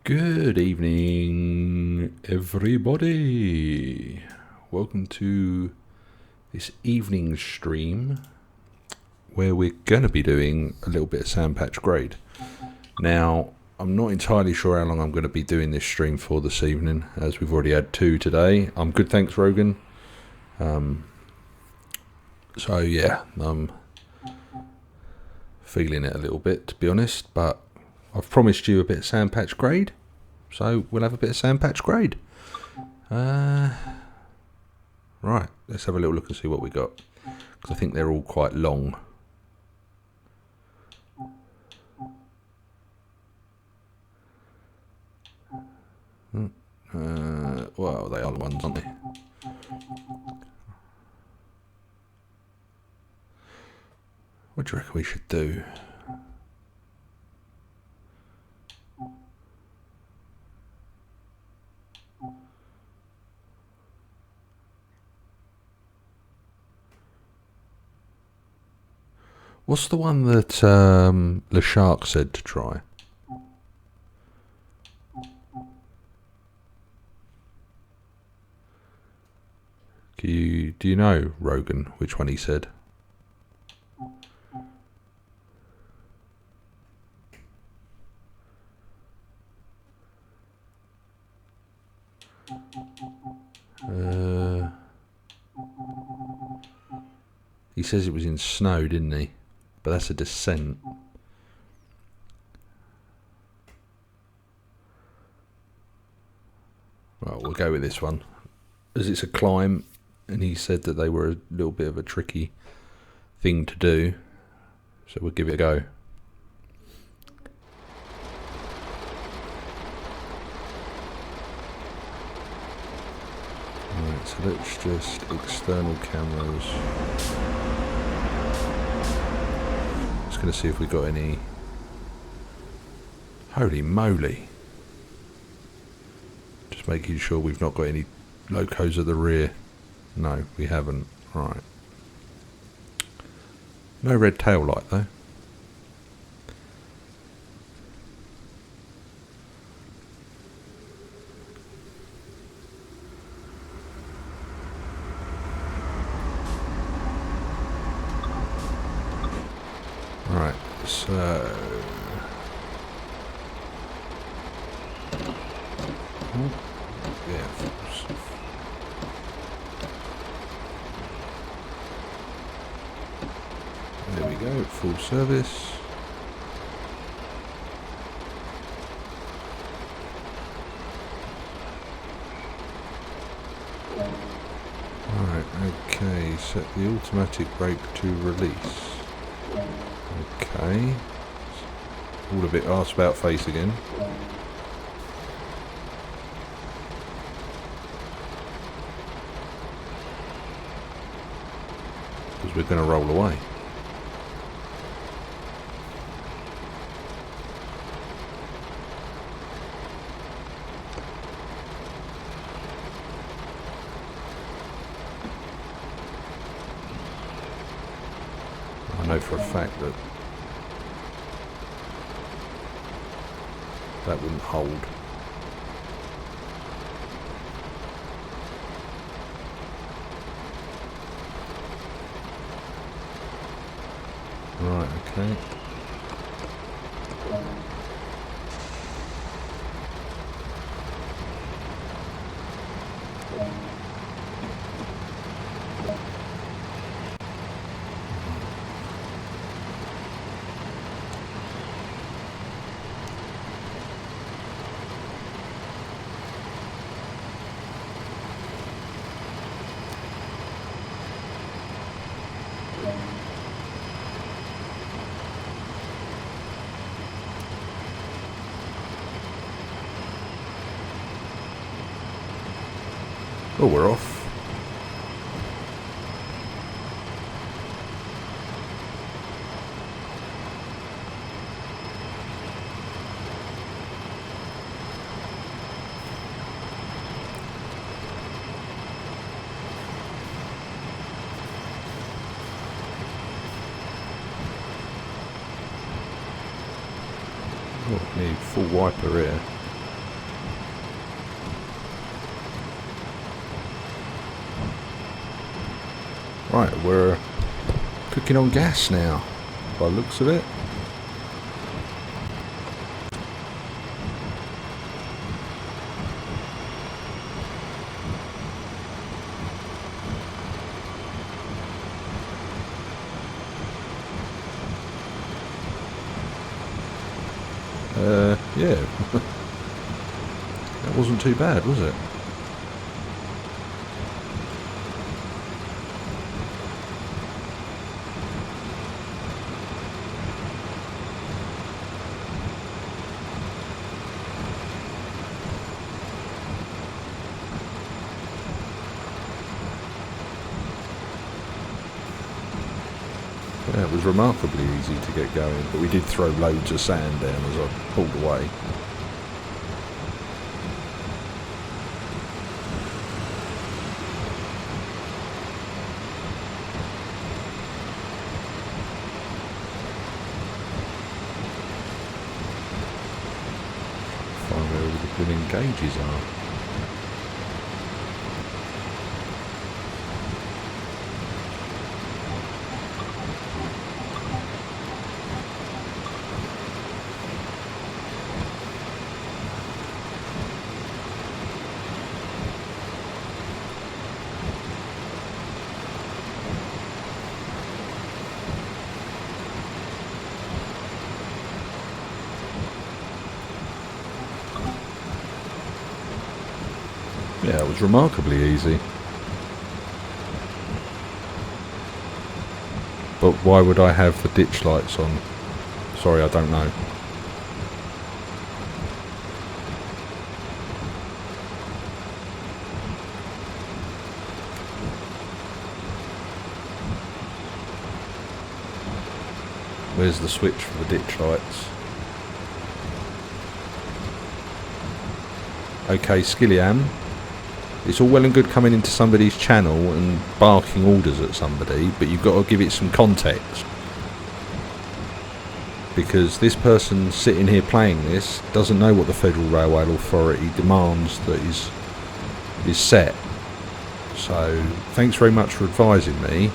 Good evening, everybody. Welcome to this evening's stream where we're going to be doing a little bit of Sandpatch Grade. Now, I'm not entirely sure how long I'm going to be doing this stream for this evening, as we've already had two today. I'm good, thanks, Rogan. So yeah, I'm feeling it a little bit, to be honest, but I've promised you a bit of Sandpatch Grade, so we'll have a bit of Sandpatch Grade. Right, let's have a little look and see what we got, because I think they're all quite long. Well, they are the ones, aren't they? What do you reckon we should do? What's the one that the shark said to try? Do you know, Rogan, which one he said? He says it was in snow, didn't he? But that's a descent. Well, we'll go with this one, as it's a climb, and he said that they were a little bit of a tricky thing to do, so we'll give it a go. Right, so let's just external cameras. Just going to see if we got any. Holy moly. Just making sure we've not got any locos at the rear. No, we haven't. Right. No red tail light though. Right, so yeah. There we go, full service. Right, okay, set the automatic brake to release. Okay. All a bit arse about face again. Because we're going to roll away. I know for a fact that that wouldn't hold. Right, okay. Oh, we're off. Oh, need full wiper here. Right, we're cooking on gas now, by the looks of it. Yeah. That wasn't too bad, was it? Yeah, it was remarkably easy to get going, but we did throw loads of sand down as I pulled away. Find where all the blooming gauges are. Yeah, it was remarkably easy. But why would I have the ditch lights on? Sorry, I don't know. Where's the switch for the ditch lights? Okay, Skilliam. It's all well and good coming into somebody's channel and barking orders at somebody, but you've got to give it some context. Because this person sitting here playing this doesn't know what the Federal Railway Authority demands that is set. So, thanks very much for advising me,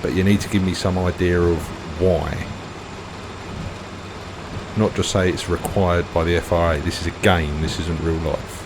but you need to give me some idea of why. Not just say it's required by the FRA. This is a game, this isn't real life.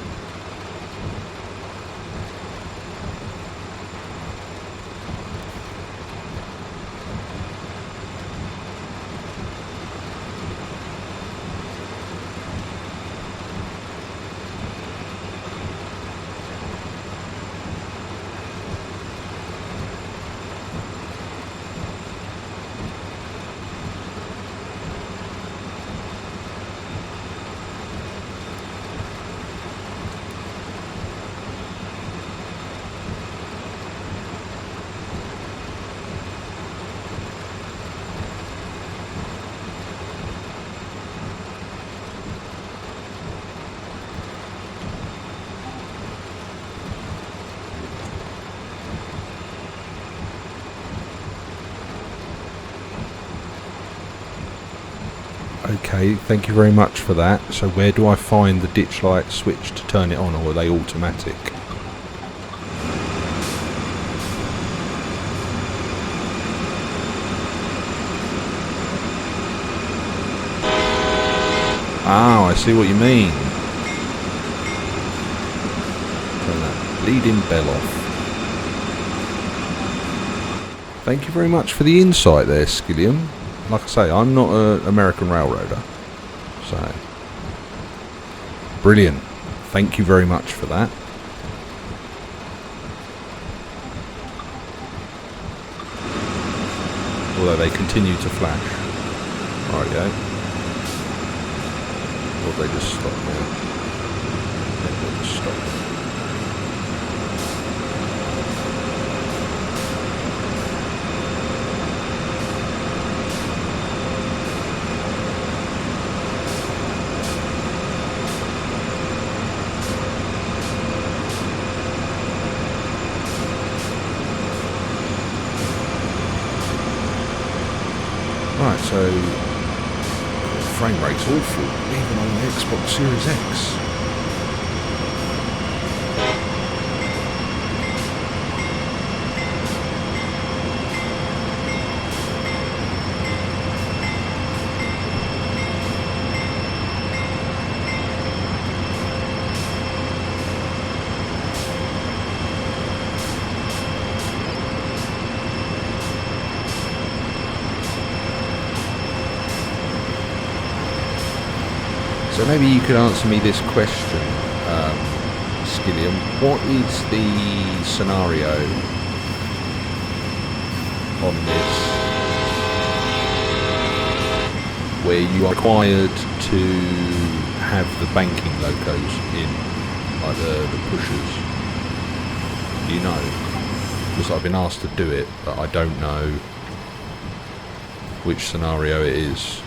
Okay, thank you very much for that. So where do I find the ditch light switch to turn it on, or are they automatic? Oh, I see what you mean. Turn that bleeding bell off. Thank you very much for the insight there, Skilliam. Like I say, I'm not an American railroader, so brilliant. Thank you very much for that. Although they continue to flash. Rightio. Or they just stop now. They just stop. Right, so frame rate's awful, even on the Xbox Series X. So maybe you could answer me this question, Skillian. What is the scenario on this where you are required to have the banking logos in, like the pushers? Do you know? Because I've been asked to do it, but I don't know which scenario it is.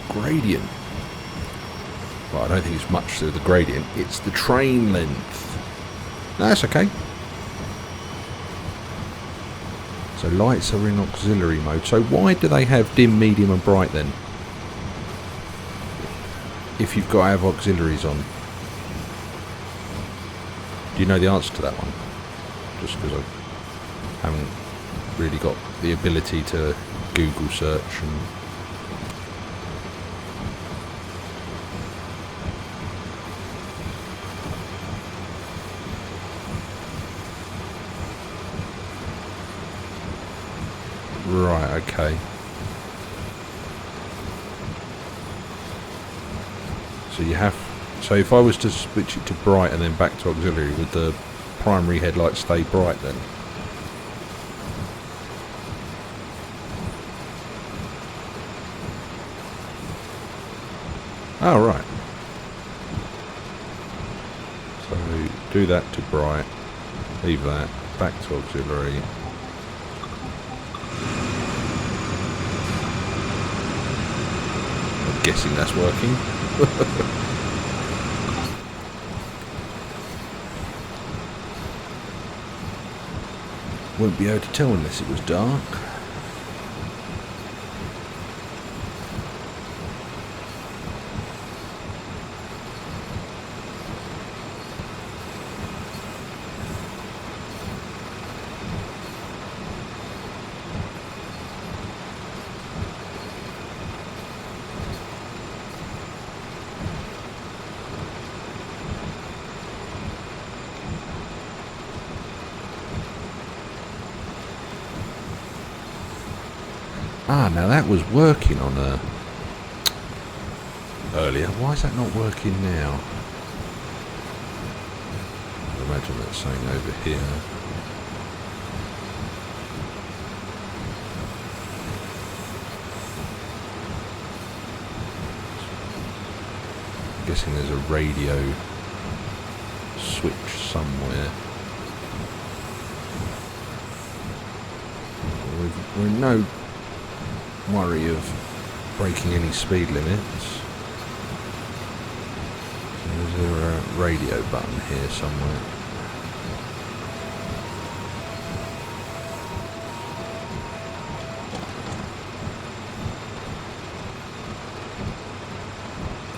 Gradient. Well, I don't think it's much to the gradient. It's the train length. No, that's okay. So lights are in auxiliary mode. So why do they have dim, medium and bright then? If you've got to have auxiliaries on. Do you know the answer to that one? Just because I haven't really got the ability to Google search and... Right, okay. So you have... So if I was to switch it to bright and then back to auxiliary, would the primary headlight stay bright then? Oh, right. So do that to bright, leave that, back to auxiliary. I'm guessing that's working. Wouldn't be able to tell unless it was dark. Ah, now that was working on earlier. Why is that not working now? I imagine that's saying over here. I'm guessing there's a radio switch somewhere. We're in no worry of breaking any speed limits. There's a radio button here somewhere.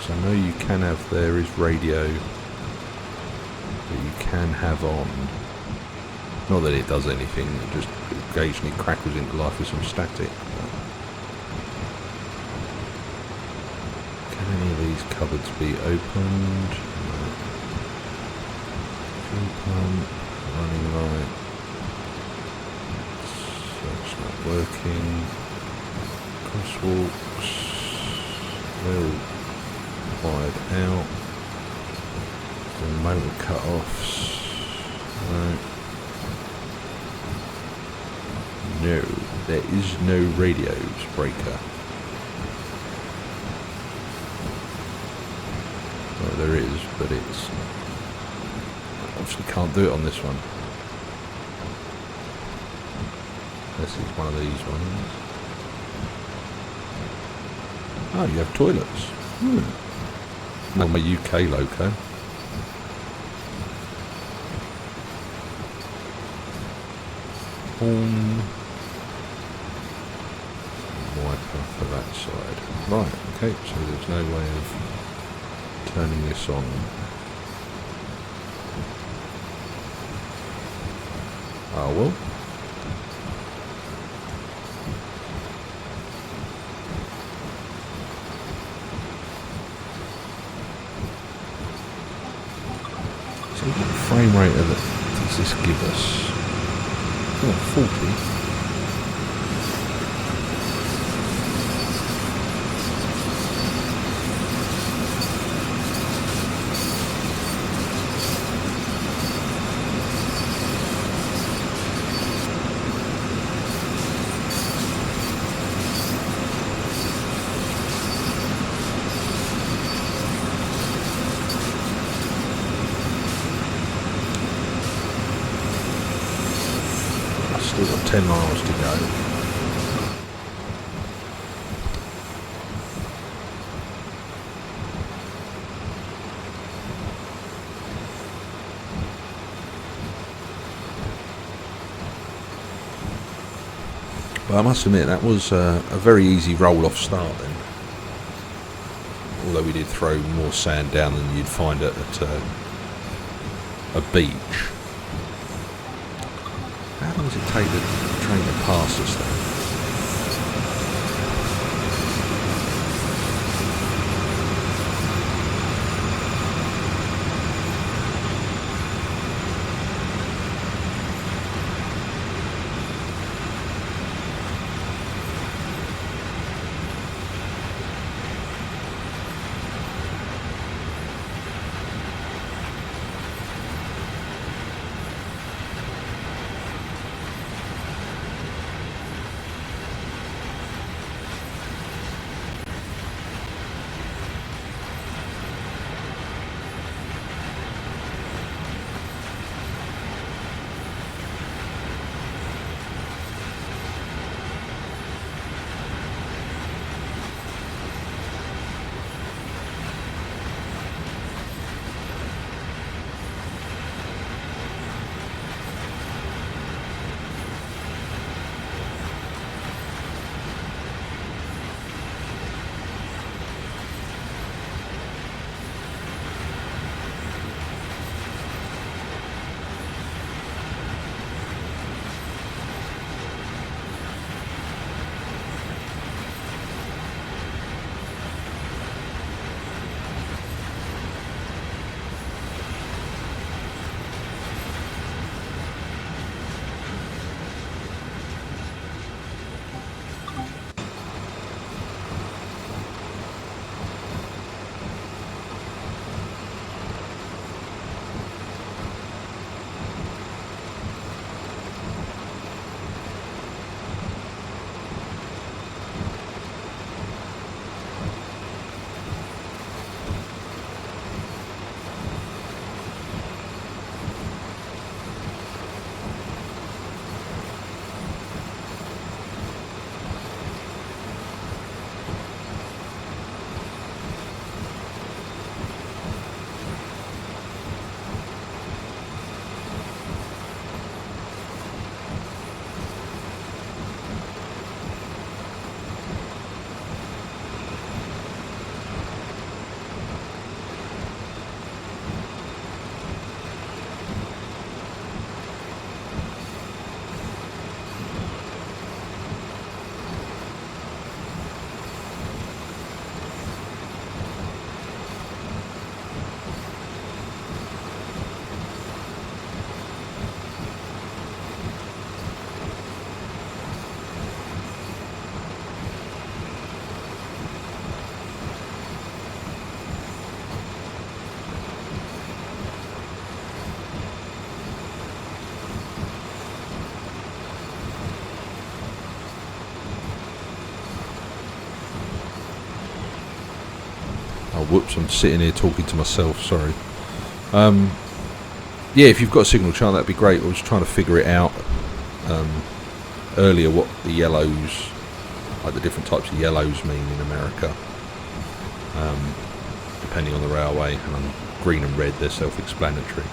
So I know you can have, there is radio that you can have on. Not that it does anything, it just occasionally crackles into life with some static. Can any of these cupboards be opened? No. Fuel pump, running light. So it's not working. Crosswalks, they're all wired out. The motor cut-offs. No, there is no radios breaker. Well, there is, but it's... obviously can't do it on this one. This is one of these ones. Oh, you have toilets. Not my UK loco. Horn. Wiper for that side. Right, okay, so there's no way of turning this on. Oh well. What frame rate does this give us? Oh, 40. Still got 10 miles to go. But I must admit, that was a very easy roll-off start then. Although we did throw more sand down than you'd find at a beach. How long does it take the train to pass us then? Oh, whoops, I'm sitting here talking to myself, sorry. Yeah, if you've got a signal chart, that'd be great. I was trying to figure it out earlier what the yellows, like the different types of yellows mean in America, depending on the railway. And green and red, they're self-explanatory.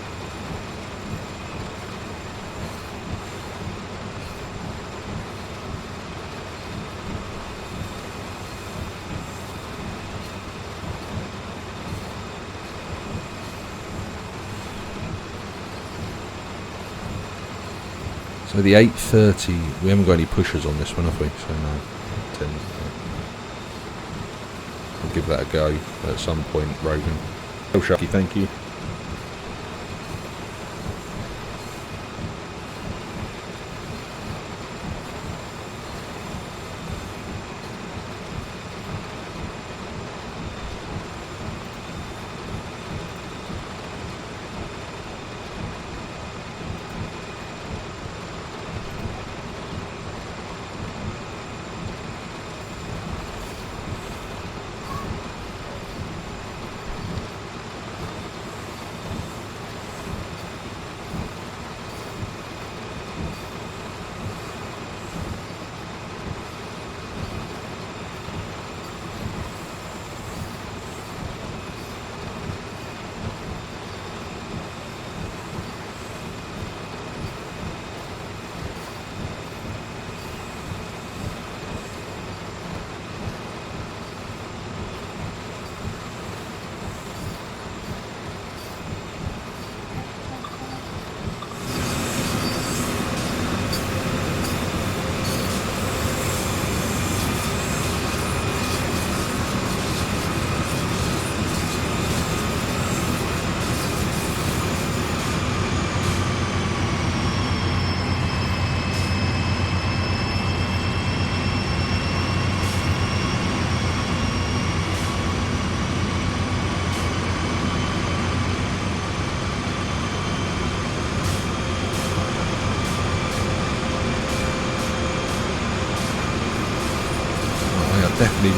So the 8:30, we haven't got any pushers on this one, have we? So no, 10. I'll give that a go at some point, Rogan. Oh, Sharky, thank you.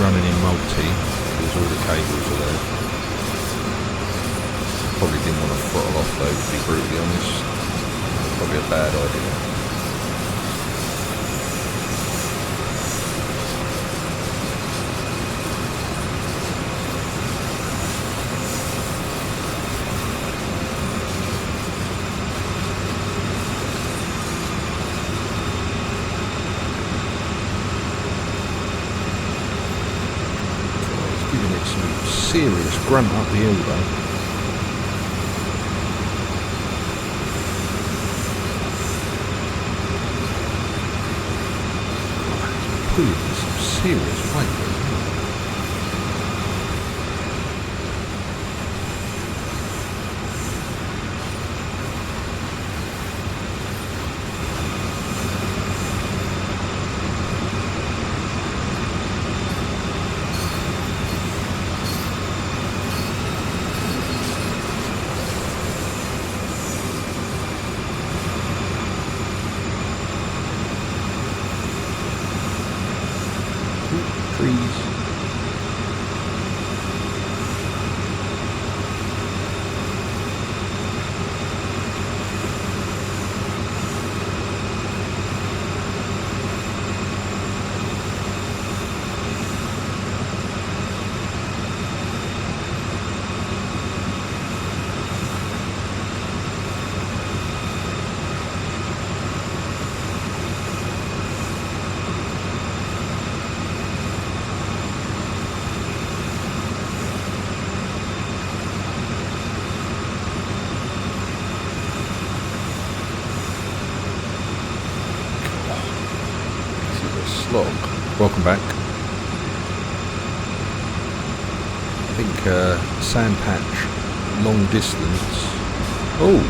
running in multi because all the cables are there. Probably didn't want to throttle off though, to be brutally honest. Probably a bad idea. Serious grunt up the hill though. Pulling some serious weight though. Welcome back. I think sand patch, long distance. Oh,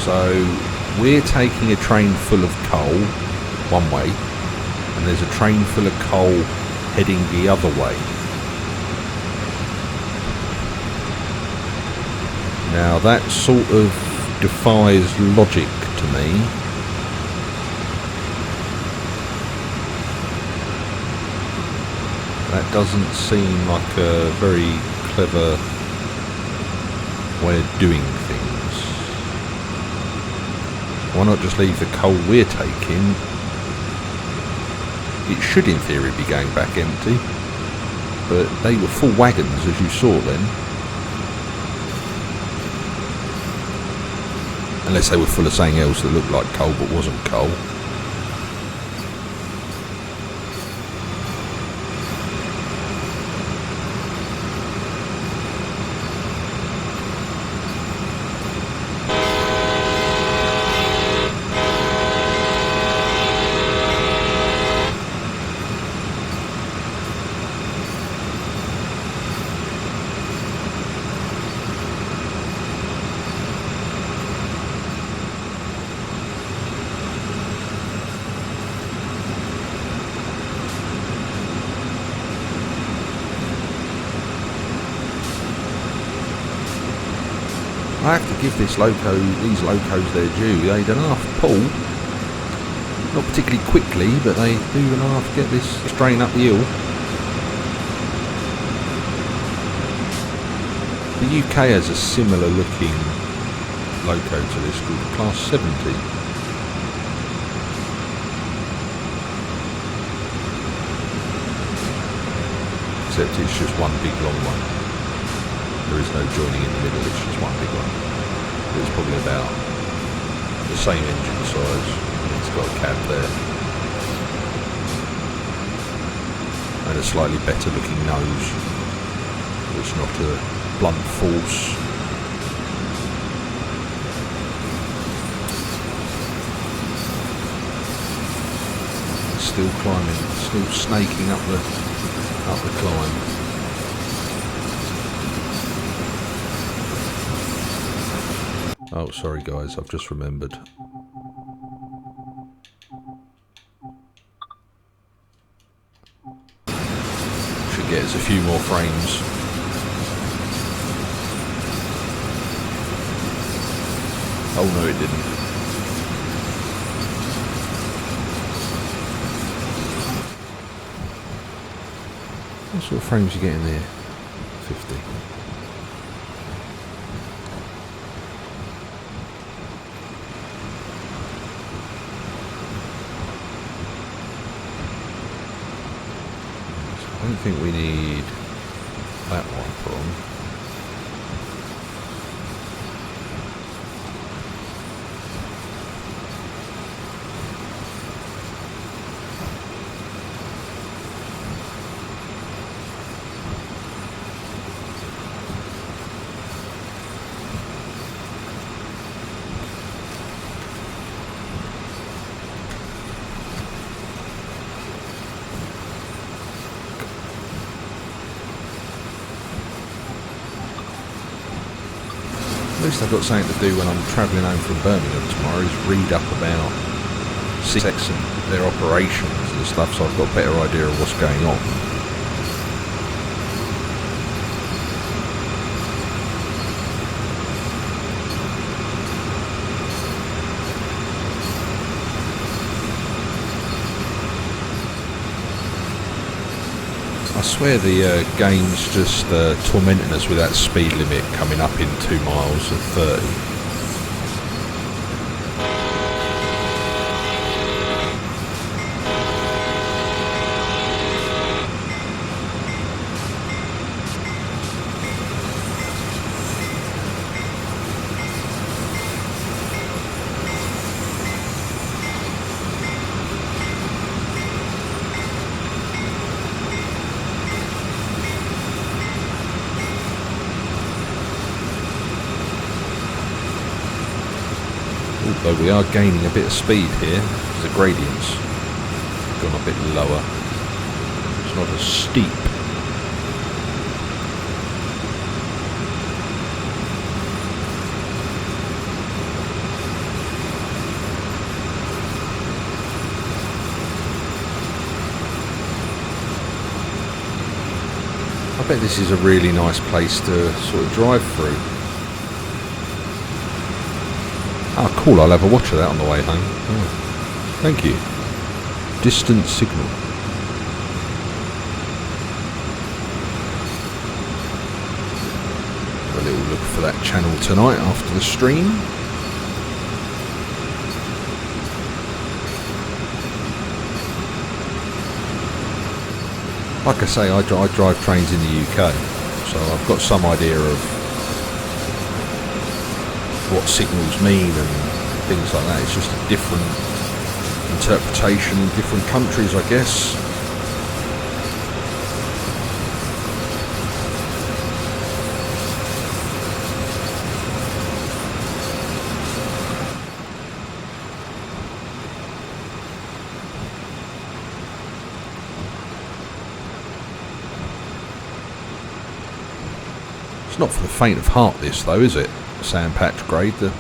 so we're taking a train full of coal one way, and there's a train full of coal heading the other way. Now that sort of defies logic to me. That doesn't seem like a very clever way of doing things. Why not just leave the coal we're taking? It should in theory be going back empty, but they were full wagons as you saw then. Unless they were full of something else that looked like coal but wasn't coal. I have to give these locos their due. They don't half pull, not particularly quickly, but they do half get this strain up the hill. The UK has a similar looking loco to this called Class 70. Except it's just one big long one. There is no joining in the middle, it's just one big one. It's probably about the same engine size. It's got a cab there. And a slightly better looking nose. It's not a blunt force. Still climbing, still snaking up the climb. Oh, sorry guys, I've just remembered. Should get us a few more frames. Oh no, it didn't. What sort of frames you getting there? 50. I don't think we need that one put on. At least I've got something to do when I'm travelling home from Birmingham tomorrow, is read up about CSX and their operations and stuff, so I've got a better idea of what's going on. I swear the game's just tormenting us with that speed limit coming up in 2 miles at 30. Although we are gaining a bit of speed here, the gradient's gone a bit lower. It's not as steep. I bet this is a really nice place to sort of drive through. Ah, cool, I'll have a watch of that on the way home. Oh, thank you. Distant signal. Have a little look for that channel tonight after the stream. Like I say, I drive trains in the UK, so I've got some idea of what signals mean and things like that. It's just a different interpretation in different countries, I guess. It's not for the faint of heart, this though, is it? Sandpatch grade. You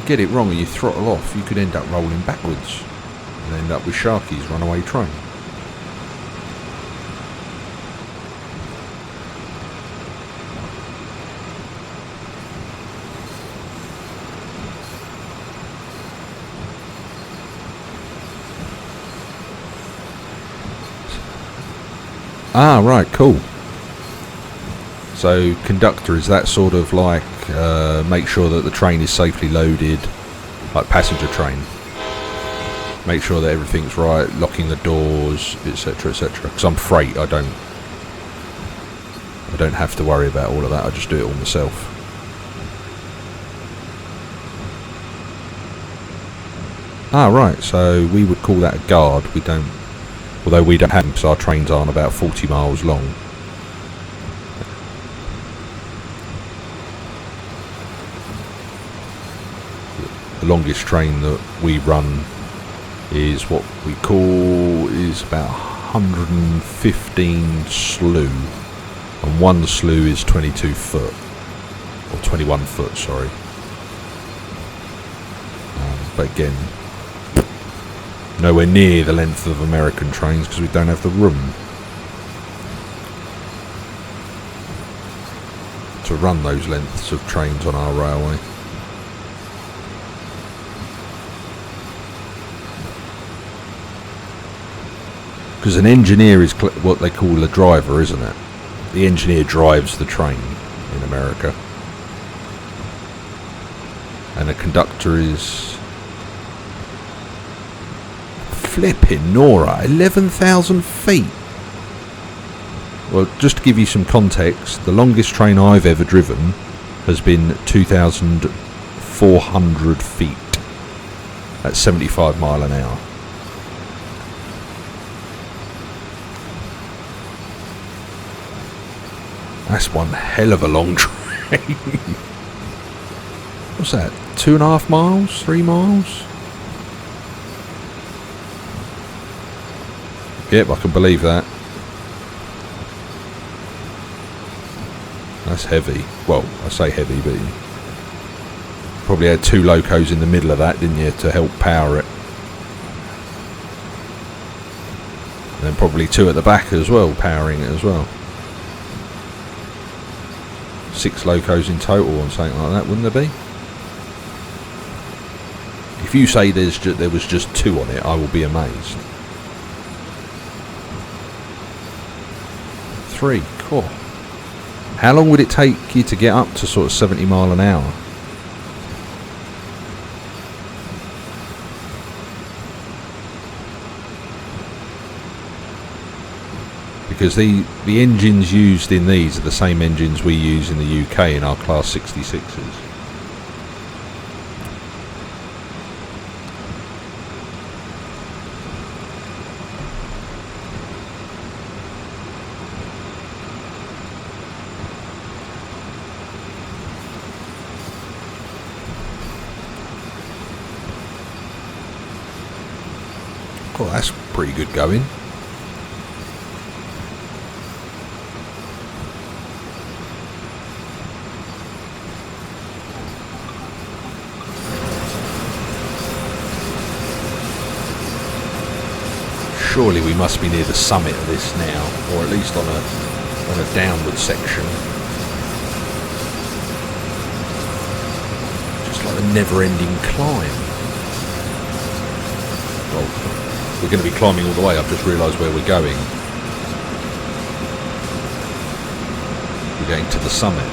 get it wrong and you throttle off, you could end up rolling backwards and end up with Sharky's runaway train. Ah, right, cool. So conductor, is that sort of like make sure that the train is safely loaded, like passenger train? Make sure that everything's right, locking the doors, etc, etc. Because I'm freight, I don't have to worry about all of that. I just do it all myself. Ah, right. So we would call that a guard. We don't, although we don't have them because our trains aren't about 40 miles long. The longest train that we run is what we call is about 115 slew, and one slew is 22 foot or 21 foot, sorry. But again, nowhere near the length of American trains because we don't have the room to run those lengths of trains on our railway. Because an engineer is what they call a driver, isn't it? The engineer drives the train in America. And a conductor is... Flipping Nora, 11,000 feet. Well, just to give you some context, the longest train I've ever driven has been 2,400 feet at 75 mile an hour. That's one hell of a long train. What's that? 2.5 miles? 3 miles? Yep, I can believe that. That's heavy. Well, I say heavy, but you probably had 2 locos in the middle of that, didn't you, to help power it. And then probably 2 at the back as well, powering it as well. 6 locos in total or something like that, wouldn't there be? If you say there was just 2 on it, I will be amazed. 3, cool. How long would it take you to get up to sort of 70 mile an hour? Because the engines used in these are the same engines we use in the UK in our Class 66s. Well, that's pretty good going. Surely we must be near the summit of this now, or at least on a downward section. Just like a never-ending climb. Well, we're going to be climbing all the way. I've just realised where we're going. We're going to the summit.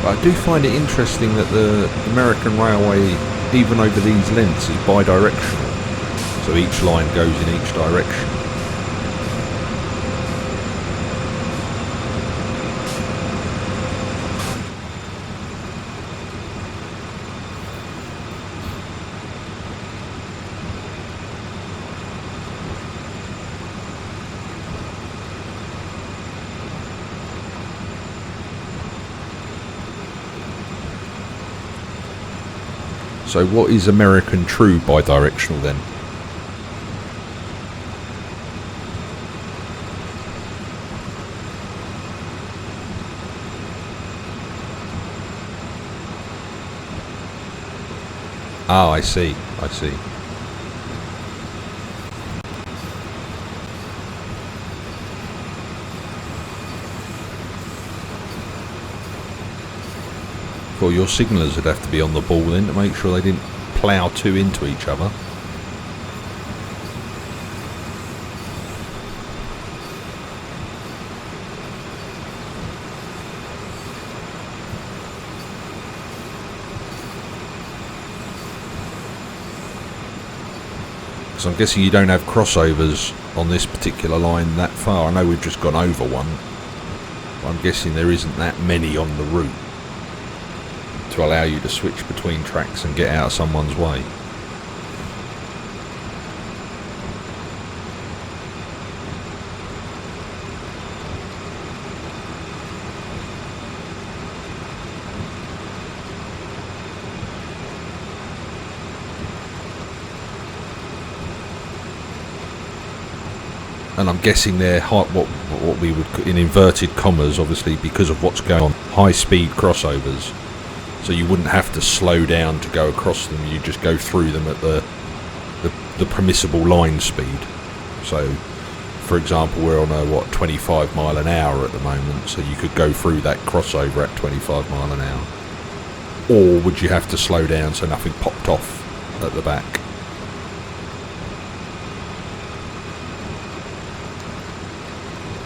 But I do find it interesting that the American Railway, even over these lengths, is bi-directional. So each line goes in each direction. So what is American true bi-directional then? Oh, I see. I see. Well, your signallers would have to be on the ball then to make sure they didn't plough 2 into each other. So I'm guessing you don't have crossovers on this particular line that far. I know we've just gone over one, but I'm guessing there isn't that many on the route to allow you to switch between tracks and get out of someone's way. And I'm guessing they're what we would, in inverted commas, obviously because of what's going on, high speed crossovers. So you wouldn't have to slow down to go across them. You just go through them at the permissible line speed. So for example, we're on a 25 mile an hour at the moment, so you could go through that crossover at 25 mile an hour. Or would you have to slow down so nothing popped off at the back?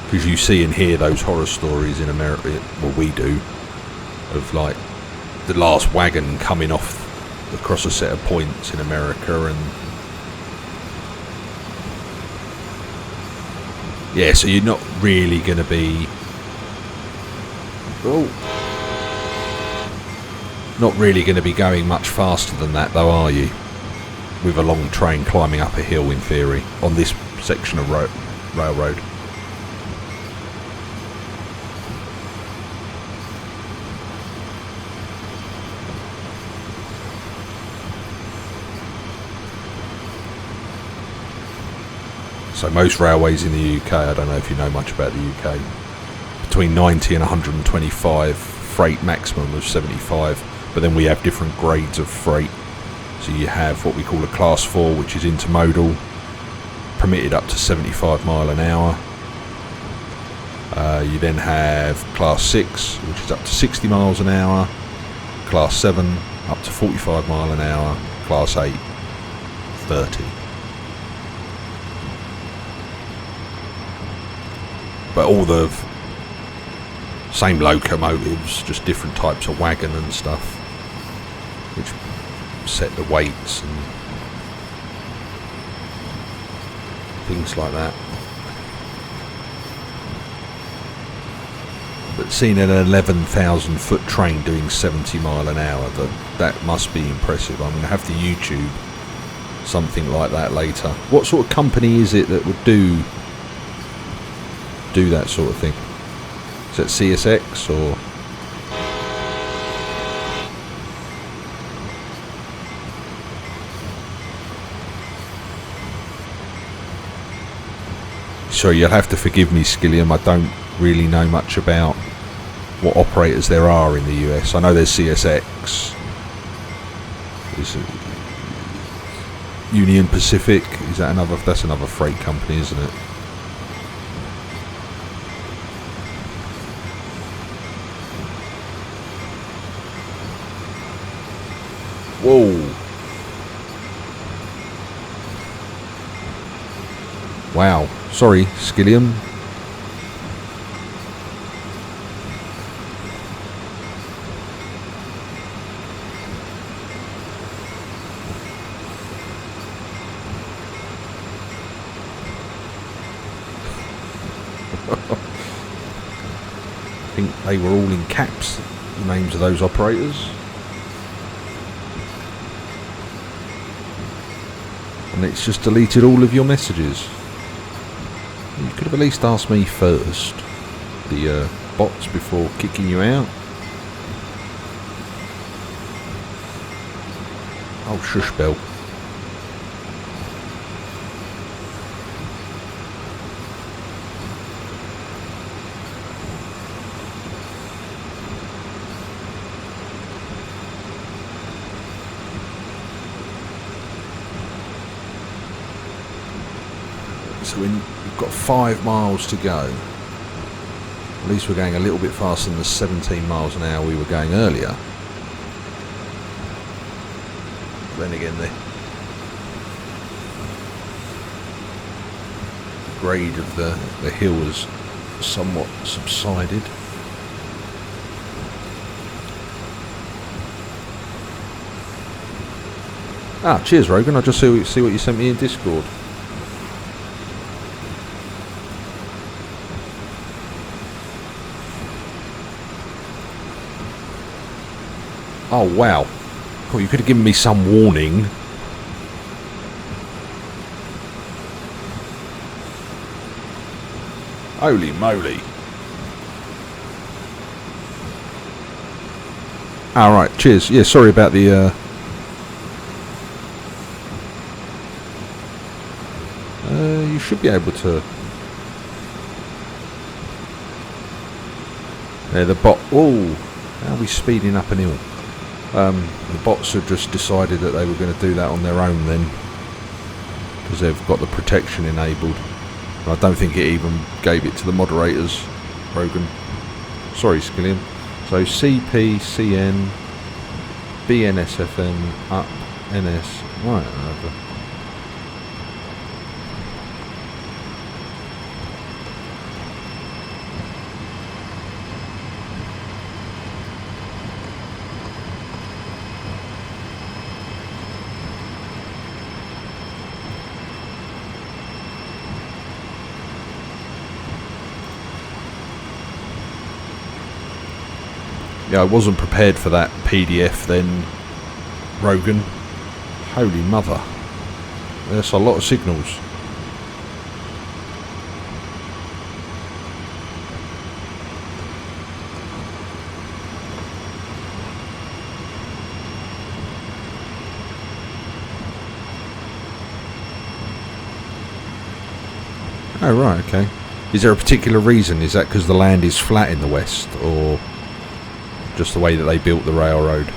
Because you see and hear those horror stories in America, well, we do, of like the last wagon coming off across a set of points in America, and yeah, so you're not really going to be not really going to be going much faster than that, though, are you? With a long train climbing up a hill, in theory, on this section of railroad. So most railways in the UK, I don't know if you know much about the UK, between 90 and 125, freight maximum of 75, but then we have different grades of freight. So you have what we call a class 4, which is intermodal, permitted up to 75 mile an hour. You then have class 6, which is up to 60 miles an hour, class 7 up to 45 mile an hour, class 8 30. But all the same locomotives, just different types of wagon and stuff, which set the weights and things like that. But seeing an 11,000 foot train doing 70 mile an hour, that must be impressive. I'm going to have to YouTube something like that later. What sort of company is it that would do that sort of thing? Is it CSX or? Sorry, you'll have to forgive me, Skilliam. I don't really know much about what operators there are in the US. I know there's CSX. There's Union Pacific. Is that another? That's another freight company, isn't it? Whoa. Wow. Sorry, Skilliam. I think they were all in caps, the names of those operators. And it's just deleted all of your messages. You could have at least asked me first, the bots, before kicking you out. Oh, shush bell. So we've got 5 miles to go. At least we're going a little bit faster than the 17 miles an hour we were going earlier. Then again, the grade of the hill has somewhat subsided. Ah, cheers, Rogan. I just see what you sent me in Discord. Oh, wow. Oh, you could have given me some warning. Holy moly. Alright, cheers. Yeah, sorry about the... you should be able to... Yeah, the bot... Oh, how are we speeding up an hill? The bots have just decided that they were going to do that on their own then, because they've got the protection enabled. I don't think it even gave it to the moderators, Rogan. Sorry, Skillian. So CP, CN, BNSFN, up, NS, right, over. Yeah, I wasn't prepared for that PDF then, Rogan. Holy mother. That's a lot of signals. Oh, right, okay. Is there a particular reason? Is that because the land is flat in the west, or just the way that they built the railroad?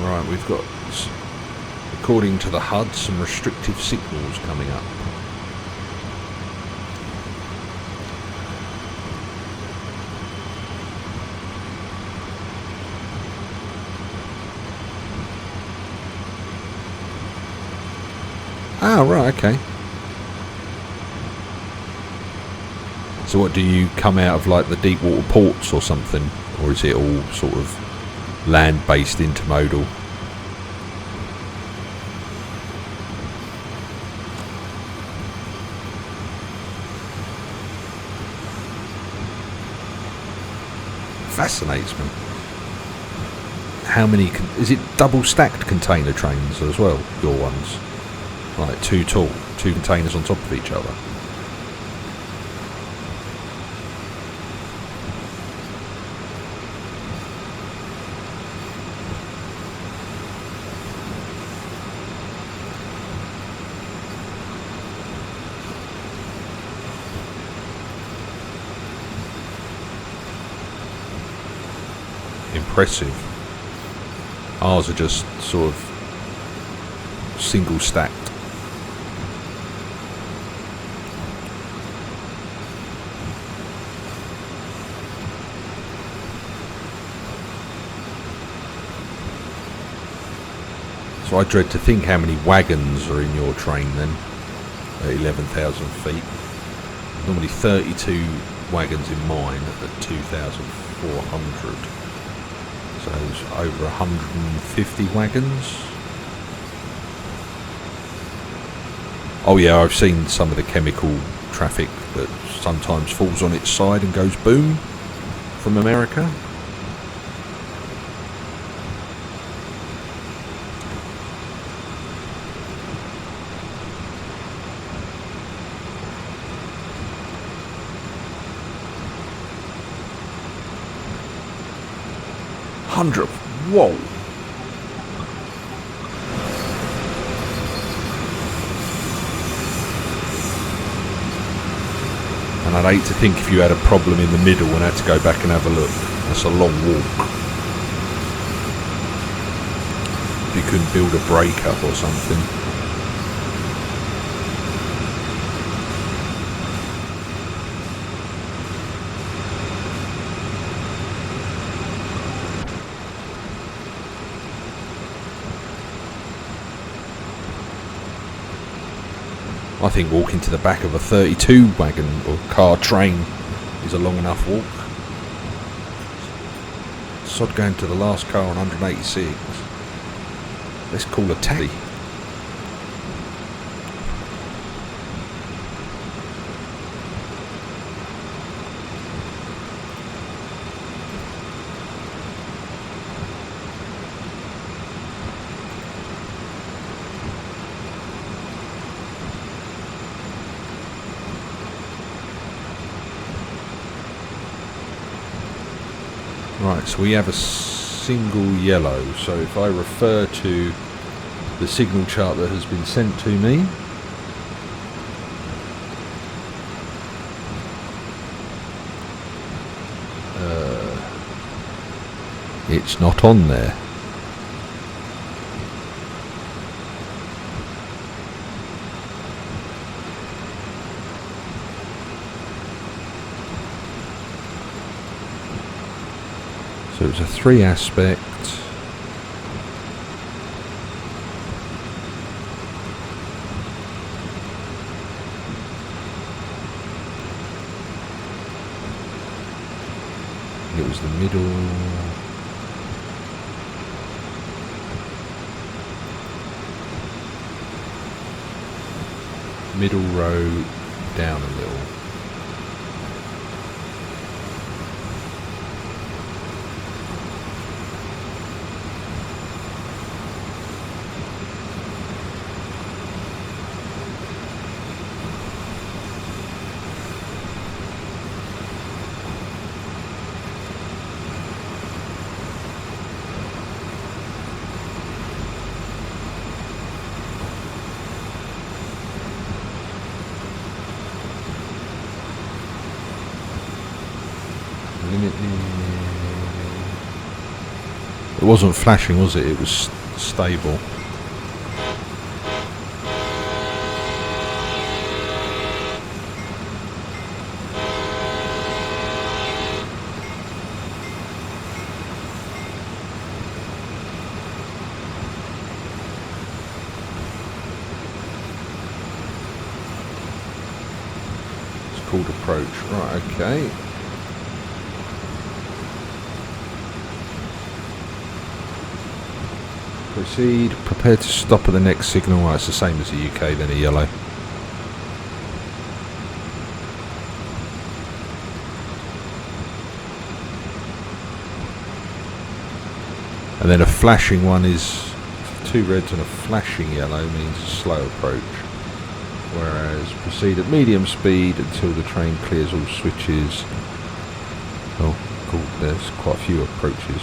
Right, we've got, according to the HUD, some restrictive signals coming up. Ah, right, okay. So what, do you come out of like the deep water ports or something? Or is it all sort of land-based intermodal? Fascinates me. How many, is it double stacked container trains as well, your ones? Like two containers on top of each other? Impressive. Ours are just sort of single stacked. So I dread to think how many wagons are in your train then, at 11,000 feet. Normally 32 wagons in mine at 2,400. So it's over 150 wagons. Oh yeah, I've seen some of the chemical traffic that sometimes falls on its side and goes boom from America. Whoa. And I'd hate to think if you had a problem in the middle and had to go back and have a look. That's a long walk. If you couldn't build a breakup or something. I think walking to the back of a 32 wagon or car train is a long enough walk. Sod going to the last car on 186. Let's call a taxi. Right, so we have a single yellow. So if I refer to the signal chart that has been sent to me, it's not on there. So it's a 3 aspect. It was the middle row down a little. It wasn't flashing, was it? It was stable. It's called approach. Right, okay. Proceed. Prepare to stop at the next signal. Well, it's the same as the UK, then a yellow. And then a flashing one is 2 reds and a flashing yellow means a slow approach. Whereas proceed at medium speed until the train clears all switches. Oh, cool. There's quite a few approaches.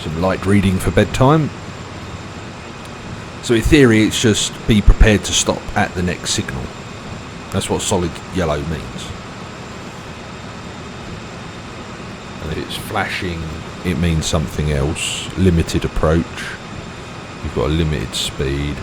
Some light reading for bedtime. So in theory it's just be prepared to stop at the next signal. That's what solid yellow means. And if it's flashing, it means something else. Limited approach. You've got a limited speed.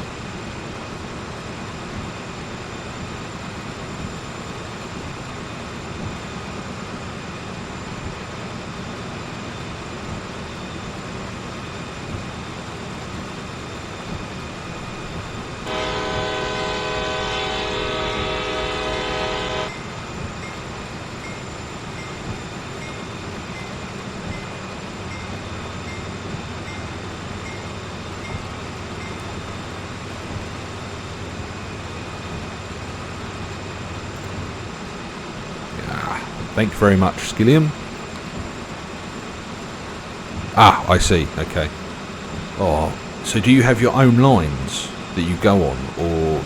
Thank you very much, Skillium. Ah, I see. Okay. Oh, so do you have your own lines that you go on, or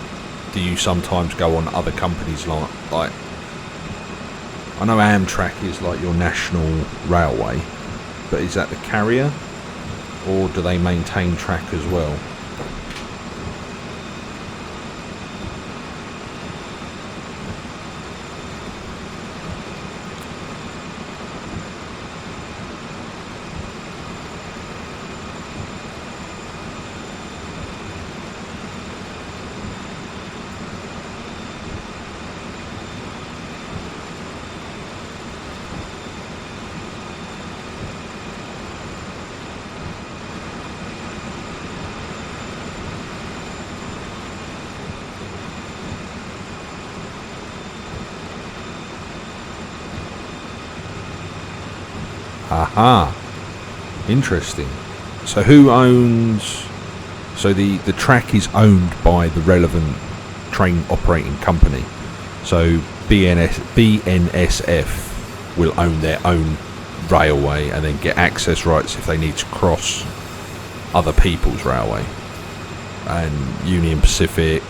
do you sometimes go on other companies' like I know Amtrak is like your national railway, but is that the carrier, or do they maintain track as well? Aha, interesting. So who owns? So the track is owned by the relevant train operating company. So BNSF will own their own railway and then get access rights if they need to cross other people's railway. and Union Pacific,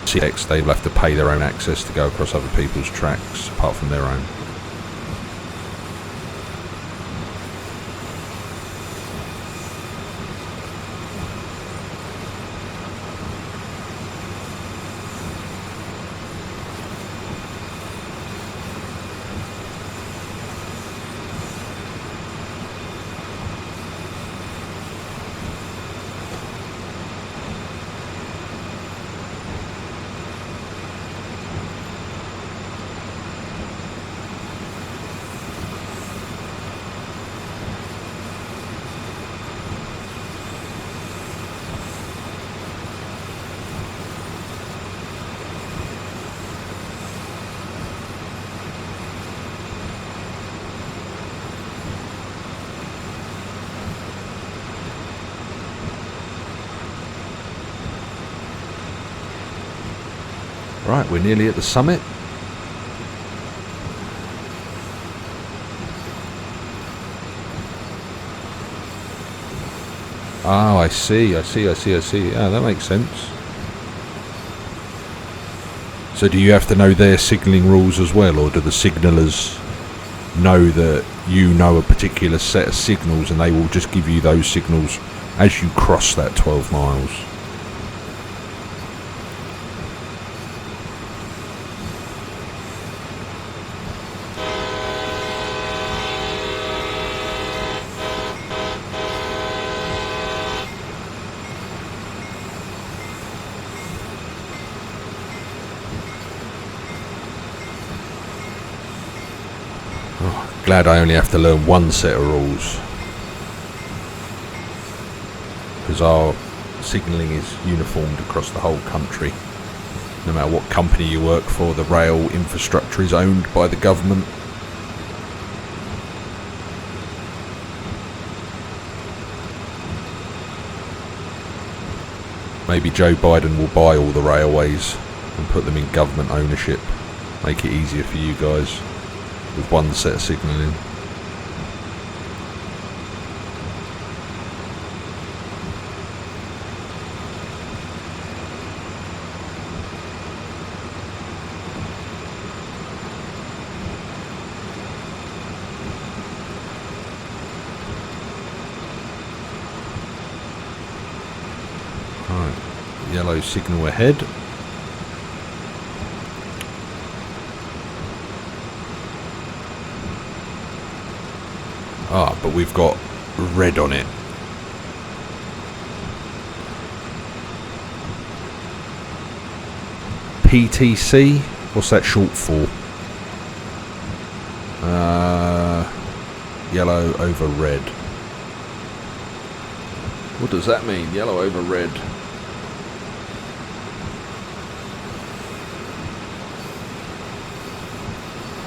CX, they will have to pay their own access to go across other people's tracks apart from their own. Right, we're nearly at the summit. Oh, I see. Yeah, that makes sense. So do you have to know their signalling rules as well, or do the signallers know that you know a particular set of signals and they will just give you those signals as you cross that 12 miles? Glad I only have to learn one set of rules, because our signalling is uniformed across the whole country. No matter what company you work for, the rail infrastructure is owned by the government. Maybe Joe Biden will buy all the railways and put them in government ownership. Make it easier for you guys with one set of signalling. Right, yellow signal ahead. Ah, but we've got red on it. PTC? What's that short for? Yellow over red. What does that mean? Yellow over red.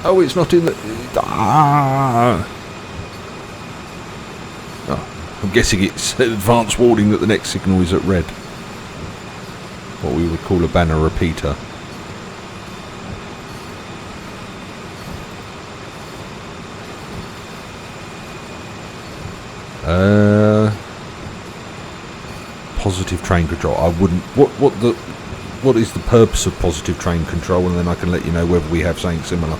Oh, it's not in the... Ah! Oh, I'm guessing it's advance warning that the next signal is at red. What we would call a banner repeater. Positive train control. I wouldn't... What is the purpose of positive train control? And then I can let you know whether we have something similar.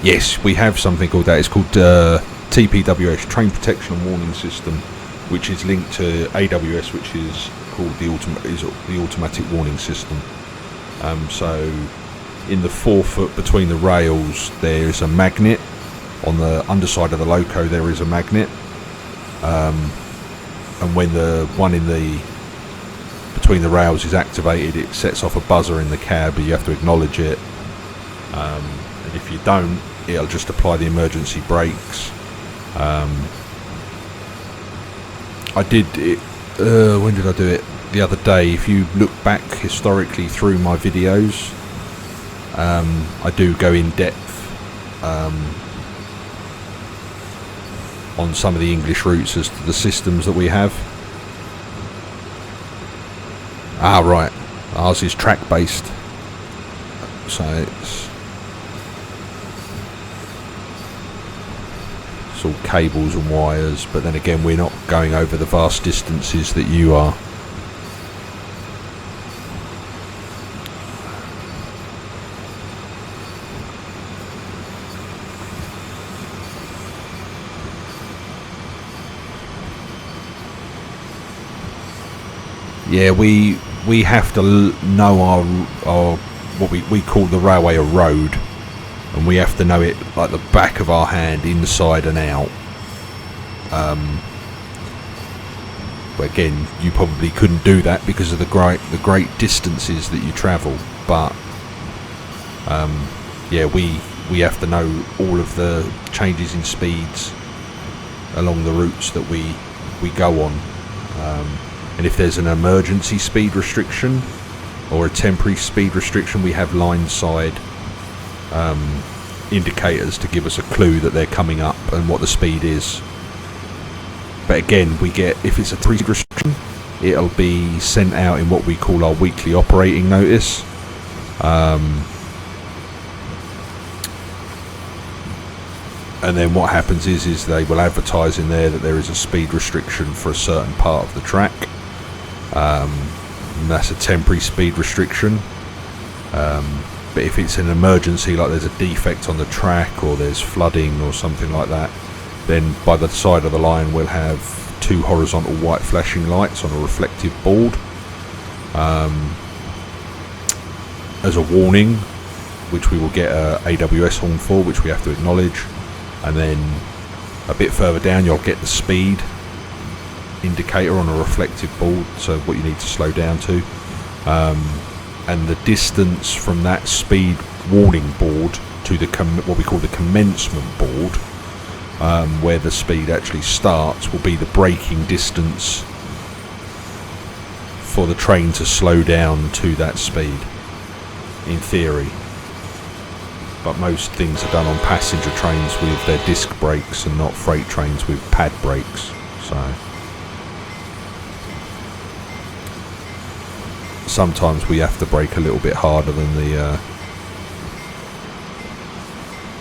Yes, we have something called that. It's called TPWS, Train Protection and Warning System, which is linked to AWS, which is called the Automatic Warning System. So in the forefoot between the rails, there is a magnet. On the underside of the loco, there is a magnet. And when the one in the between the rails is activated, it sets off a buzzer in the cab, but you have to acknowledge it. And if you don't, it'll just apply the emergency brakes. I did it, when did I do it? The other day. If you look back historically through my videos, I do go in depth on some of the English routes as to the systems that we have. Right, ours is track based, so it's all cables and wires, but then again we're not going over the vast distances that you are. Yeah, we have to know our what we call the railway a road, and we have to know it like the back of our hand, inside and out. But again, you probably couldn't do that because of the great distances that you travel. But yeah, we have to know all of the changes in speeds along the routes that we go on. And if there's an emergency speed restriction or a temporary speed restriction, we have line side indicators to give us a clue that they're coming up and what the speed is. But again, we get, if it's a 3 speed restriction, it'll be sent out in what we call our weekly operating notice. And then what happens is they will advertise in there that there is a speed restriction for a certain part of the track. And that's a temporary speed restriction. But if it's an emergency, like there's a defect on the track or there's flooding or something like that, then by the side of the line we'll have 2 horizontal white flashing lights on a reflective board as a warning, which we will get a AWS horn for, which we have to acknowledge. And then a bit further down you'll get the speed indicator on a reflective board, so what you need to slow down to, and the distance from that speed warning board to the what we call the commencement board, where the speed actually starts, will be the braking distance for the train to slow down to that speed, in theory. But most things are done on passenger trains with their disc brakes and not freight trains with pad brakes. So sometimes we have to brake a little bit harder than the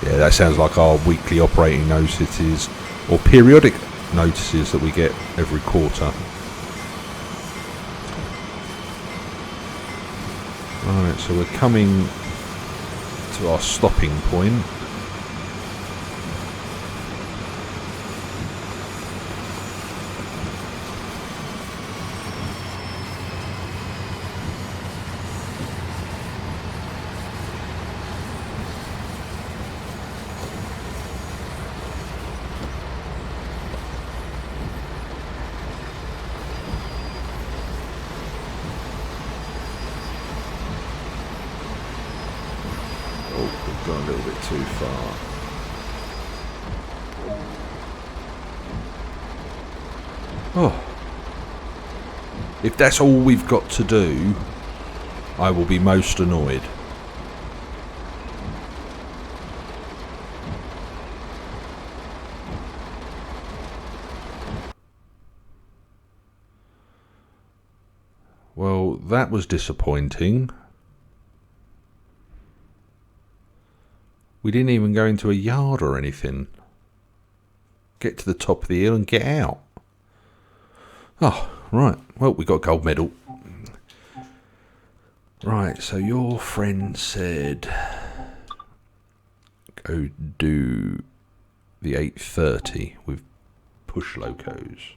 yeah, that sounds like our weekly operating notices or periodic notices that we get every quarter. Alright, so we're coming to our stopping point. Gone a little bit too far. Oh, if that's all we've got to do, I will be most annoyed. Well, that was disappointing. We didn't even go into a yard or anything. Get to the top of the hill and get out. Oh, right. Well, we got a gold medal. Right, so your friend said go do the 8:30 with push locos.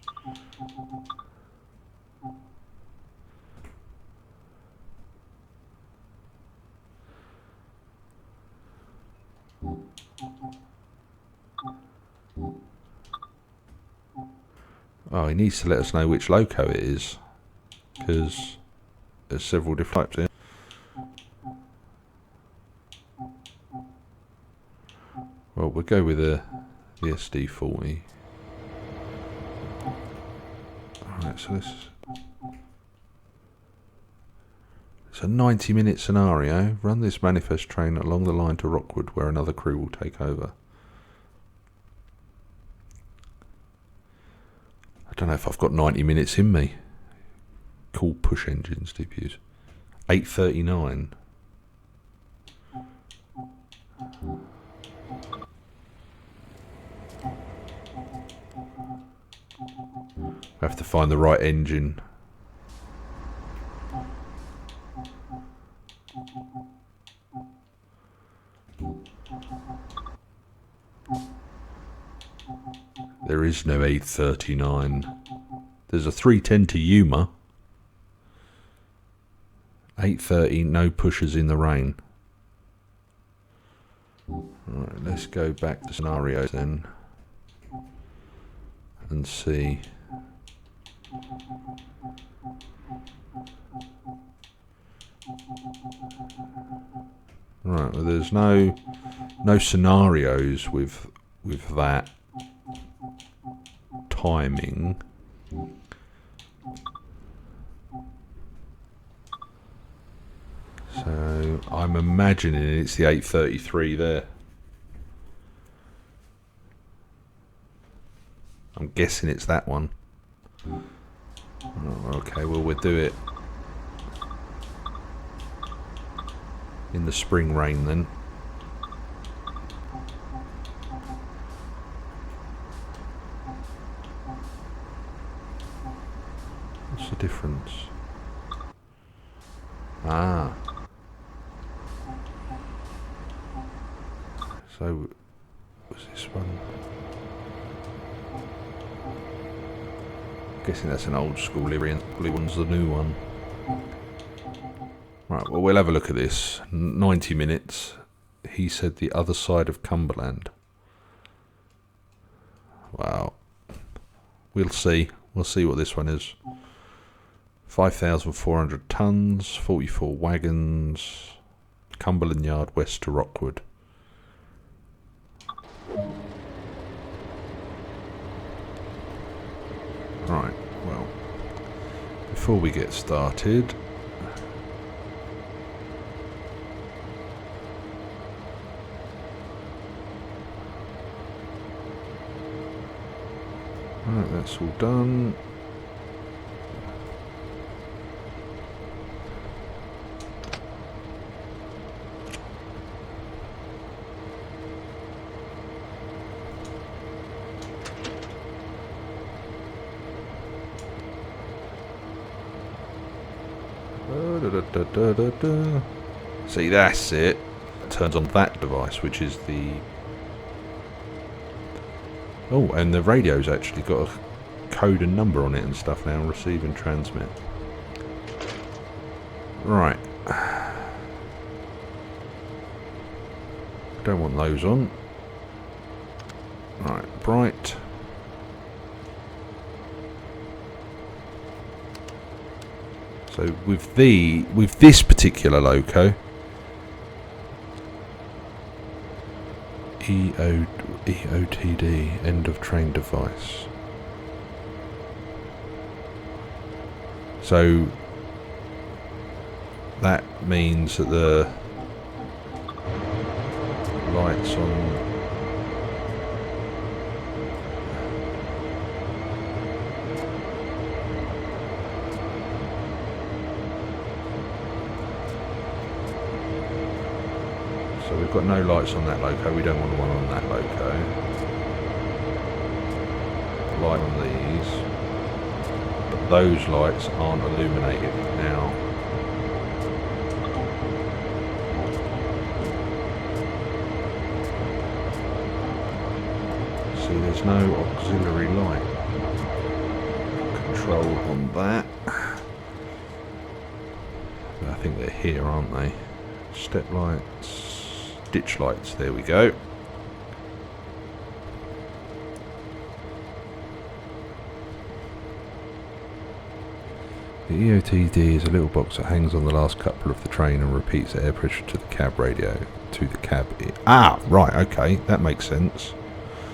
Oh, he needs to let us know which loco it is, because There's several different types here. Well, we'll go with the SD40. Alright, so it's a 90-minute scenario. Run this manifest train along the line to Rockwood, where another crew will take over. I don't know if I've got 90 minutes in me. Cool push engines, DPUs. 8:39. I have to find the right engine. There is no 8:39. There's a 3:10 to Yuma. 8:30, no pushers in the rain. Alright, let's go back to scenarios then. And see. Right, well there's no scenarios with that timing. So I'm imagining it's the 8:33 there. I'm guessing it's that one. Oh, okay, well we'll do it in the spring rain then. What's the difference? Ah. So, was this one? I'm guessing that's an old school variant. Blue one's the new one. Right, well we'll have a look at this. 90 minutes. He said the other side of Cumberland. Wow. We'll see. We'll see what this one is. 5,400 tonnes, 44 wagons, Cumberland Yard west to Rockwood. Right, well, before we get started, right, that's all done. See, that's it. It turns on that device, which is the... Oh, and the radio's actually got a code and number on it and stuff now. Receive and transmit. Right. Don't want those on. Right, bright. So with this particular loco, EOTD, end of train device. So that means that the lights on. So we've got no lights on that loco, we don't want one on that loco. Light on these. But those lights aren't illuminated now. See, there's no auxiliary light control on that. But I think they're here, aren't they? Step lights. Ditch lights, there we go. The EOTD is a little box that hangs on the last couple of the train and repeats the air pressure to the cab radio. To the cab. Right, okay, that makes sense.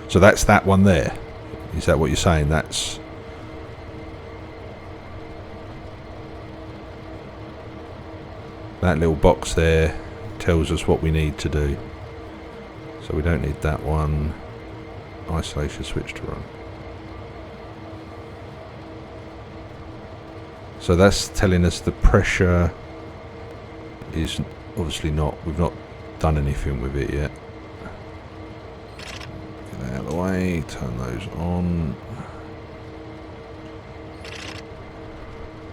So that's that one there. Is that what you're saying? That's... that little box there tells us what we need to do. So we don't need that one. Isolation switch to run. So that's telling us the pressure is obviously not... we've not done anything with it yet. Get that out of the way, turn those on.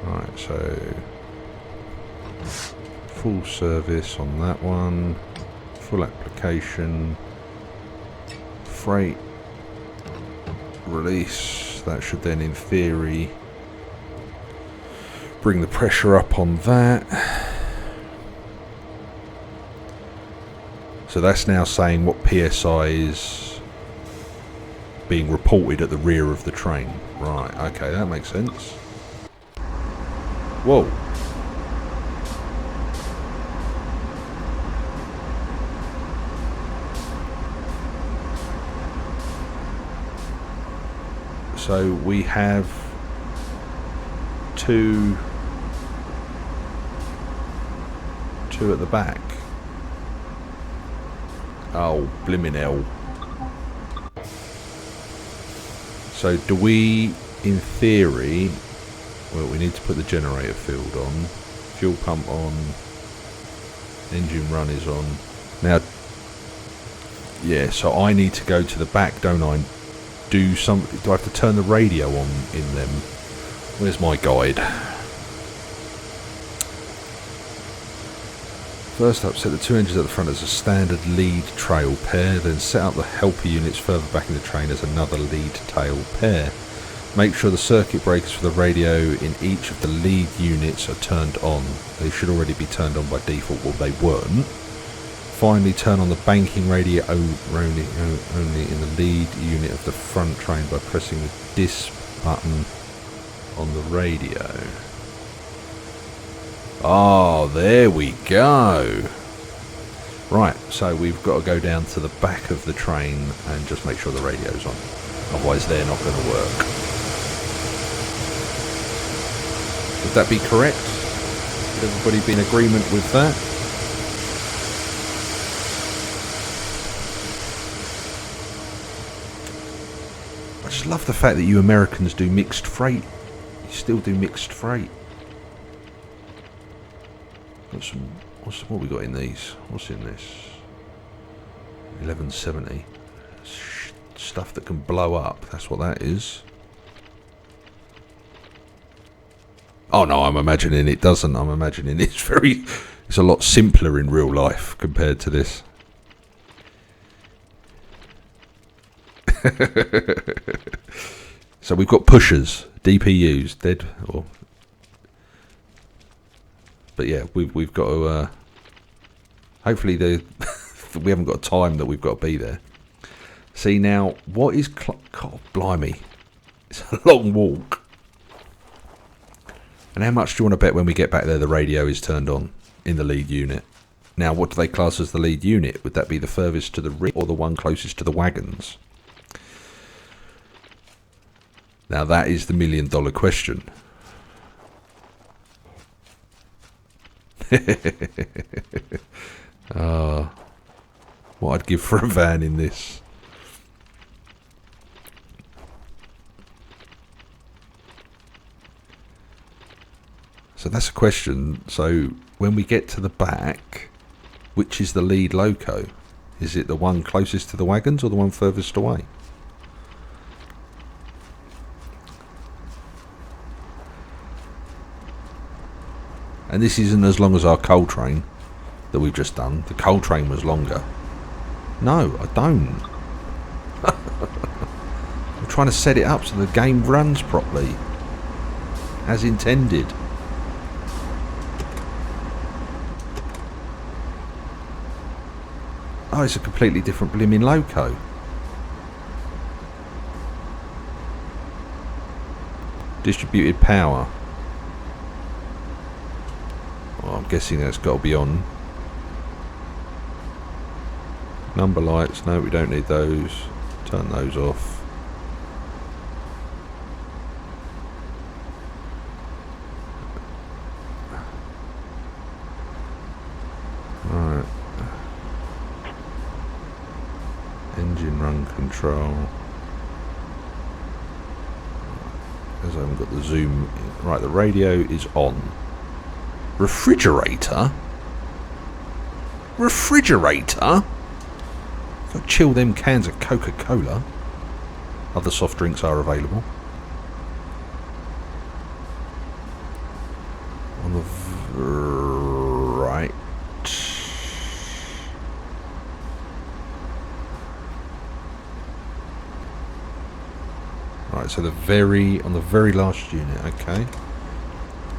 Right, so full service on that one, full application, freight release. That should then in theory bring the pressure up on that. So that's now saying what PSI is being reported at the rear of the train. Right, okay, that makes sense. Whoa. So we have two at the back. Oh, blimmin' hell. So do we, in theory... well, we need to put the generator field on. Fuel pump on. Engine run is on. Now, yeah, so I need to go to the back, don't I? Do I have to turn the radio on in them? Where's my guide? First up, set the two engines at the front as a standard lead tail pair, then set up the helper units further back in the train as another lead tail pair. Make sure the circuit breakers for the radio in each of the lead units are turned on. They should already be turned on by default, well they weren't. Finally, turn on the banking radio only in the lead unit of the front train by pressing the dis button on the radio. Oh, there we go. Right, so we've got to go down to the back of the train and just make sure the radio's on. Otherwise they're not going to work. Would that be correct? Would everybody be in agreement with that? I just love the fact that you Americans do mixed freight. You still do mixed freight. Got some... what we got in these? What's in this? 1170. Stuff that can blow up. That's what that is. Oh no, I'm imagining it doesn't. I'm imagining it's a lot simpler in real life compared to this. So we've got pushers, DPUs, dead. But yeah, we've got to. Hopefully, we haven't got time that we've got to be there. See now, what is? God, blimey, it's a long walk. And how much do you want to bet when we get back there the radio is turned on in the lead unit? Now, what do they class as the lead unit? Would that be the furthest to the rear or the one closest to the wagons? Now, that is the million-dollar question. What I'd give for a van in this. So that's a question. So when we get to the back, which is the lead loco? Is it the one closest to the wagons or the one furthest away? And this isn't as long as our coal train that we've just done. The coal train was longer. No, I don't. I'm trying to set it up so the game runs properly. As intended. Oh, it's a completely different blimmin' loco. Distributed power. I'm guessing that's got to be on. Number lights, no, we don't need those. Turn those off. Right. Engine run control. Because I haven't got the zoom in. Right, the radio is on. Refrigerator? Refrigerator? Got chill them cans of Coca-Cola. Other soft drinks are available. On the right. Right, so on the very last unit, okay.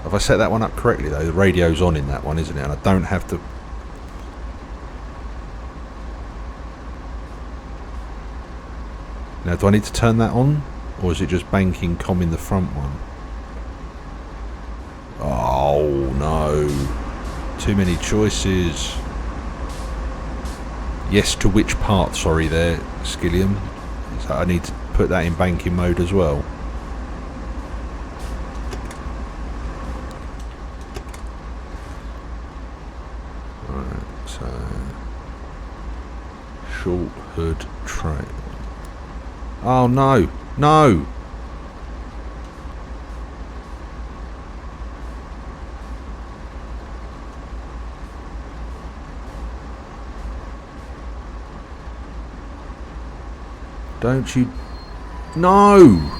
Have I set that one up correctly though? The radio's on in that one, isn't it? And I don't have to... Now, do I need to turn that on? Or is it just banking comm in the front one? Oh, no. Too many choices. Yes to which part, sorry there, Skilliam. So I need to put that in banking mode as well. Alright, so... Short hood trail. Oh no! No! Don't you... No!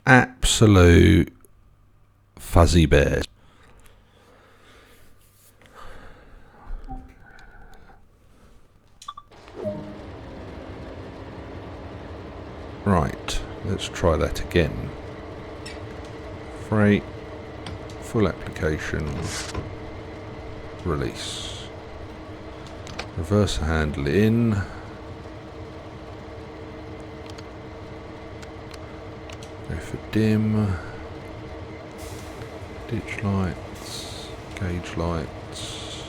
Absolute fuzzy bears. Right, let's try that again. Freight, full application, release. Reverse handle in. Go for dim. Ditch lights, gauge lights.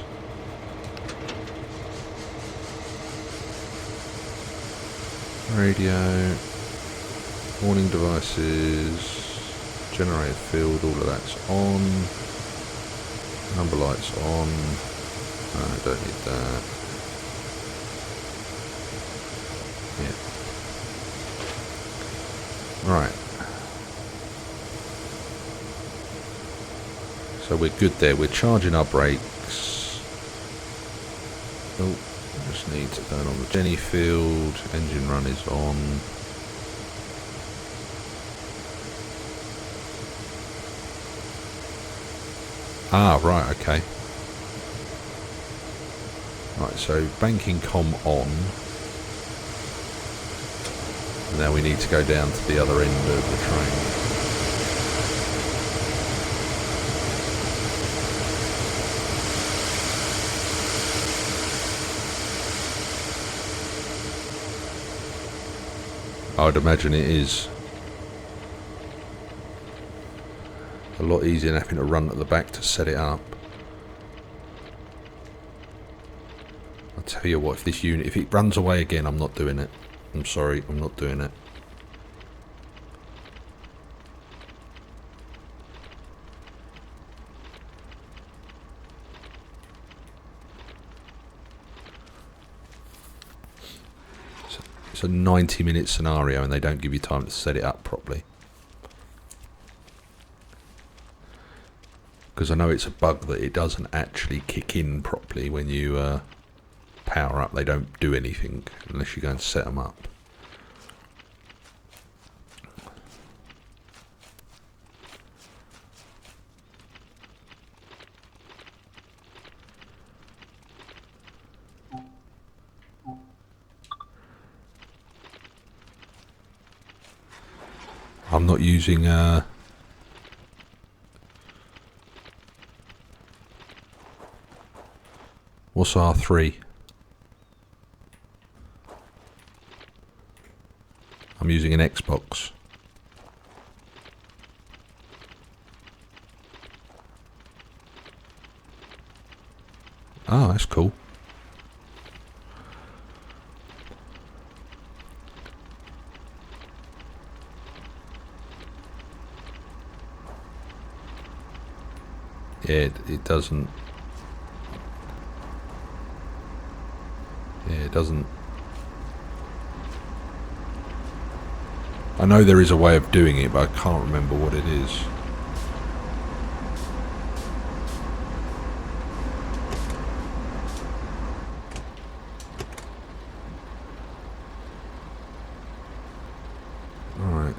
Radio. Warning devices, generator field, all of that's on. Number lights on. No, I don't need that. Yeah. Right. So we're good there. We're charging our brakes. Oh, just need to turn on the Jenny field. Engine run is on. Ah, right, okay. Right, so banking comm on. And now we need to go down to the other end of the train. I would imagine it is. A lot easier than having to run at the back to set it up. I'll tell you what, if it runs away again, I'm not doing it. I'm sorry, I'm not doing it. It's a 90-minute scenario and they don't give you time to set it up properly. Because I know it's a bug that it doesn't actually kick in properly when you power up. They don't do anything unless you go and set them up. I'm not using what's R3? I'm using an Xbox. Oh, that's cool. Yeah, it doesn't. Yeah, it doesn't. I know there is a way of doing it, but I can't remember what it is. Alright.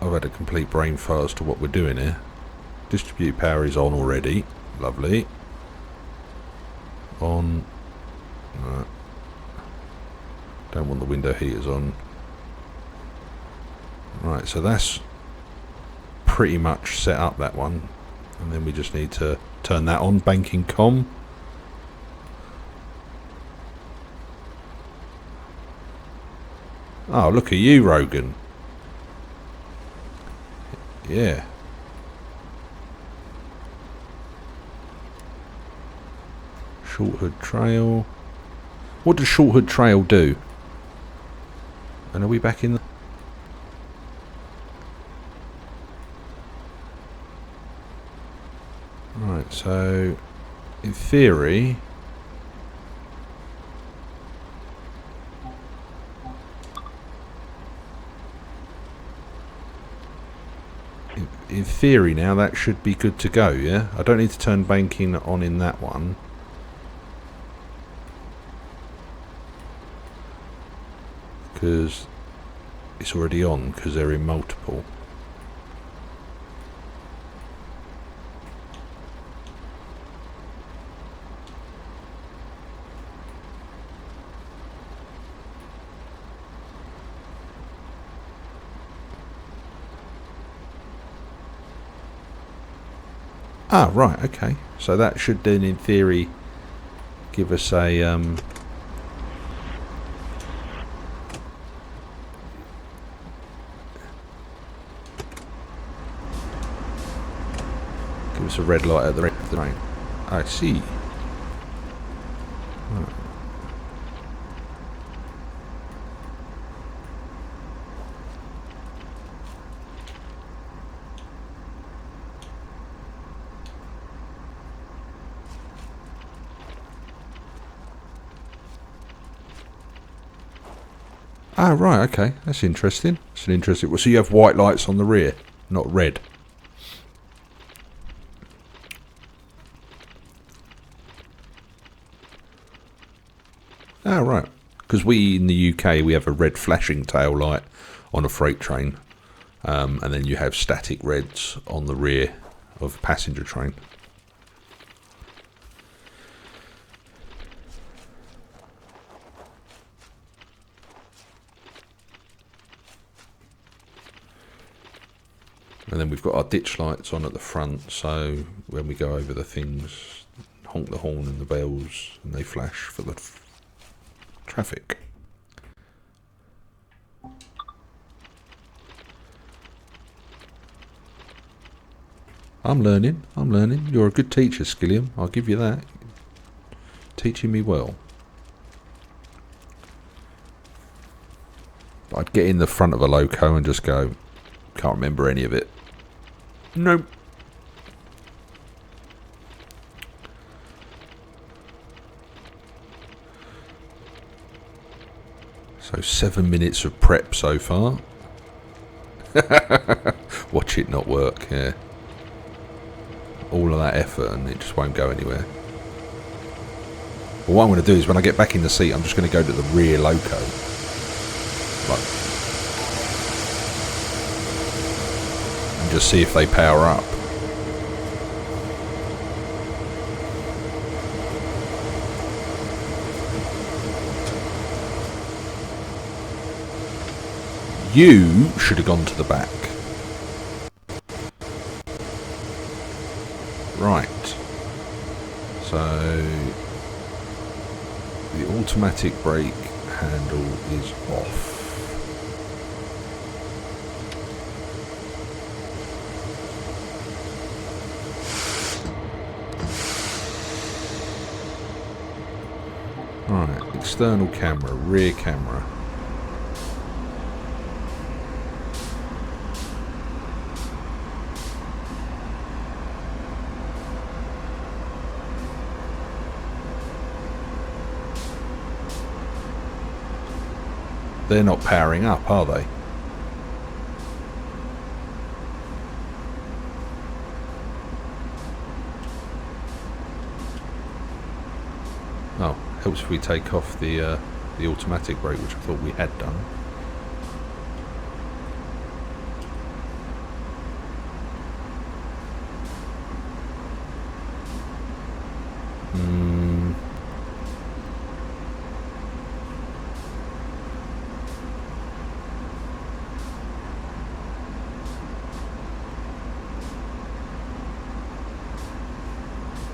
I've had a complete brain fart as to what we're doing here. Distribute power is on already. Lovely. On. Right. Don't want the window heaters on. Right, so that's pretty much set up, that one. And then we just need to turn that on. Banking com. Oh, look at you, Rogan. Yeah. Short Hood Trail. What does Short Hood Trail do? And are we back in the... Right, so in theory... In theory now that should be good to go, yeah? I don't need to turn banking on in that one. Because it's already on, because they're in multiple. Ah, right, okay. So that should then, in theory, give us a... give us a red light at the red train. I see. Right. Ah, right, okay. That's interesting. That's an interesting... Well, so you have white lights on the rear, not red. Ah, right. Because we, in the UK, we have a red flashing tail light on a freight train. And then you have static reds on the rear of a passenger train. And then we've got our ditch lights on at the front, so when we go over the things, honk the horn and the bells, and they flash for the traffic. I'm learning. You're a good teacher, Skilliam. I'll give you that. Teaching me well. But I'd get in the front of a loco and just go, can't remember any of it. Nope. So 7 minutes of prep so far. Watch it not work, yeah. All of that effort and it just won't go anywhere. Well, what I'm going to do is when I get back in the seat, I'm just going to go to the rear loco. And just see if they power up. You should have gone to the back. Right. So the automatic brake handle is off. Right, external camera, rear camera. They're not powering up, are they? Oh, helps if we take off the automatic brake, which I thought we had done.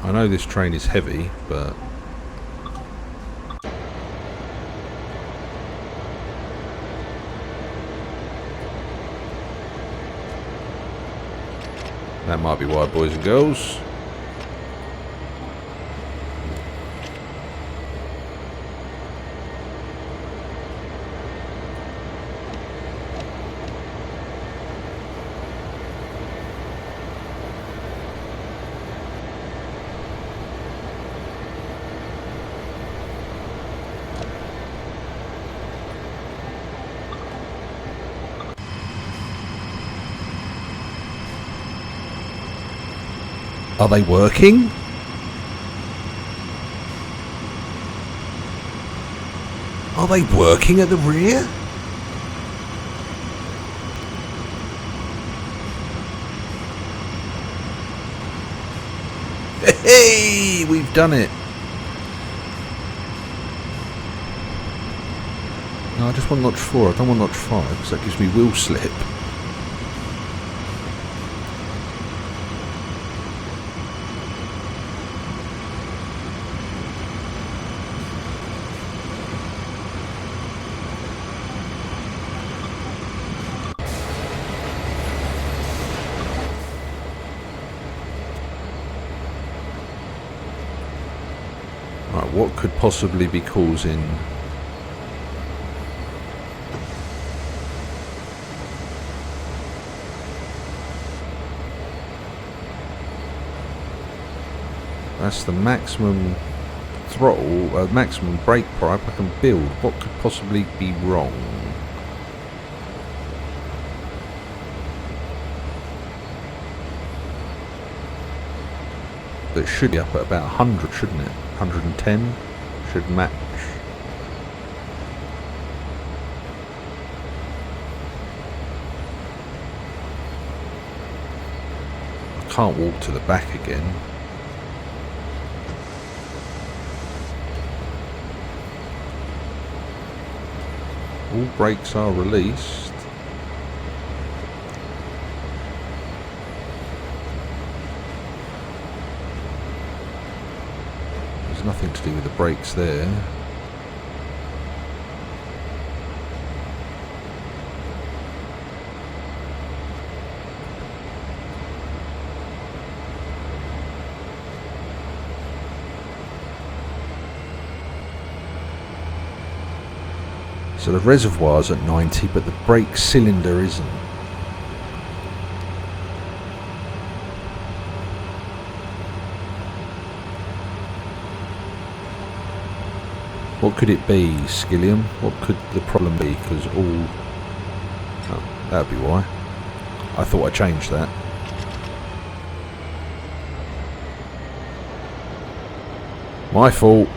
I know this train is heavy, but that might be why, boys and girls. Are they working? Are they working at the rear? Hey, we've done it. No, I just want notch 4. I don't want notch 5 because that gives me wheel slip. Right, what could possibly be causing... That's the maximum throttle, maximum brake pipe I can build. What could possibly be wrong? It should be up at about 100, shouldn't it? 110 should match. I can't walk to the back again. All brakes are released. There's nothing to do with the brakes there. So the reservoir's at 90, but the brake cylinder isn't. What could it be, Skillium? What could the problem be? Because all... Oh, that'd be why. I thought I changed that. My fault.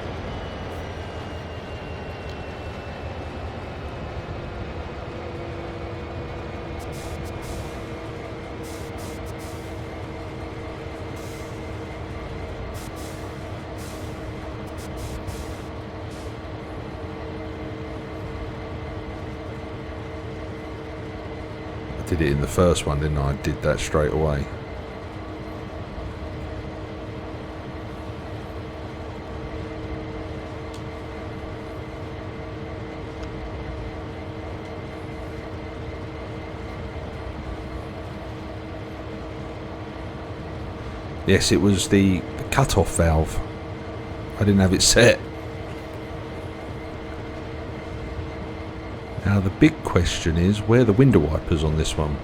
I did it in the first one, didn't I? I did that straight away. Yes, it was the cut-off valve. I didn't have it set. Now the big question is, where are the window wipers on this one?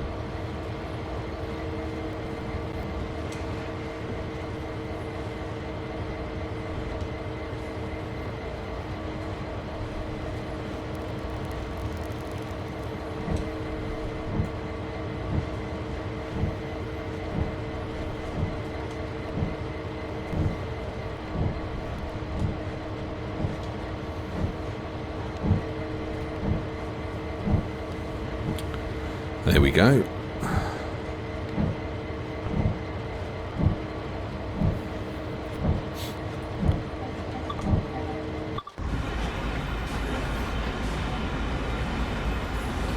There we go.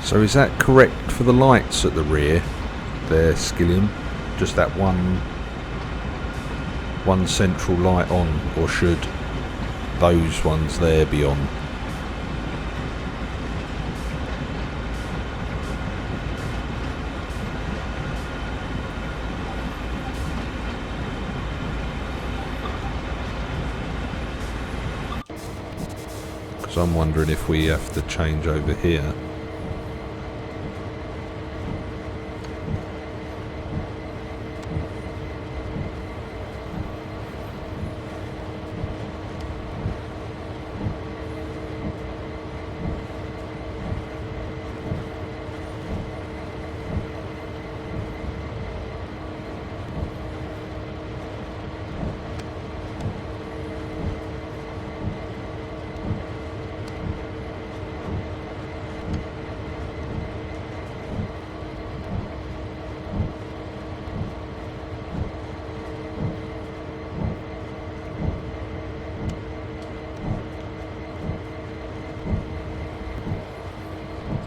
So is that correct for the lights at the rear there, Skillian? Just that one central light on, or should those ones there be on? Because I'm wondering if we have to change over here.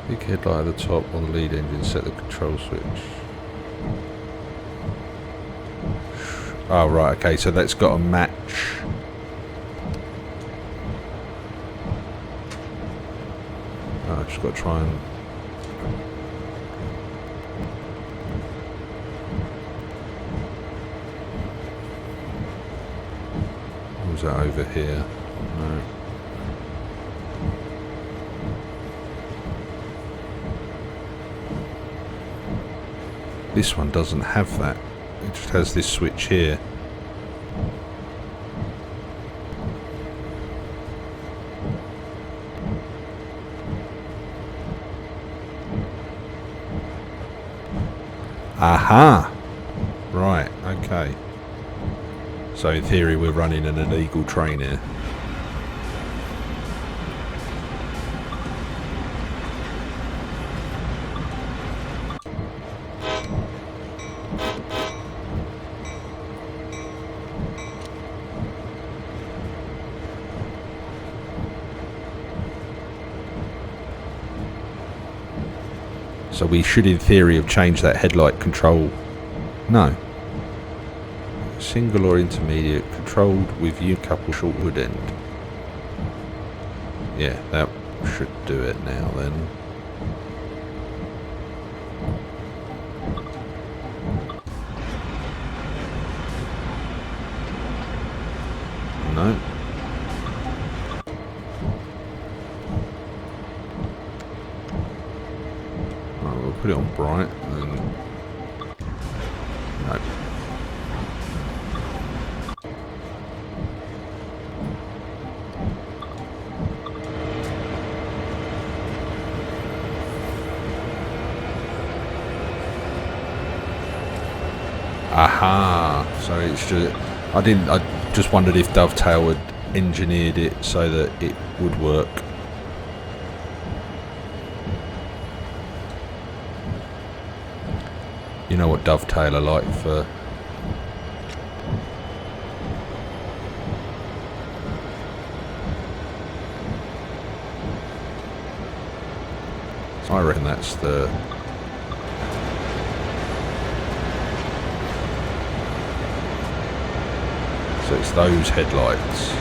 Big headlight at the top on the lead engine, set the control switch. Oh right, okay, so that's got to match. Oh, I've just got to try and... What was that over here? No. This one doesn't have that. It just has this switch here. Aha! Right, okay. So in theory we're running an illegal train here. So we should in theory have changed that headlight control. No. Single or intermediate, controlled with U-couple short hood end. Yeah, that should do it now then. No. Right, we'll put it on bright and then... No. Aha! So it's just... I just wondered if Dovetail had engineered it so that it would work. You know what Dovetail are like for... So I reckon that's the... So it's those headlights.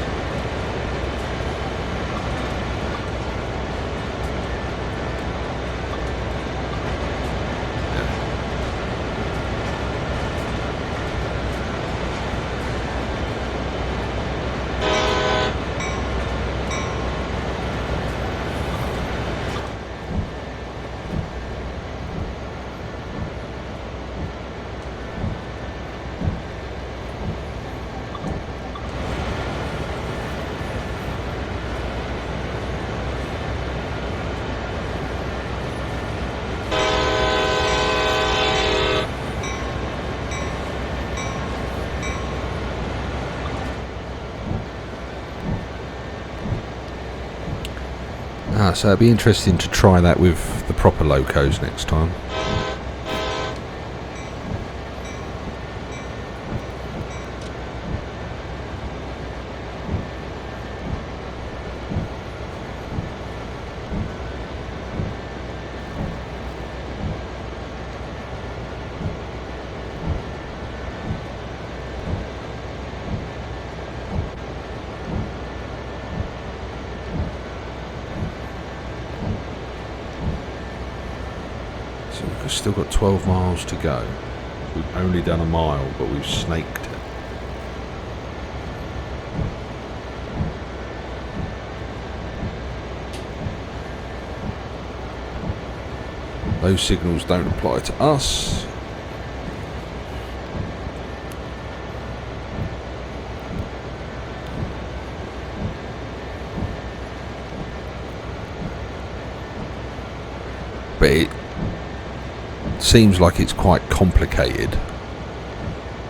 So it'd be interesting to try that with the proper locos next time. So we've still got 12 miles to go. We've only done a mile, but we've snaked it. Those signals don't apply to us. But it seems like it's quite complicated,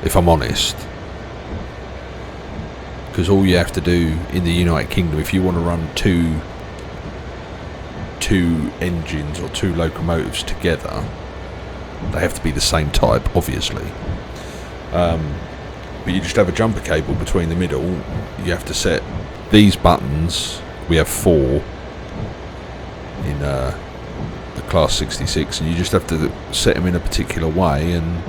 if I'm honest. Because all you have to do in the United Kingdom, if you want to run two engines or two locomotives together, they have to be the same type, obviously. But you just have a jumper cable between the middle. You have to set these buttons. We have 4 in the Class 66, and you just have to set them in a particular way, and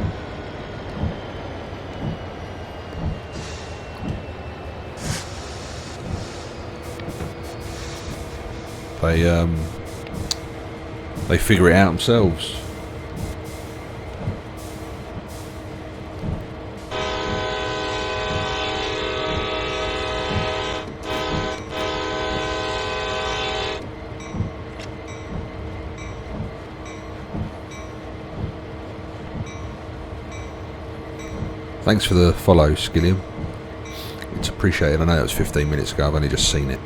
they figure it out themselves. Thanks for the follow, Skilliam. It's appreciated. I know it was 15 minutes ago. I've only just seen it.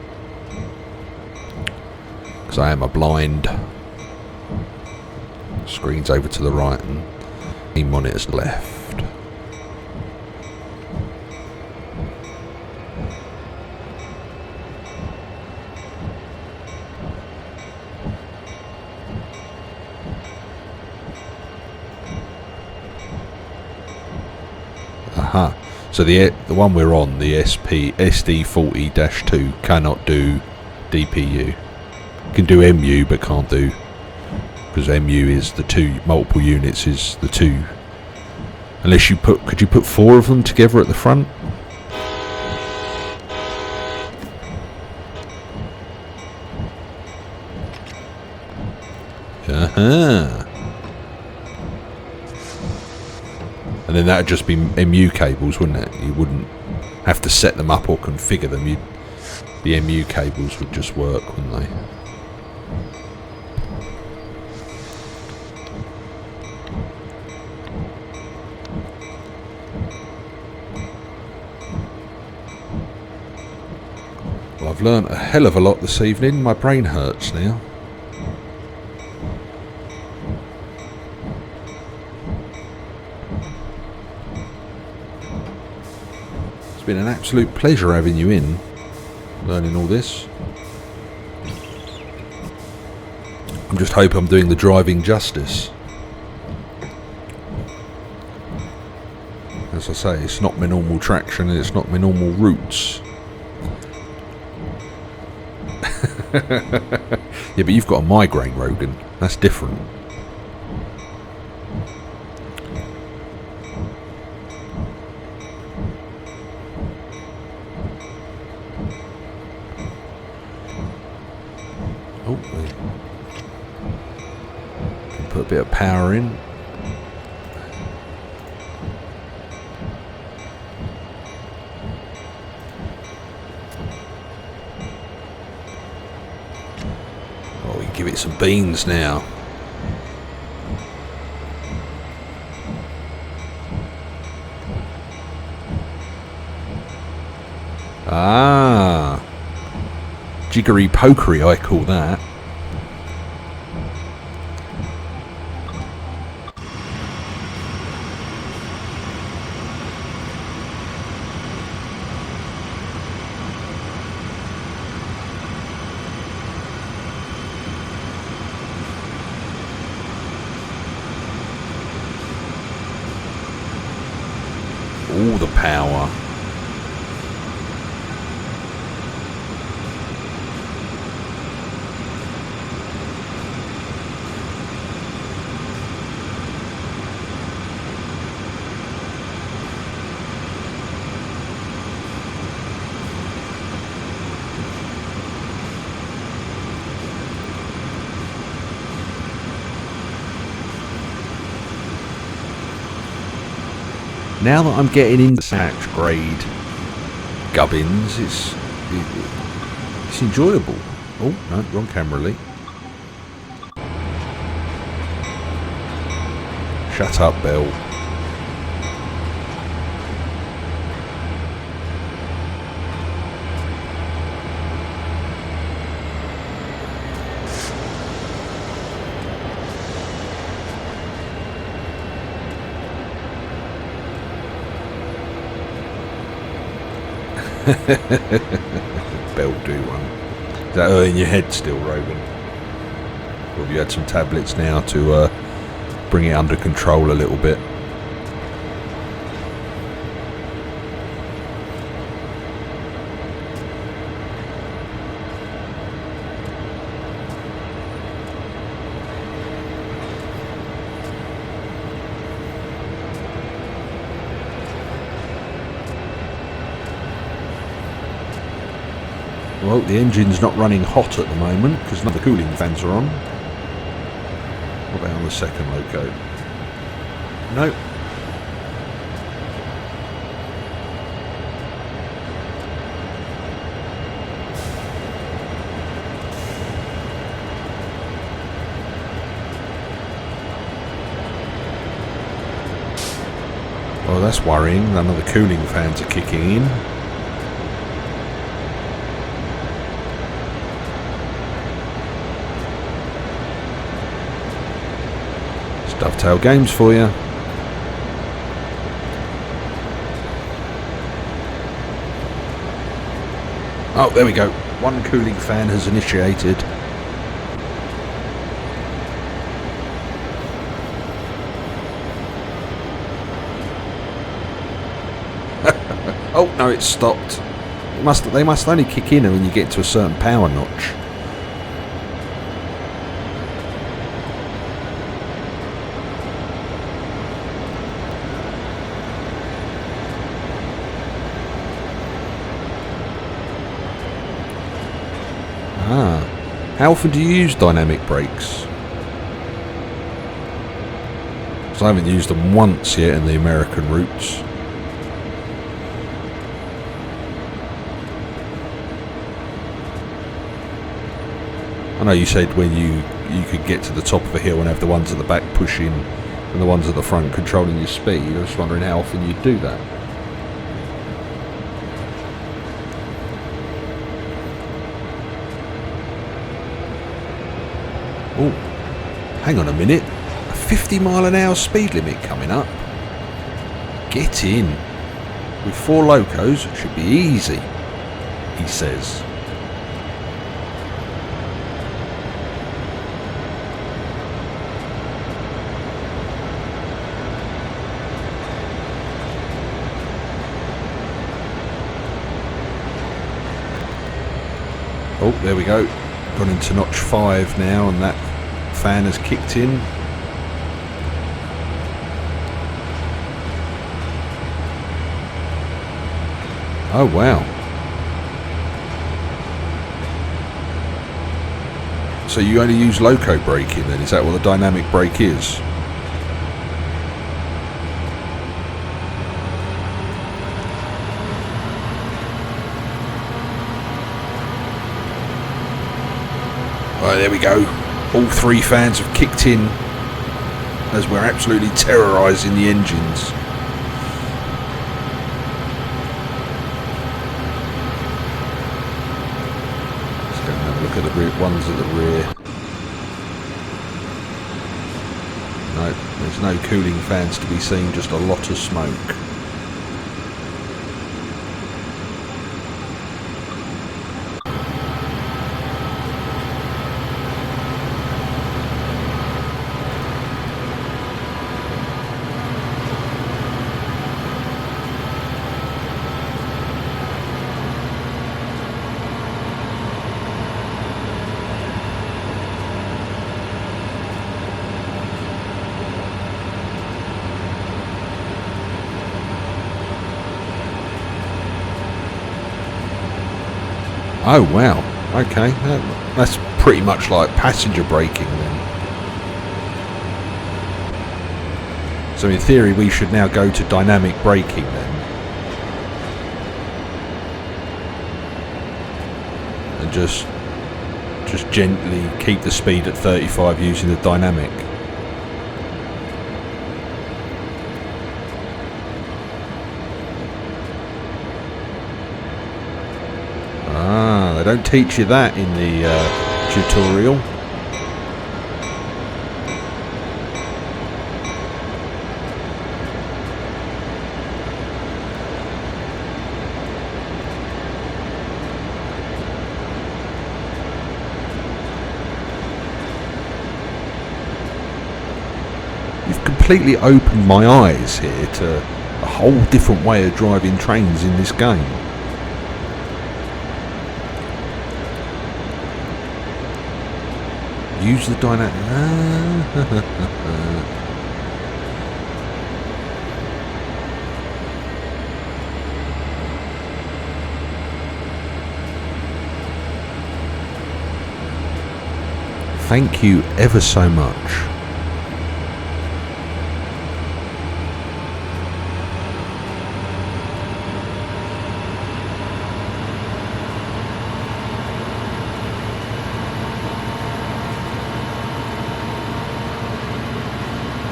Because I am a blind. Screen's over to the right and the monitor's left. Aha. So the one we're on, the SD40-2, cannot do DPU. Can do MU, but can't do, because MU is the 2 multiple units is the 2. Unless you could you put 4 of them together at the front? Uh-huh. And then that would just be MU cables, wouldn't it? You wouldn't have to set them up or configure them. The MU cables would just work, wouldn't they? Well, I've learnt a hell of a lot this evening. My brain hurts now. It's been an absolute pleasure having you in, learning all this. I just hope I'm doing the driving justice. As I say, it's not my normal traction and it's not my normal routes. Yeah, but you've got a migraine, Rogan. That's different. Oh, can put a bit of power in. Oh, we can give it some beans now. Ah, jiggery pokery, I call that. All the power. Now that I'm getting into patch grade gubbins, it's enjoyable. Oh no, wrong camera, Lee. Shut up, Bell. Bell do one. Is that in your head still, Rogan? Or have you had some tablets now to bring it under control a little bit? Well, the engine's not running hot at the moment because none of the cooling fans are on. What about on the second loco? Nope. Well, that's worrying. None of the cooling fans are kicking in. Dovetail Games for you. Oh, there we go. One cooling fan has initiated. Oh no, it's stopped. They must only kick in when you get to a certain power notch. How often do you use dynamic brakes? Because I haven't used them once yet in the American routes. I know you said when you could get to the top of a hill and have the ones at the back pushing and the ones at the front controlling your speed. I was wondering how often you'd do that. Oh, hang on a minute. A 50-mile-an-hour speed limit coming up. Get in. With 4 locos, it should be easy, he says. Oh, there we go. Gone into notch 5 now, and that fan has kicked in. Oh wow. So you only use loco braking then? Is that what the dynamic brake is? Right, there we go. All 3 fans have kicked in as we're absolutely terrorising the engines. Let's go and have a look at the rear, ones at the rear. No, there's no cooling fans to be seen, just a lot of smoke. Oh wow, okay, that's pretty much like passenger braking then. So in theory we should now go to dynamic braking then. And just gently keep the speed at 35 using the dynamic. Ah, they don't teach you that in the tutorial. You've completely opened my eyes here to a whole different way of driving trains in this game. Use the dynamic. Thank you ever so much.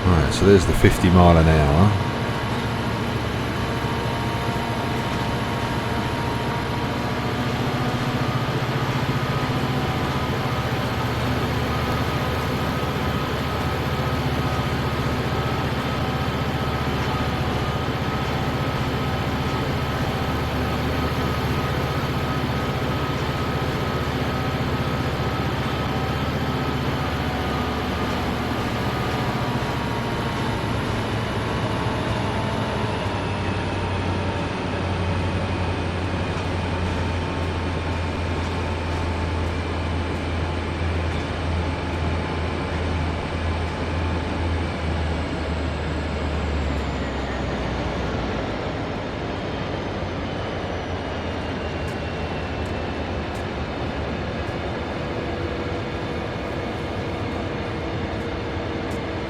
Right, so there's the 50 mile an hour.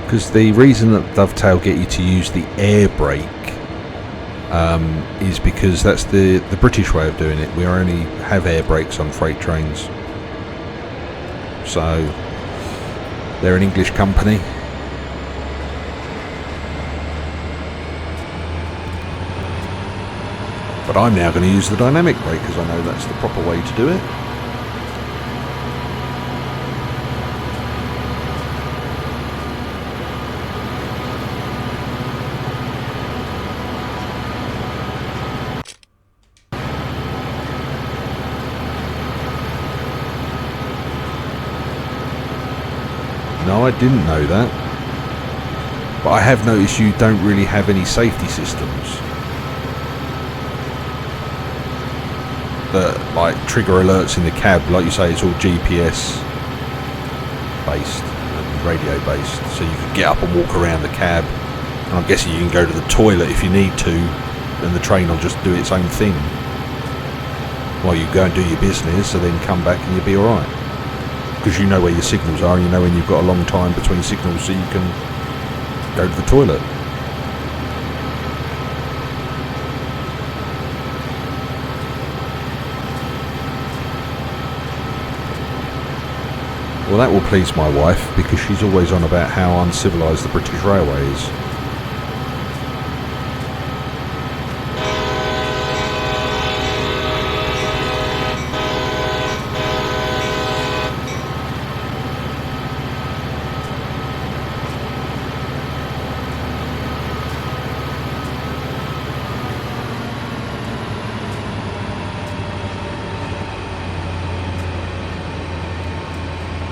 Because the reason that Dovetail get you to use the air brake is because that's the British way of doing it. We only have air brakes on freight trains. So they're an English company. But I'm now going to use the dynamic brake because I know that's the proper way to do it. No, I didn't know that. But I have noticed you don't really have any safety systems that like trigger alerts in the cab. Like you say, it's all GPS based and radio based, so you can get up and walk around the cab, and I'm guessing you can go to the toilet if you need to, and the train will just do its own thing while you go and do your business, so then come back and you'll be alright. Because you know where your signals are, and you know when you've got a long time between signals, so you can go to the toilet. Well, that will please my wife, because she's always on about how uncivilised the British Railway is.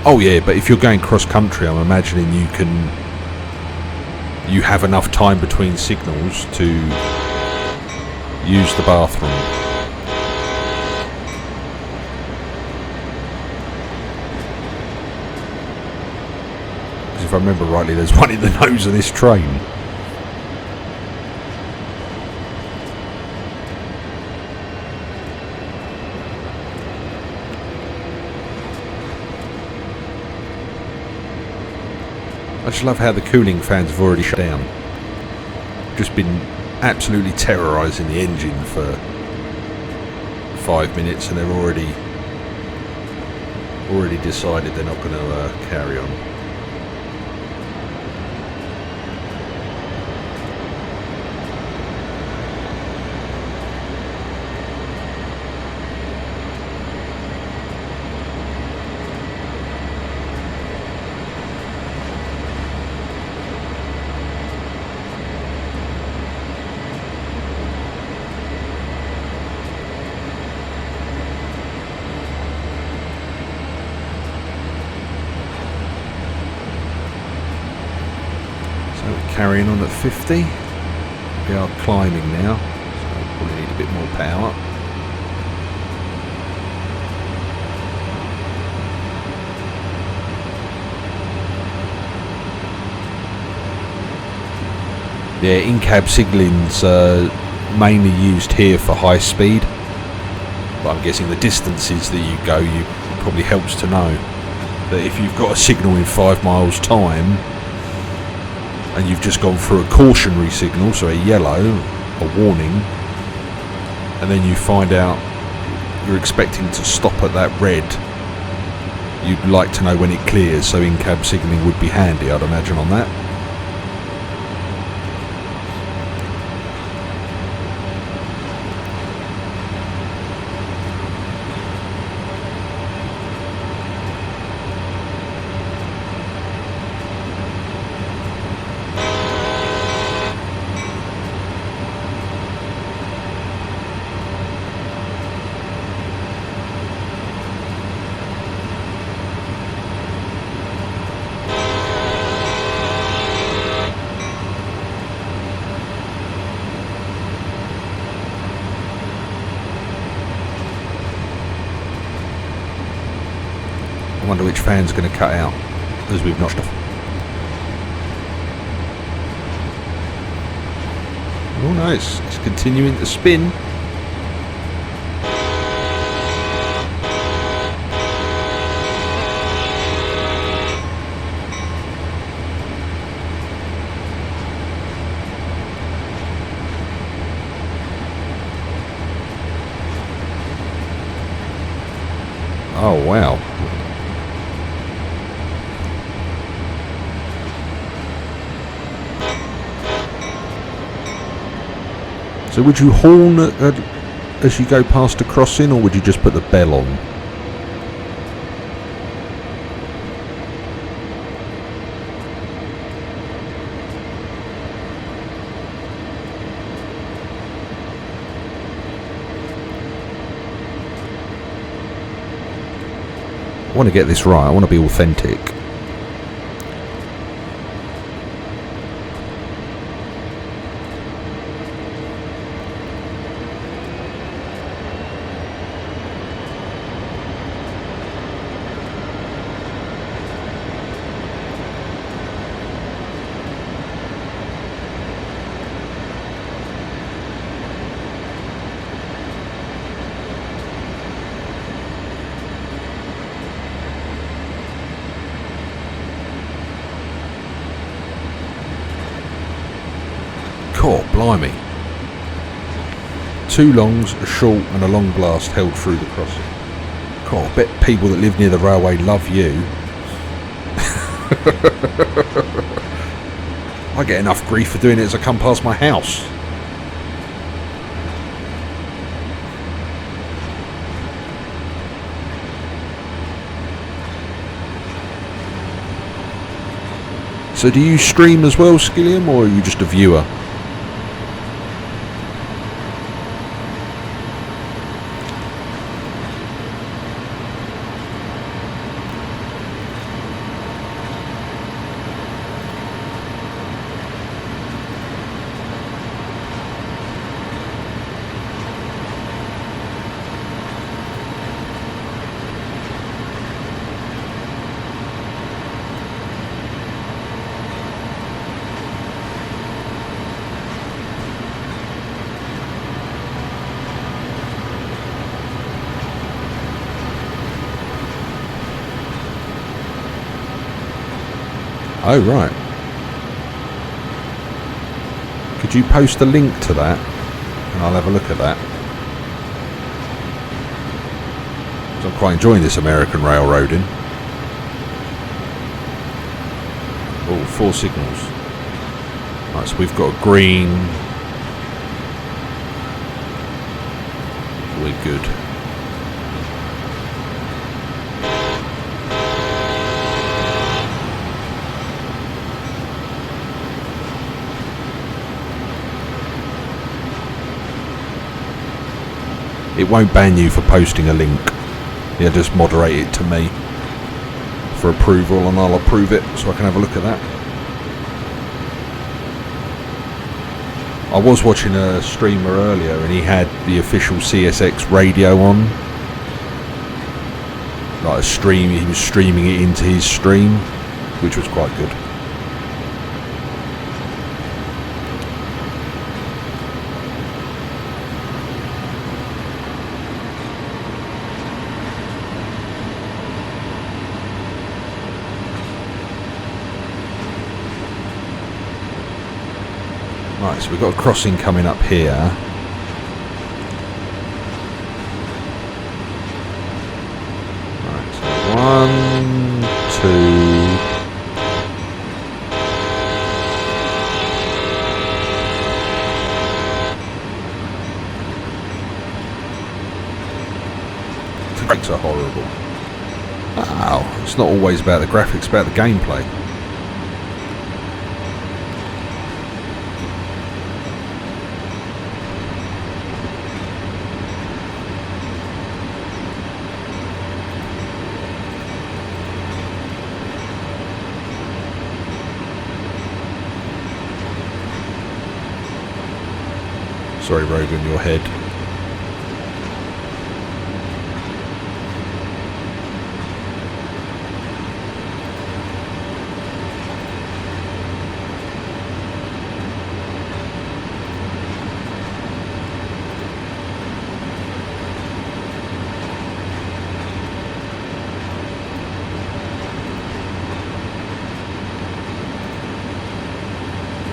Oh yeah, but if you're going cross country, I'm imagining you have enough time between signals to use the bathroom. Because if I remember rightly, there's one in the nose of this train. I just love how the cooling fans have already shut down. Just been absolutely terrorising the engine for 5 minutes, and they've already decided they're not going to carry on. Carrying on at 50. We are climbing now, so probably need a bit more power. Yeah, in-cab signalling's mainly used here for high speed, but I'm guessing the distances that you go, you probably helps to know that if you've got a signal in 5 miles time and you've just gone through a cautionary signal, so a yellow, a warning, and then you find out you're expecting to stop at that red, you'd like to know when it clears, so in-cab signalling would be handy, I'd imagine, on that. I wonder which fan's going to cut out as we've notched off. Oh nice, it's continuing to spin. Oh wow. So would you horn as you go past a crossing, or would you just put the bell on? I want to get this right, I want to be authentic. Blimey. 2 longs, a short and a long blast held through the crossing. God, I bet people that live near the railway love you. I get enough grief for doing it as I come past my house. So do you stream as well, Skilliam, or are you just a viewer? Oh, right. Could you post a link to that? And I'll have a look at that. So I'm quite enjoying this American railroading. Oh, 4 signals. Right, so we've got a green. We're good. It won't ban you for posting a link. Yeah, just moderate it to me for approval and I'll approve it so I can have a look at that. I was watching a streamer earlier and he had the official CSX radio on. Like a stream, he was streaming it into his stream, which was quite good. Right, so we've got a crossing coming up here. Right, so 1, 2. The graphics are horrible. Wow, it's not always about the graphics, it's about the gameplay. Sorry, Rogan, your head.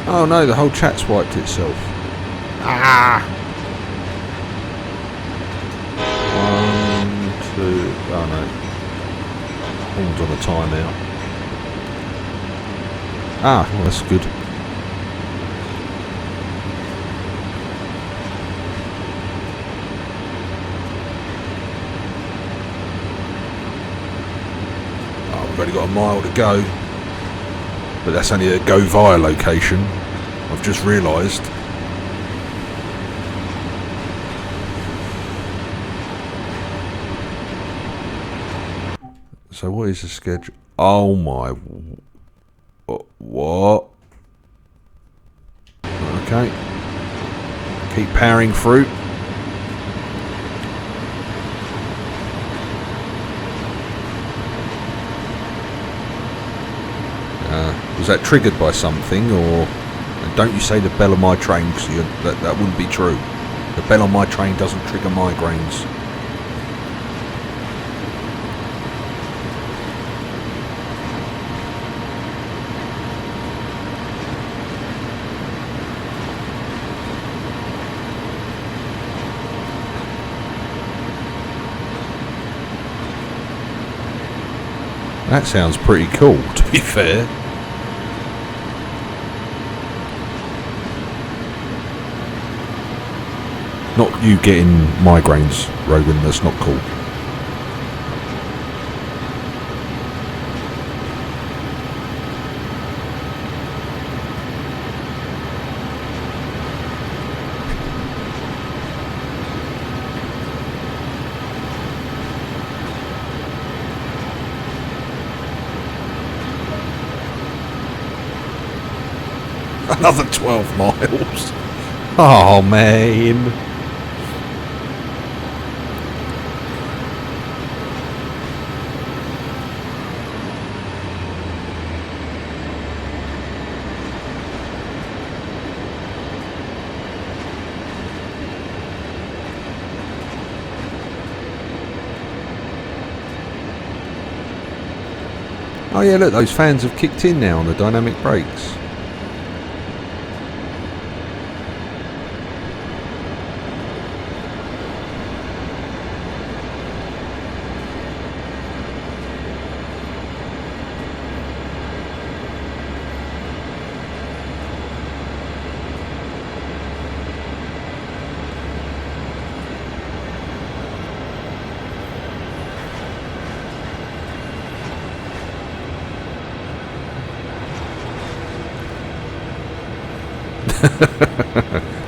Oh no, the whole chat's wiped itself. Ah! 1, 2. Oh no. Horns on a timeout. Ah, well, that's good. Oh, we've only got a mile to go. But that's only a go via location. I've just realised. So what is the schedule? Oh my... What? Okay. Keep powering through. Was that triggered by something, or... Don't you say the bell on my train, because that wouldn't be true. The bell on my train doesn't trigger migraines. That sounds pretty cool, to be fair. Not you getting migraines, Rogan, that's not cool. Another 12 miles. Oh, man. Oh yeah, look, those fans have kicked in now on the dynamic brakes.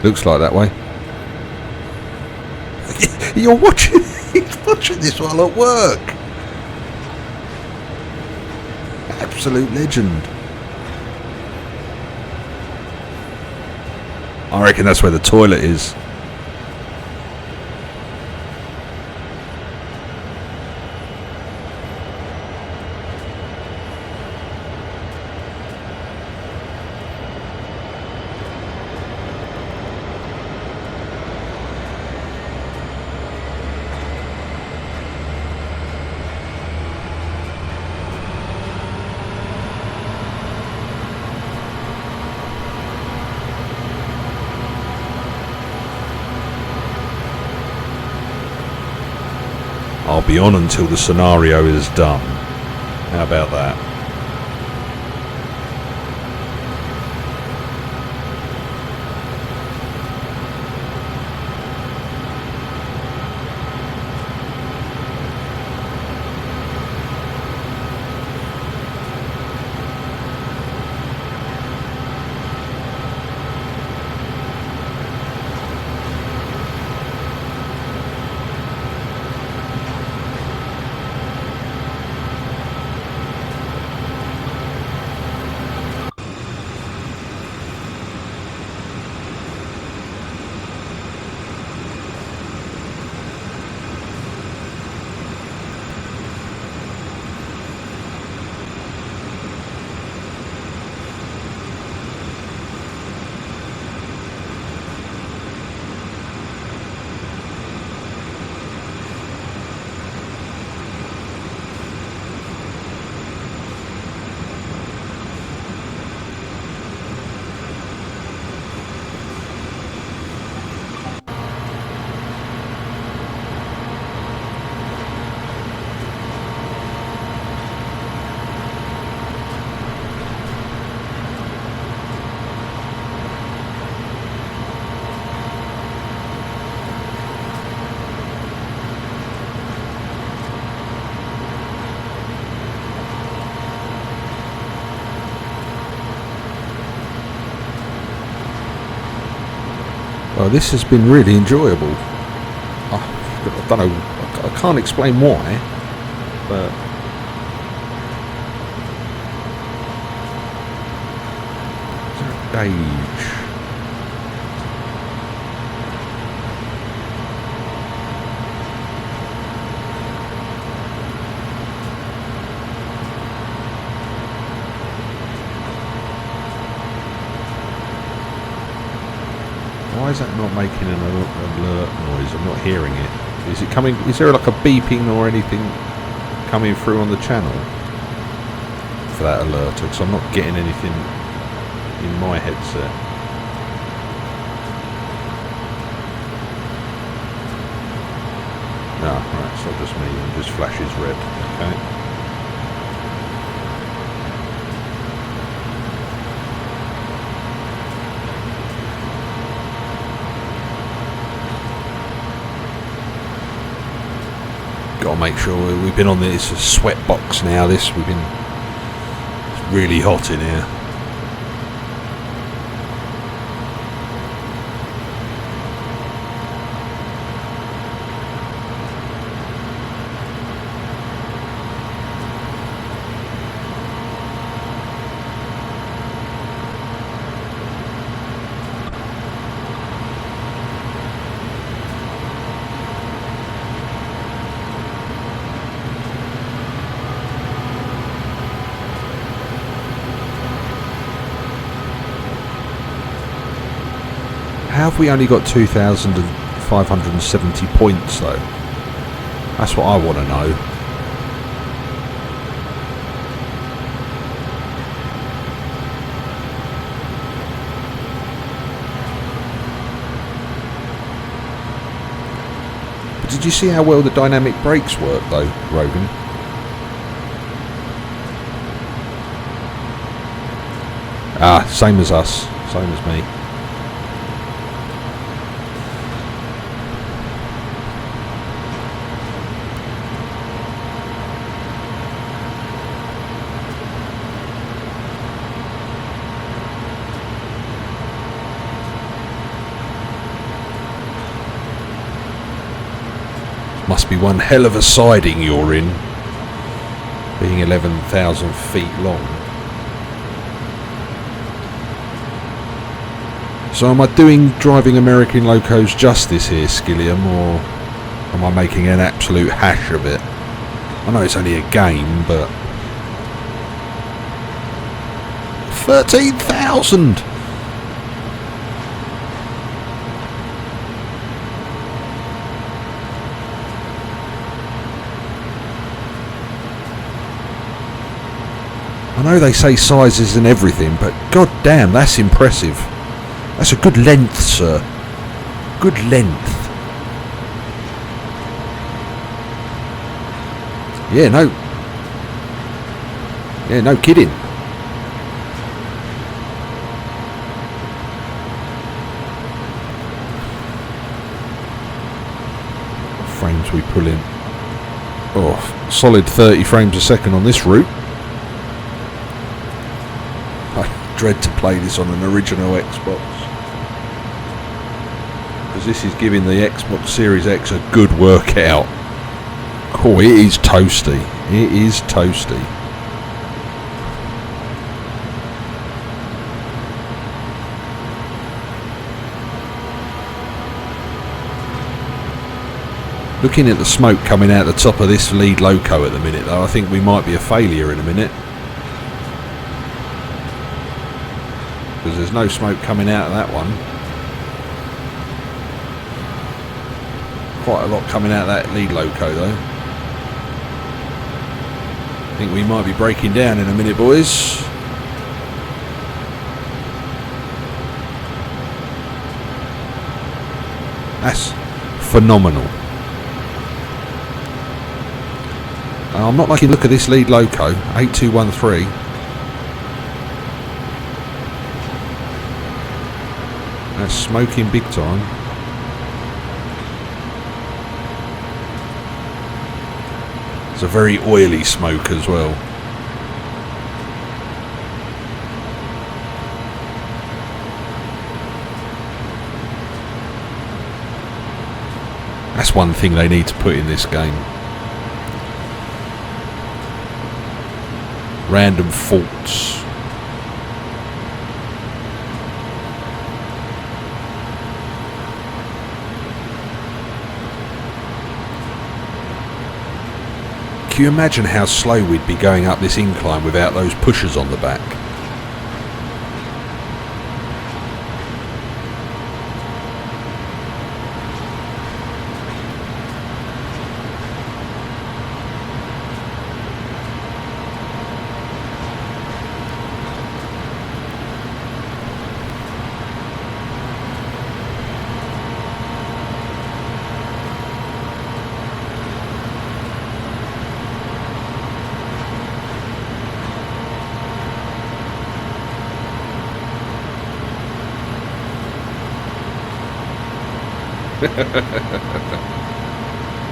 Looks like that way. You're watching. He's watching this while at work. Absolute legend. I reckon that's where the toilet is. I'll be on until the scenario is done. How about that? Well, this has been really enjoyable. I don't know, I can't explain why, but gauge. Why is that not making an alert noise? I'm not hearing it. Is it coming? Is there like a beeping or anything coming through on the channel for that alert? Because I'm not getting anything in my headset. No, right, it's not just me. It just flashes red. Okay. Got to make sure we've been on this sweat box now. We've been, it's really hot in here. How have we only got 2,570 points though? That's what I want to know. Did you see how well the dynamic brakes work though, Rogan? Ah, same as us. Same as me. Must be one hell of a siding you're in, being 11,000 feet long. So am I doing driving American locos justice here, Skilliam, or am I making an absolute hash of it? I know it's only a game, but 13,000! I know they say size isn't everything, but god damn, that's impressive. That's a good length, sir. Good length. Yeah, no. Yeah, no kidding. What frames we pull in? Oh, solid 30 frames a second on this route. I dread to play this on an original Xbox, because this is giving the Xbox Series X a good workout. Oh, it is toasty. It is toasty. Looking at the smoke coming out the top of this lead loco at the minute, though, I think we might be a failure in a minute. Because there's no smoke coming out of that one. Quite a lot coming out of that lead loco though. I think we might be breaking down in a minute, boys. That's phenomenal. I'm not making a look at this lead loco, 8213. That's smoking big time. It's a very oily smoke as well. That's one thing they need to put in this game. Random faults. Can you imagine how slow we'd be going up this incline without those pushers on the back?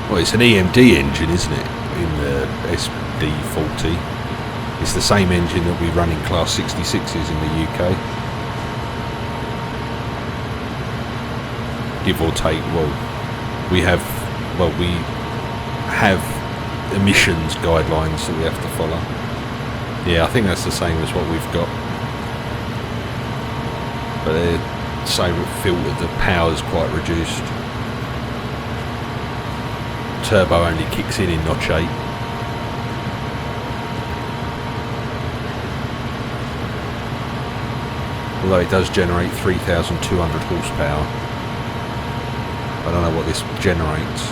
Well, it's an EMD engine, isn't it, in the SD40. It's the same engine that we run in Class 66s in the UK. Give or take. We have emissions guidelines that we have to follow. Yeah, I think that's the same as what we've got. But they're so filtered, the power's quite reduced. Turbo only kicks in notch 8. Although it does generate 3,200 horsepower. I don't know what this generates.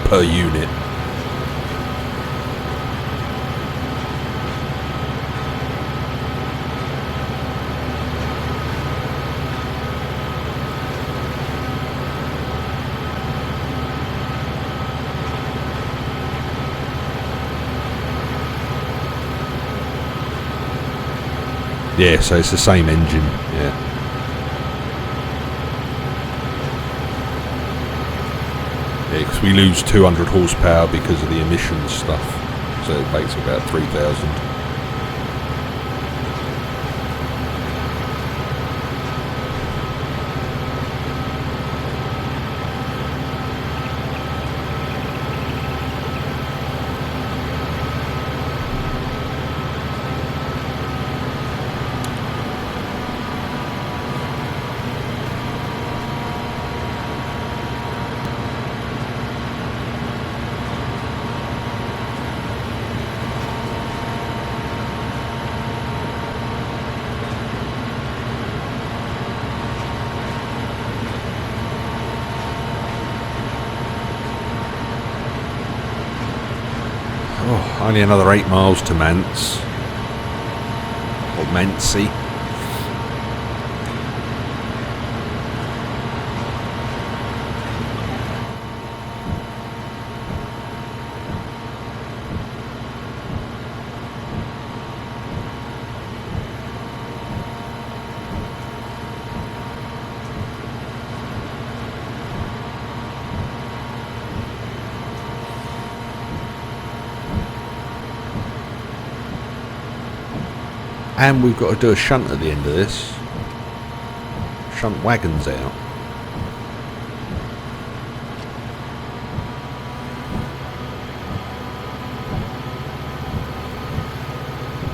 Per unit. Yeah, so it's the same engine, yeah. Yeah, because we lose 200 horsepower because of the emissions stuff, so it makes about 3,000. Oh, only another 8 miles to Mance. Or Mancy. And we've got to do a shunt at the end of this. Shunt wagons out.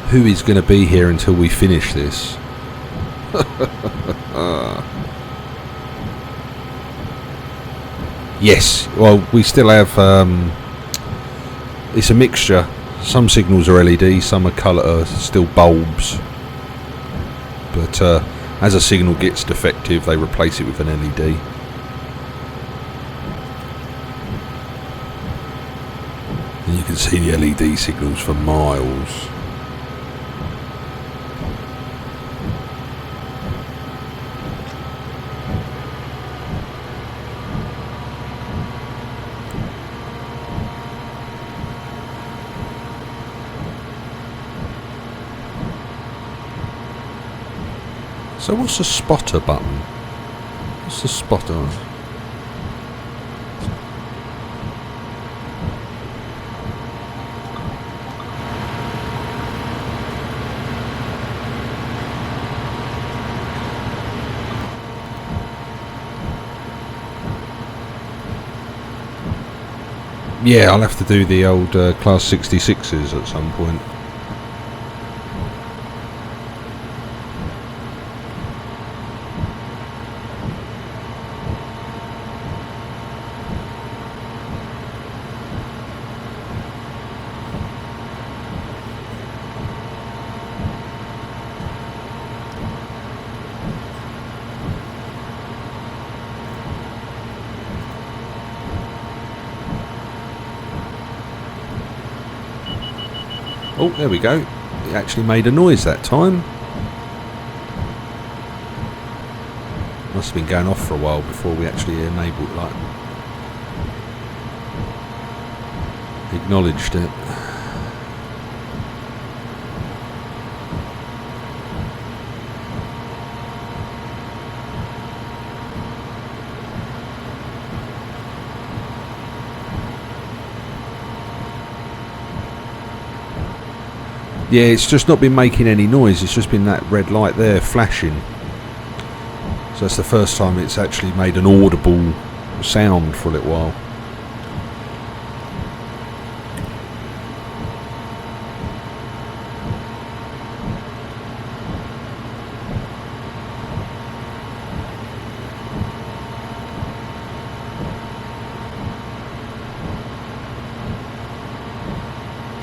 Who is going to be here until we finish this? Yes, well, we still have... it's a mixture. Some signals are LED, some are colour, still bulbs. But as a signal gets defective, they replace it with an LED. And you can see the LED signals for miles. So what's the spotter button? What's the spotter? Yeah, I'll have to do the old Class 66s at some point. Oh, there we go. It actually made a noise that time. Must have been going off for a while before we actually enabled, like, acknowledged it. Yeah, it's just not been making any noise, it's just been that red light there flashing. So that's the first time it's actually made an audible sound for a little while.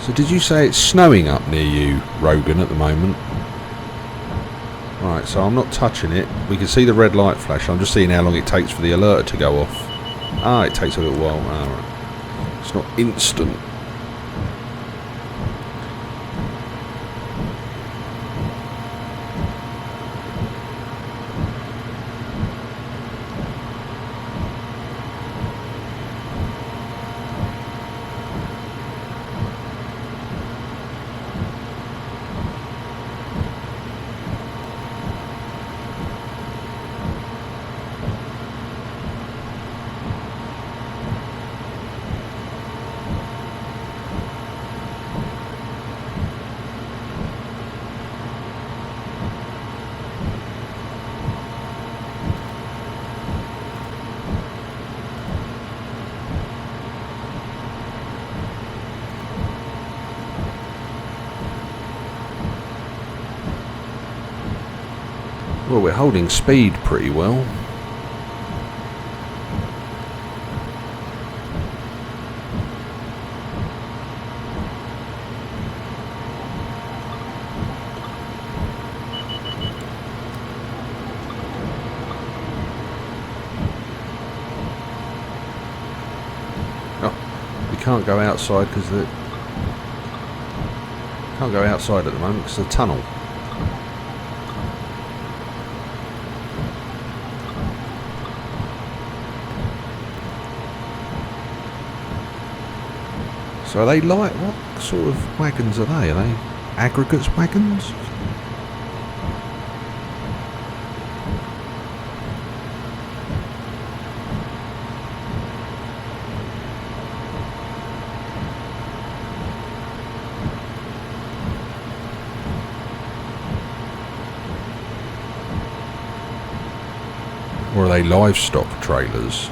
So did you say it's snowing up near you, Rogan, at the moment? Right, so I'm not touching it. We can see the red light flash. I'm just seeing how long it takes for the alert to go off. Ah, it takes a little while. Ah, right. It's not instant. Well, we're holding speed pretty well. Can't go outside because the can't go outside at the moment because the tunnel. So are they light? What sort of wagons are they? Are they aggregates wagons? Or are they livestock trailers?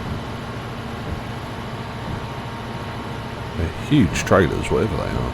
They're huge trailers, whatever they are.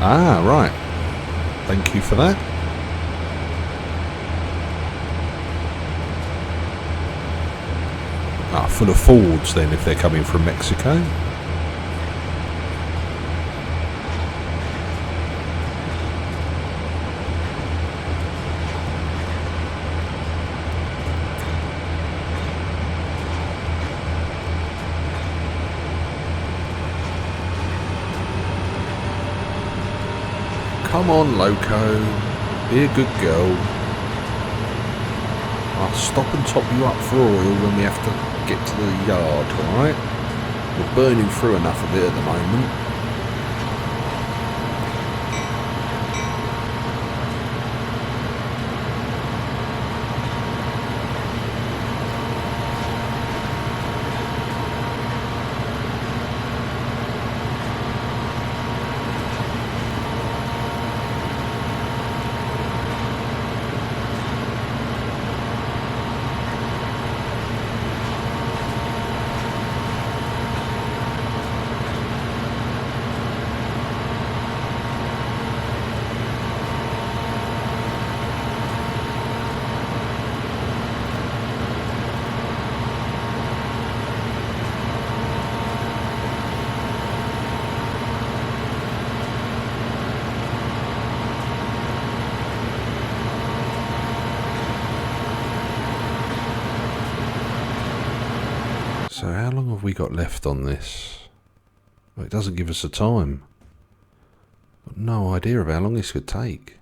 Ah, right. Thank you for that. Ah, full of Fords then if they're coming from Mexico. Come on, Loco. Be a good girl. I'll stop and top you up for oil when we have to get to the yard, alright? We're burning through enough of it at the moment. So how long have we got left on this? Well, it doesn't give us a time. Got no idea of how long this could take.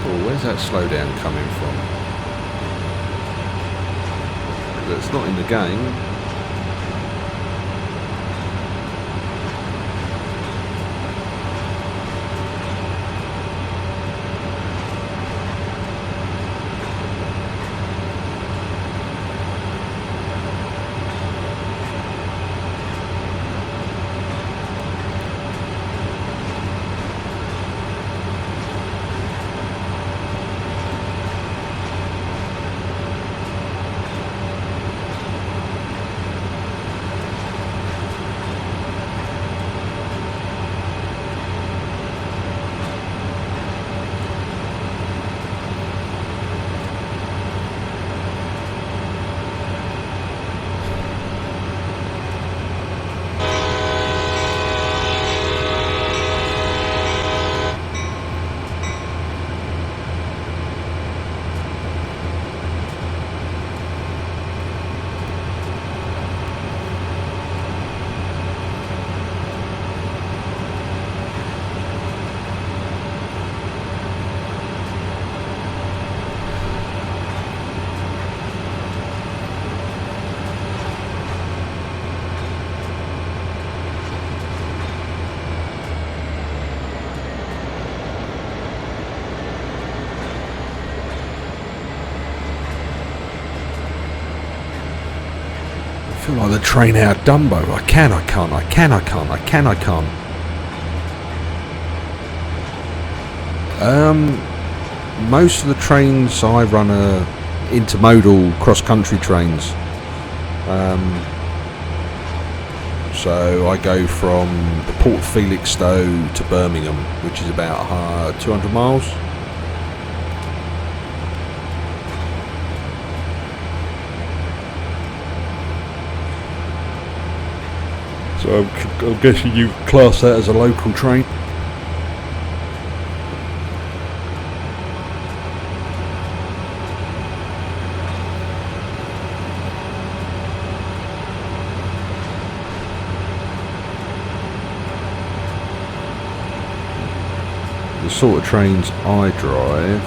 Oh, where's that slowdown coming from? That's not in the game. feel like the train out Dumbo. I can't. Most of the trains I run are intermodal cross-country trains. So I go from the Port of Felixstowe to Birmingham, which is about 200 miles. So I'm guessing you class that as a local train. The sort of trains I drive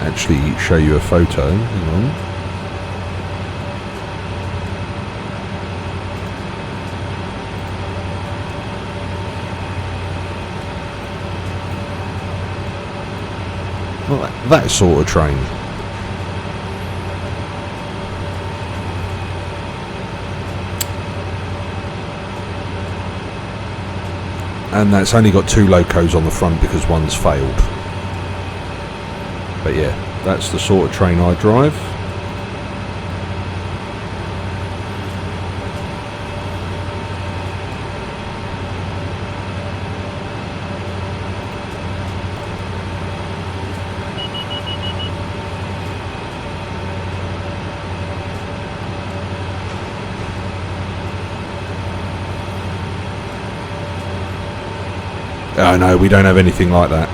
actually show you a photo. Hang on. Well, that sort of train. And that's only got 2 locos on the front because one's failed. But yeah, that's the sort of train I drive. Oh no, we don't have anything like that.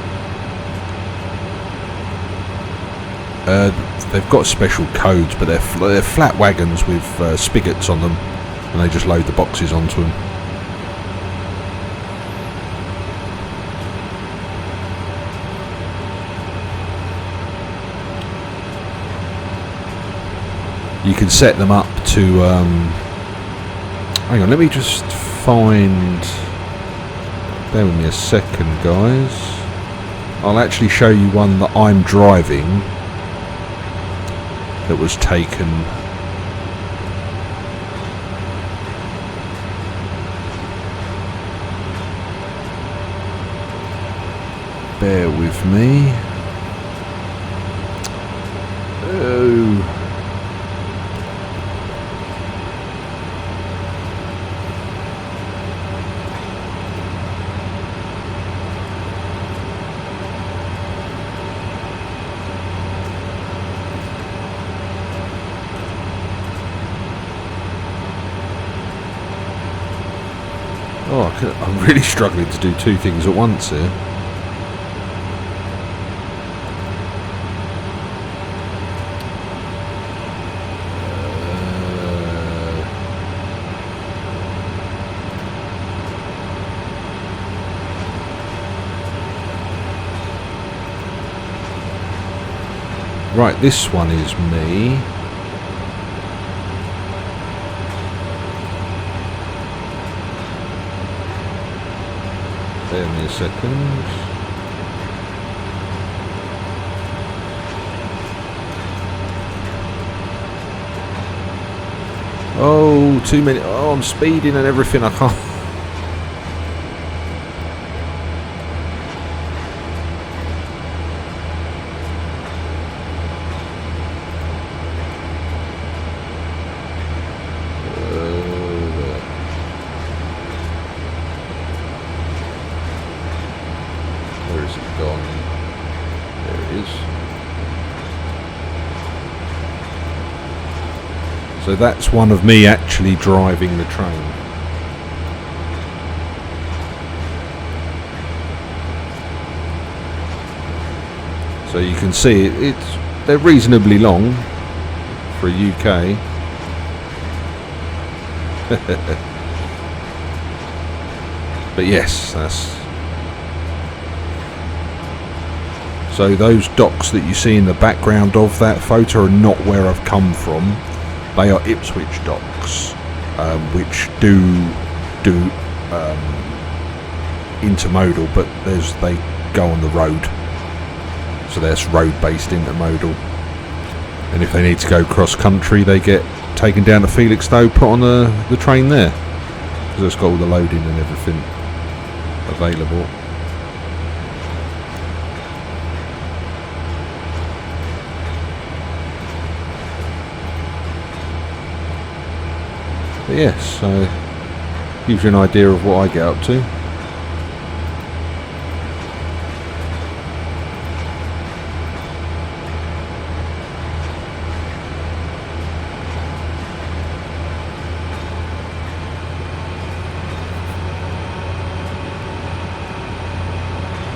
They've got special codes, but they're flat wagons with spigots on them, and they just load the boxes onto them. You can set them up to... hang on, let me just find... Bear with me a second, guys. I'll actually show you one that I'm driving that was taken. Bear with me. Oh. Oh, I'm really struggling to do 2 things at once here. Right, this one is me. Bear me a second. Oh, 2 minutes. Oh, I'm speeding and everything. I can't. Where is it gone? There it is. So that's one of me actually driving the train. So you can see they're reasonably long for a UK. But yes, that's... So those docks that you see in the background of that photo are not where I've come from. They are Ipswich docks, which do intermodal, but they go on the road. So that's road-based intermodal. And if they need to go cross country, they get taken down to Felixstowe, put on the train there, because it's got all the loading and everything available. But yes, so gives you an idea of what I get up to.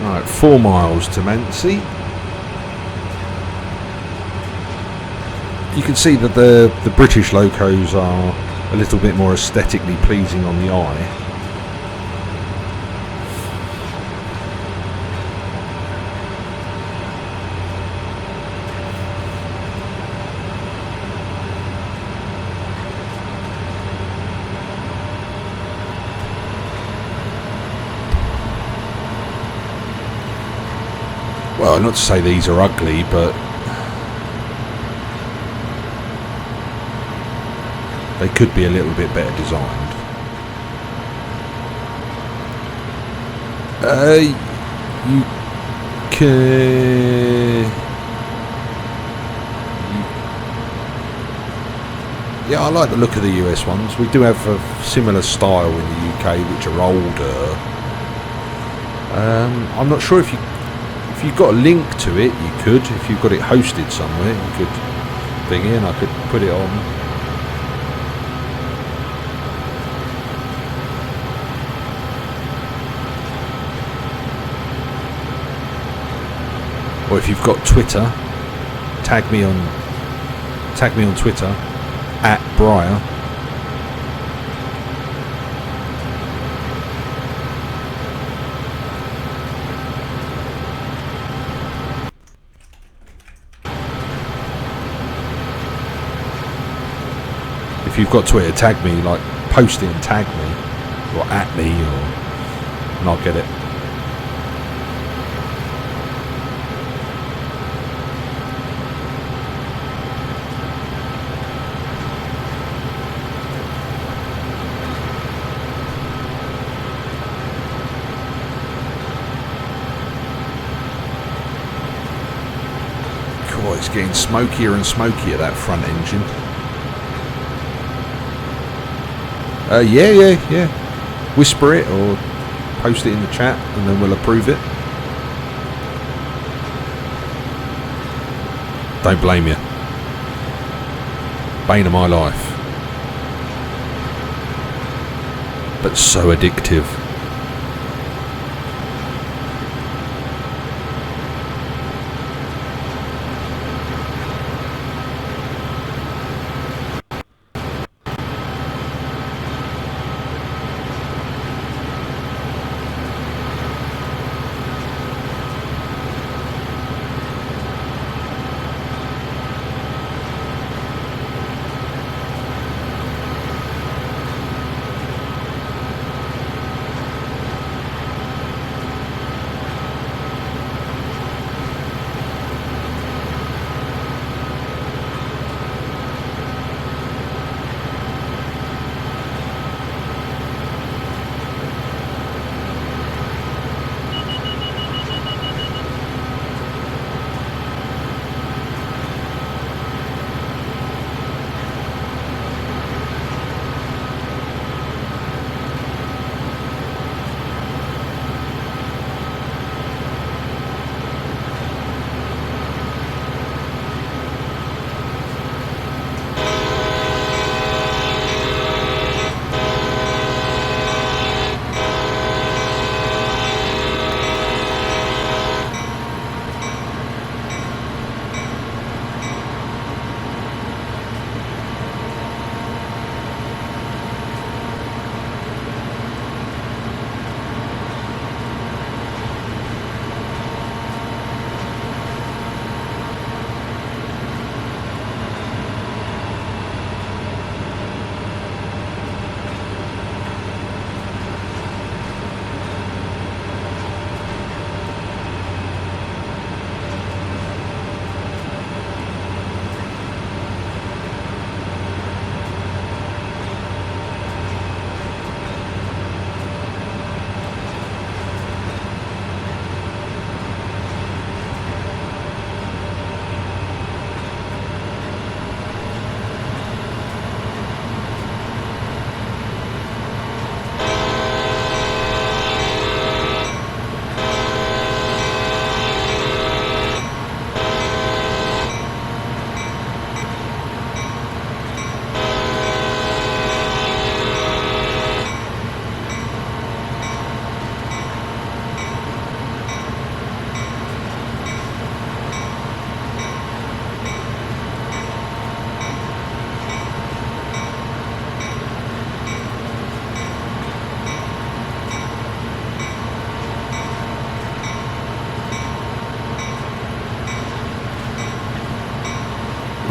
Right, 4 miles to Mancy. You can see that the British locos are a little bit more aesthetically pleasing on the eye. Well, not to say these are ugly, but they could be a little bit better designed. You can... Yeah, I like the look of the US ones. We do have a similar style in the UK, which are older. I'm not sure if you've got a link to it, you could. If you've got it hosted somewhere, you could bring in. I could put it on. Or if you've got Twitter, tag me on Twitter @Briar. If you've got Twitter, tag me, like post it and tag me, or @ me, and I'll get it. It's getting smokier and smokier, that front engine. Yeah. Whisper it or post it in the chat and then we'll approve it. Don't blame you. Bane of my life. But so addictive.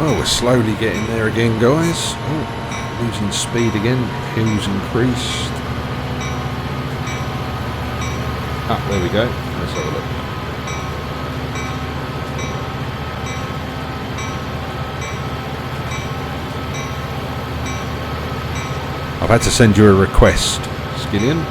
Well, we're slowly getting there again, guys. Oh, losing speed again. Hills increased. Ah, there we go. Let's have a look. I've had to send you a request, Skillian.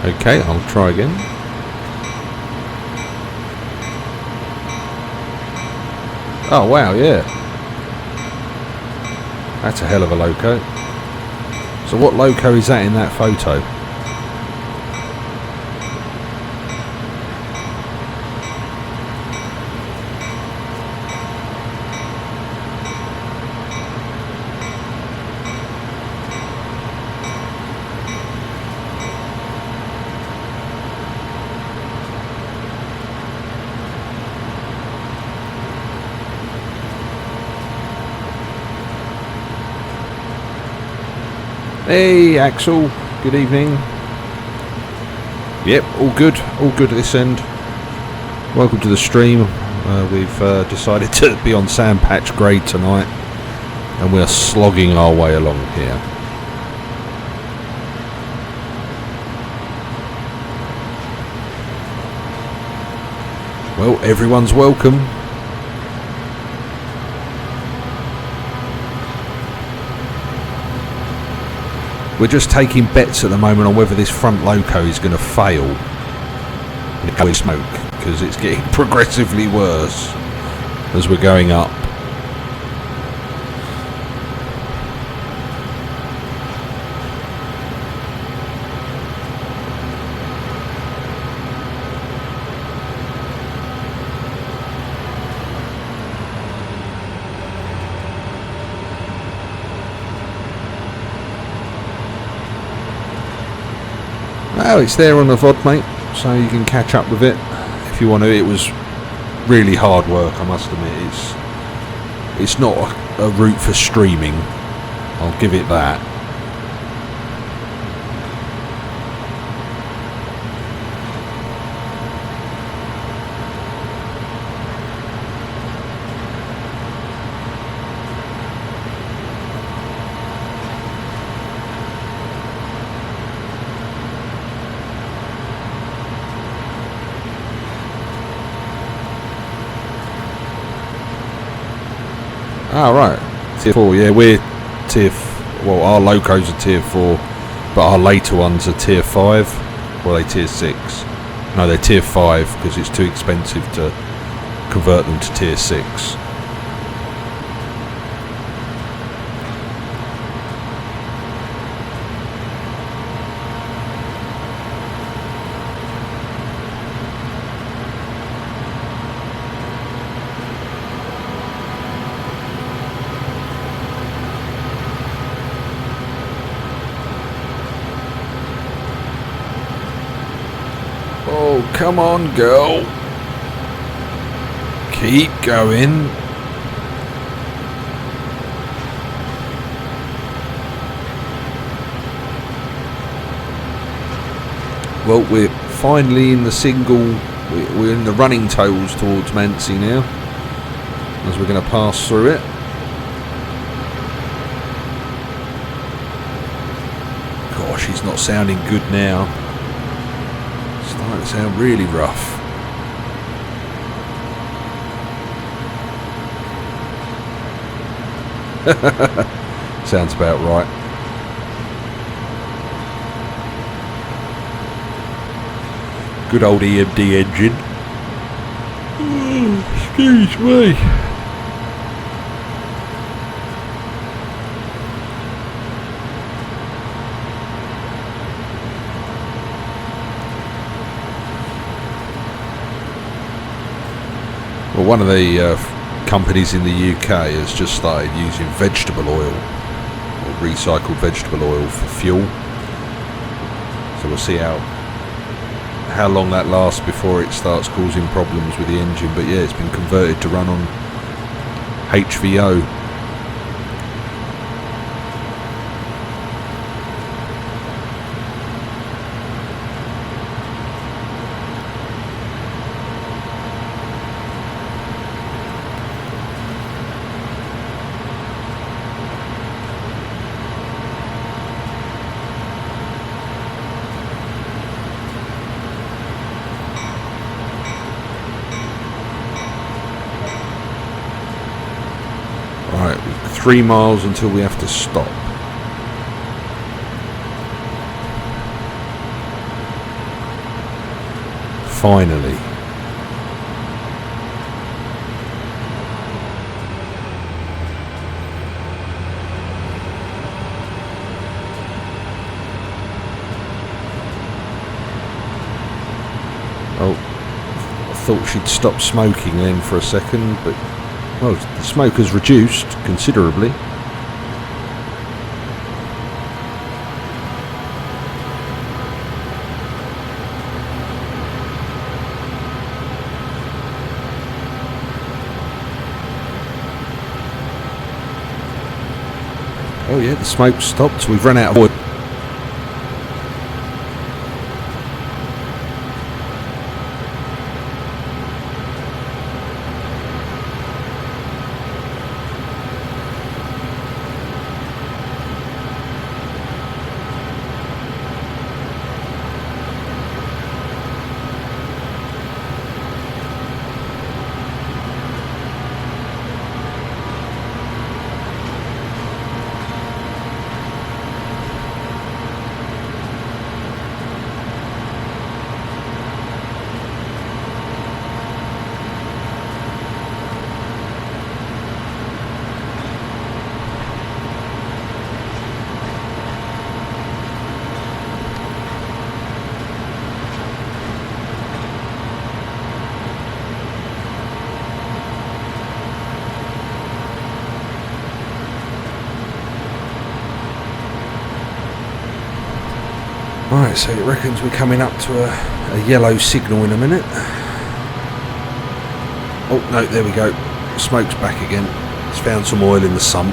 Okay, I'll try again. Oh wow, yeah. That's a hell of a loco. So what loco is that in that photo? Hey Axel, good evening. Yep, all good at this end. Welcome to the stream. We've decided to be on Sandpatch Grade tonight, and we are slogging our way along here. Well, everyone's welcome. We're just taking bets at the moment on whether this front loco is going to fail in smoke, because it's getting progressively worse as we're going up. Oh, it's there on the VOD, mate, so you can catch up with it if you want to. It was really hard work, I must admit. It's not a route for streaming, I'll give it that. Ah, right. Tier 4, yeah, we're well, our locos are tier 4, but our later ones are tier 5. Well, they tier 6. No, they're tier 5 because it's too expensive to convert them to tier 6. Oh, come on, girl. Keep going. Well, we're finally in the single. We're in the running tolls towards Mansi now, as we're going to pass through it. she's not sounding good now. It's starting to sound really rough. Sounds about right. Good old EMD engine. Excuse me. Well, one of the companies in the UK has just started using vegetable oil, or recycled vegetable oil, for fuel. So we'll see how long that lasts before it starts causing problems with the engine. But yeah, it's been converted to run on HVO. Right, 3 miles until we have to stop. Finally. Oh, I thought she'd stop smoking then for a second, but well, the smoke has reduced considerably. Oh yeah, the smoke stopped. We've run out of wood. Right, so it reckons we're coming up to a yellow signal in a minute. Oh no, there we go. Smoke's back again. It's found some oil in the sump.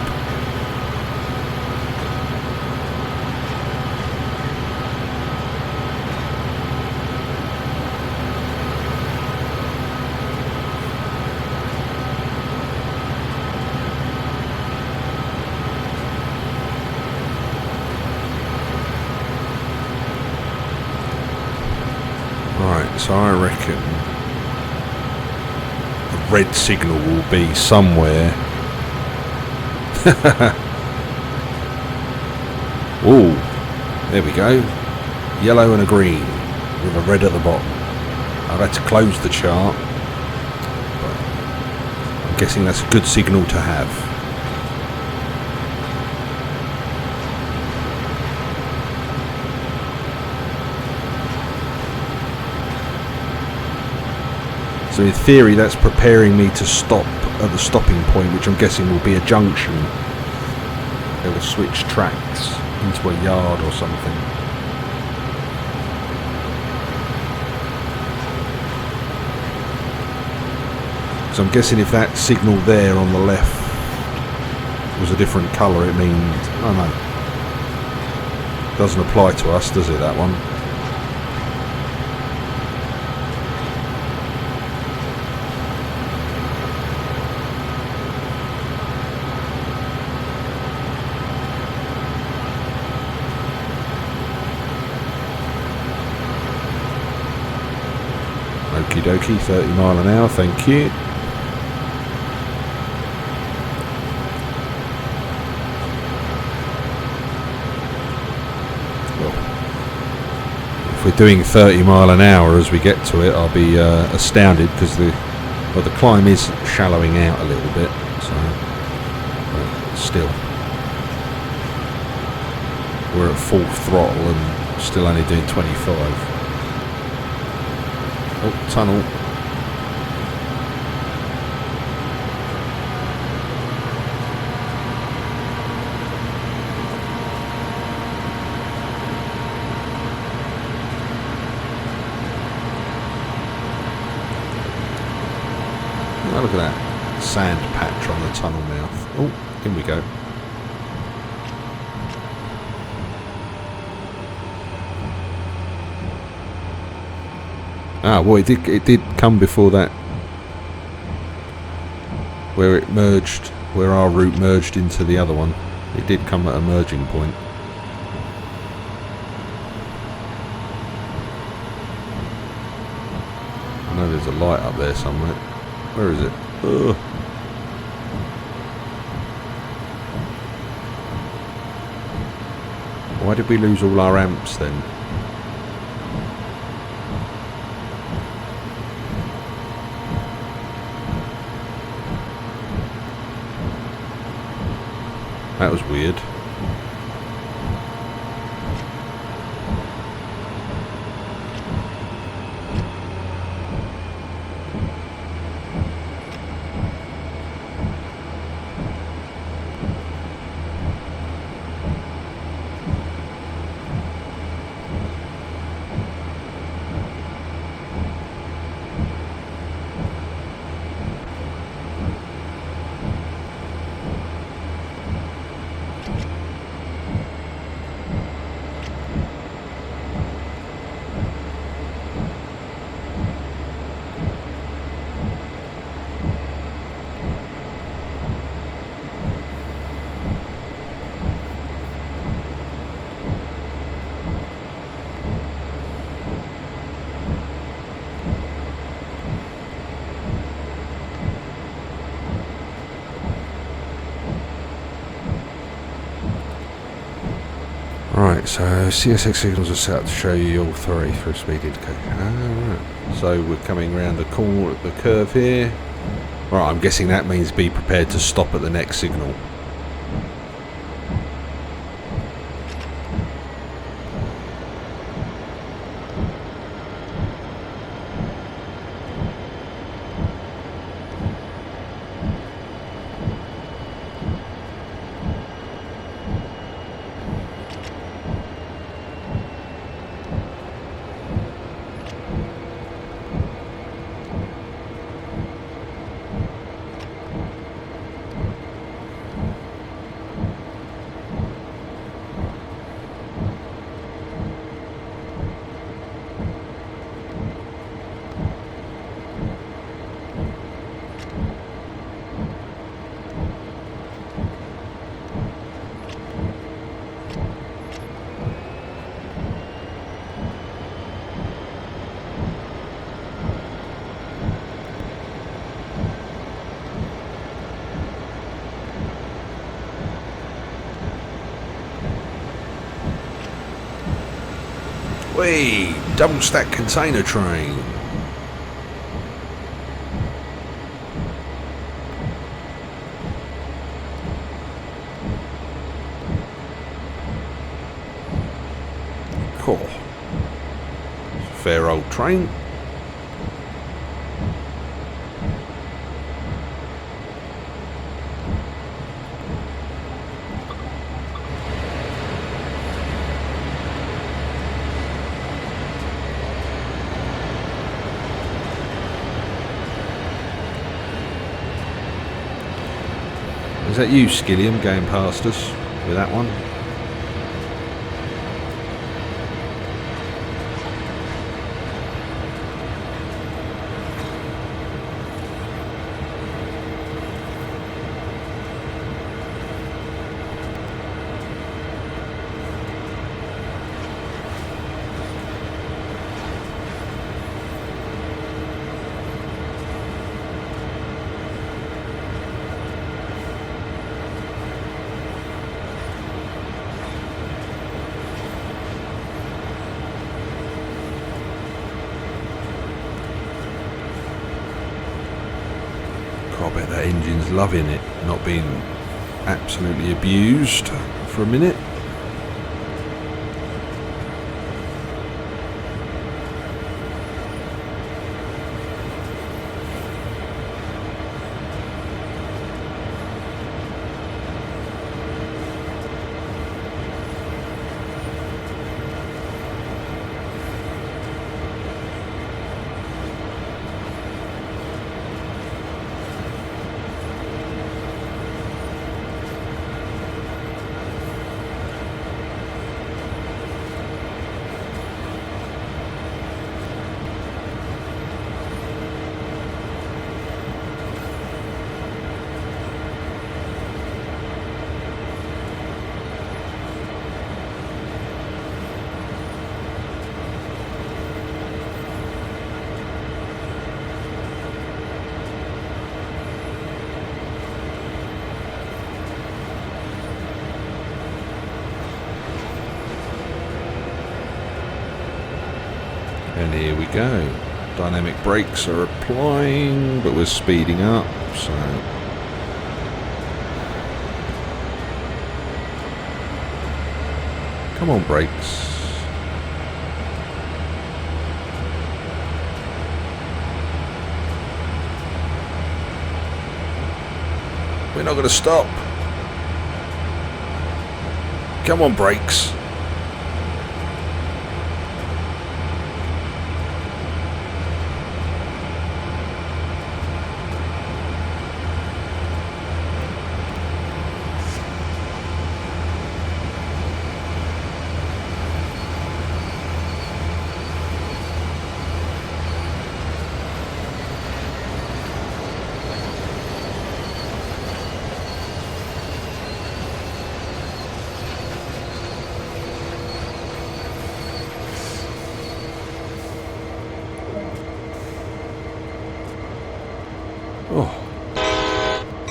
So I reckon the red signal will be somewhere. Oh, there we go. Yellow and a green with a red at the bottom. I've had to close the chart, but I'm guessing that's a good signal to have. So in theory that's preparing me to stop at the stopping point, which I'm guessing will be a junction. They will switch tracks into a yard or something. So I'm guessing if that signal there on the left was a different colour, it means... oh no. Doesn't apply to us, does it, that one? Okie dokie, 30 mile an hour, thank you. Well, if we're doing 30 mile an hour as we get to it, I'll be astounded, because the climb is shallowing out a little bit, so but still. We're at full throttle and still only doing 25. Oh, tunnel. Oh, look at that sand patch on the tunnel mouth. Oh, here we go. Ah, well, it did come before that, where it merged, where our route merged into the other one. It did come at a merging point. I know there's a light up there somewhere. Where is it? Ugh. Why did we lose all our amps then? That was weird. Right, so CSX signals are set up to show you all three through speed indicator. Right. So we're coming around the corner at the curve here. Right, I'm guessing that means be prepared to stop at the next signal. Whee! Double stack container train. Cool. It's a fair old train. Is that you, Skilliam, going past us with that one? I bet that engine's loving it, not being absolutely abused for a minute. And here we go. Dynamic brakes are applying, but we're speeding up, so... Come on, brakes. We're not going to stop. Come on, brakes.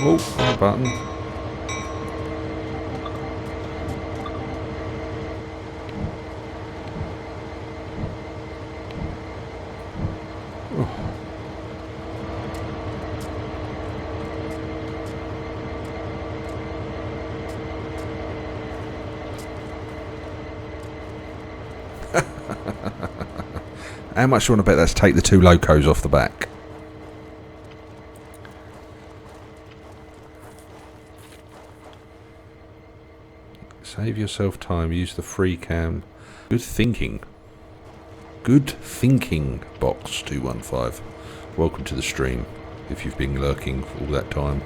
Oh, wrong button. Oh. How much do you want to bet that's take the two locos off the back? Save yourself time, use the free cam. Good thinking. Good thinking, Box 215. Welcome to the stream, if you've been lurking all that time.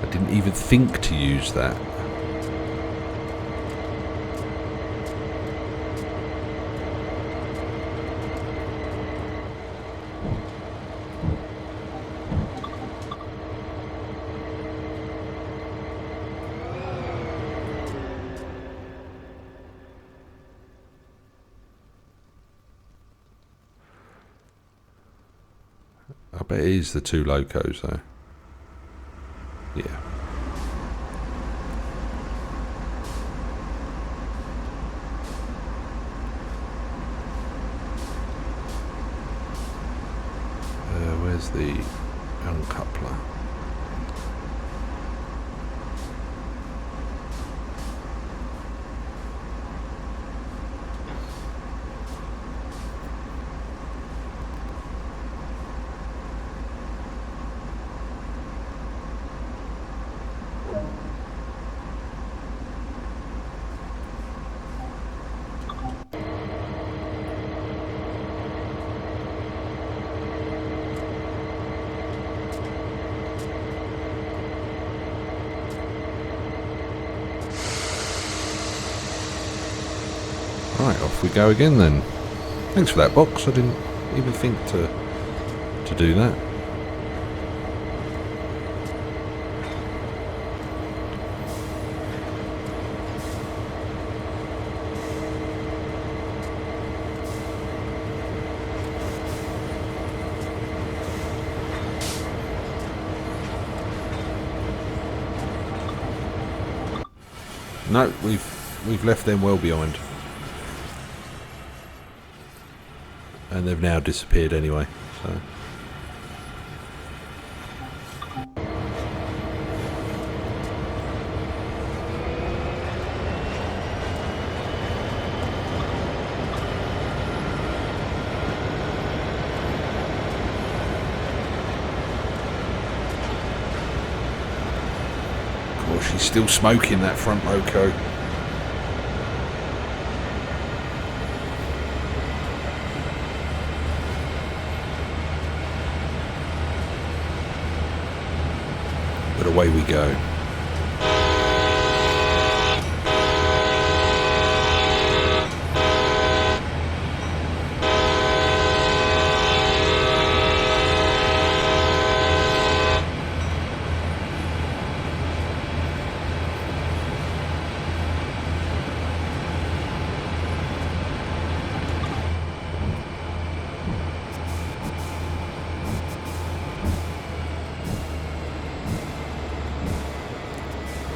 I didn't even think to use that. I bet it is the two locos though. Yeah. Where's the uncoupler? Right, off we go again then. Thanks for that, Box. I didn't even think to do that. No, we've left them well behind. And they've now disappeared anyway, so still smoking that front loco. But away we go.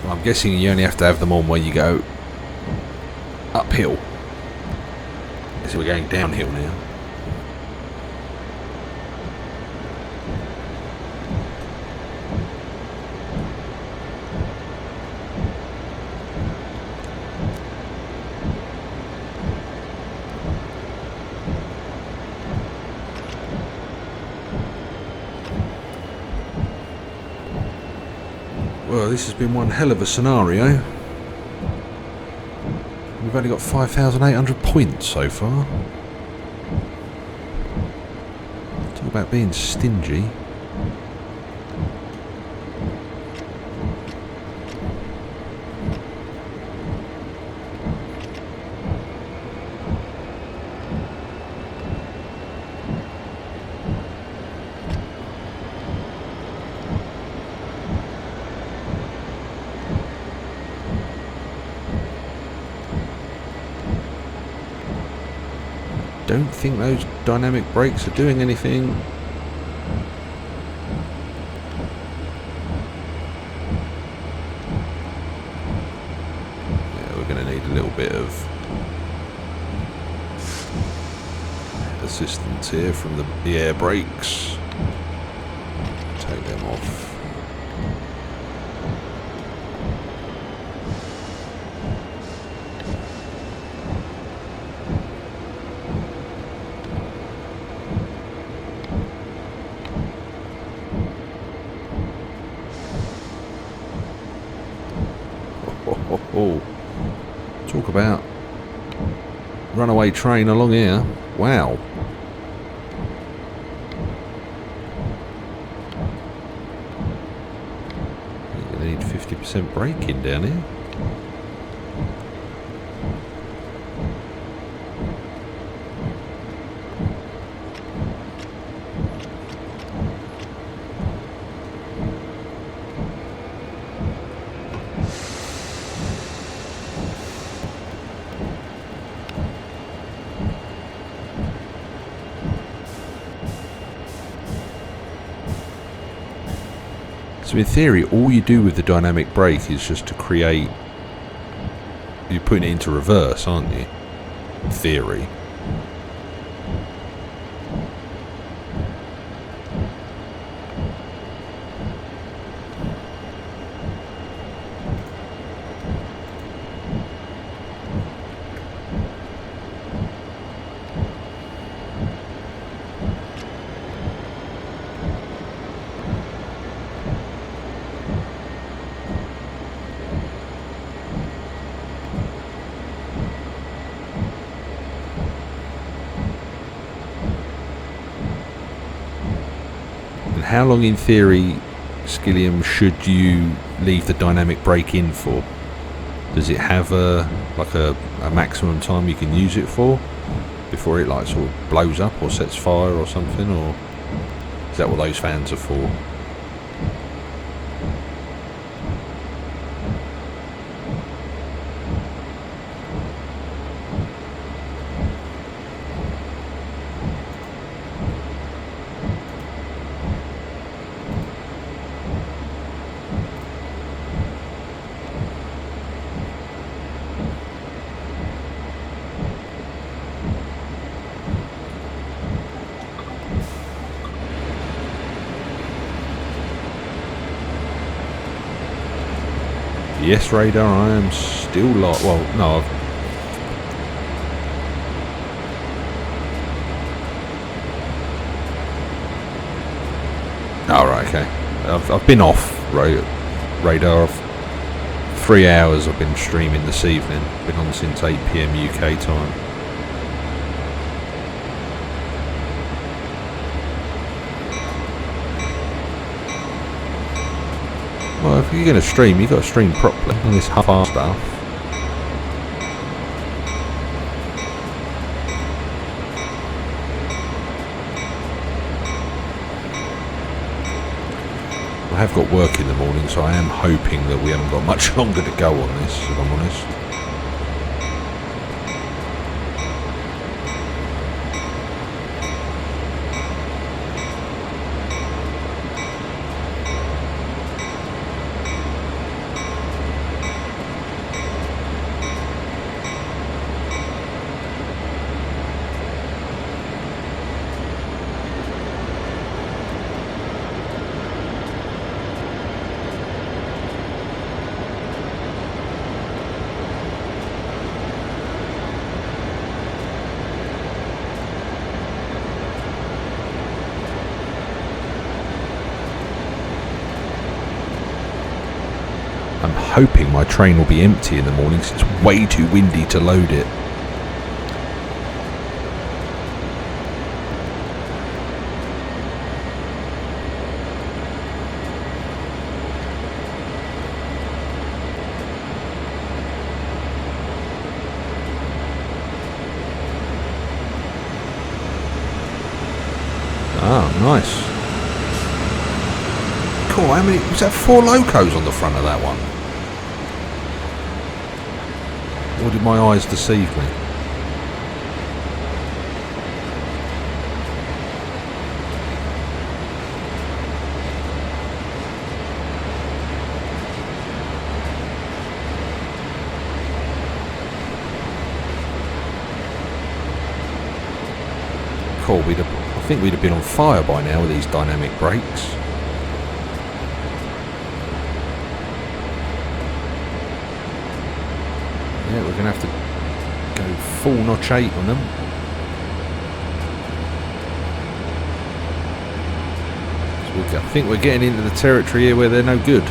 I'm guessing you only have to have them on when you go uphill. So we're going downhill now. Well, this has been one hell of a scenario. We've only got 5,800 points so far. Talk about being stingy. Don't think those dynamic brakes are doing anything. Yeah, we're going to need a little bit of assistance here from the air brakes. Take them off. Oh, talk about runaway train along here. Wow. You're going to need 50% braking down here. So in theory, all you do with the dynamic brake is just to create... You're putting it into reverse, aren't you? In theory. How long in theory, Skillium, should you leave the dynamic brake in for? Does it have a maximum time you can use it for before it like sort of blows up or sets fire or something, or is that what those fans are for? Yes, radar, I am still like... Well, no, Alright, okay. I've been off radar. I've 3 hours I've been streaming this evening. Been on since 8 PM UK time. Well, if you're going to stream, you've got to stream properly on this half stuff. I have got work in the morning, so I am hoping that we haven't got much longer to go on this, if I'm honest. Hoping my train will be empty in the morning because it's way too windy to load it. Oh, nice. Cool, how many, was that 4 locos on the front of that one? Or did my eyes deceive me? Cool, I think we'd have been on fire by now with these dynamic brakes. Yeah, we're going to have to go full notch 8 on them. So I think we're getting into the territory here where they're no good.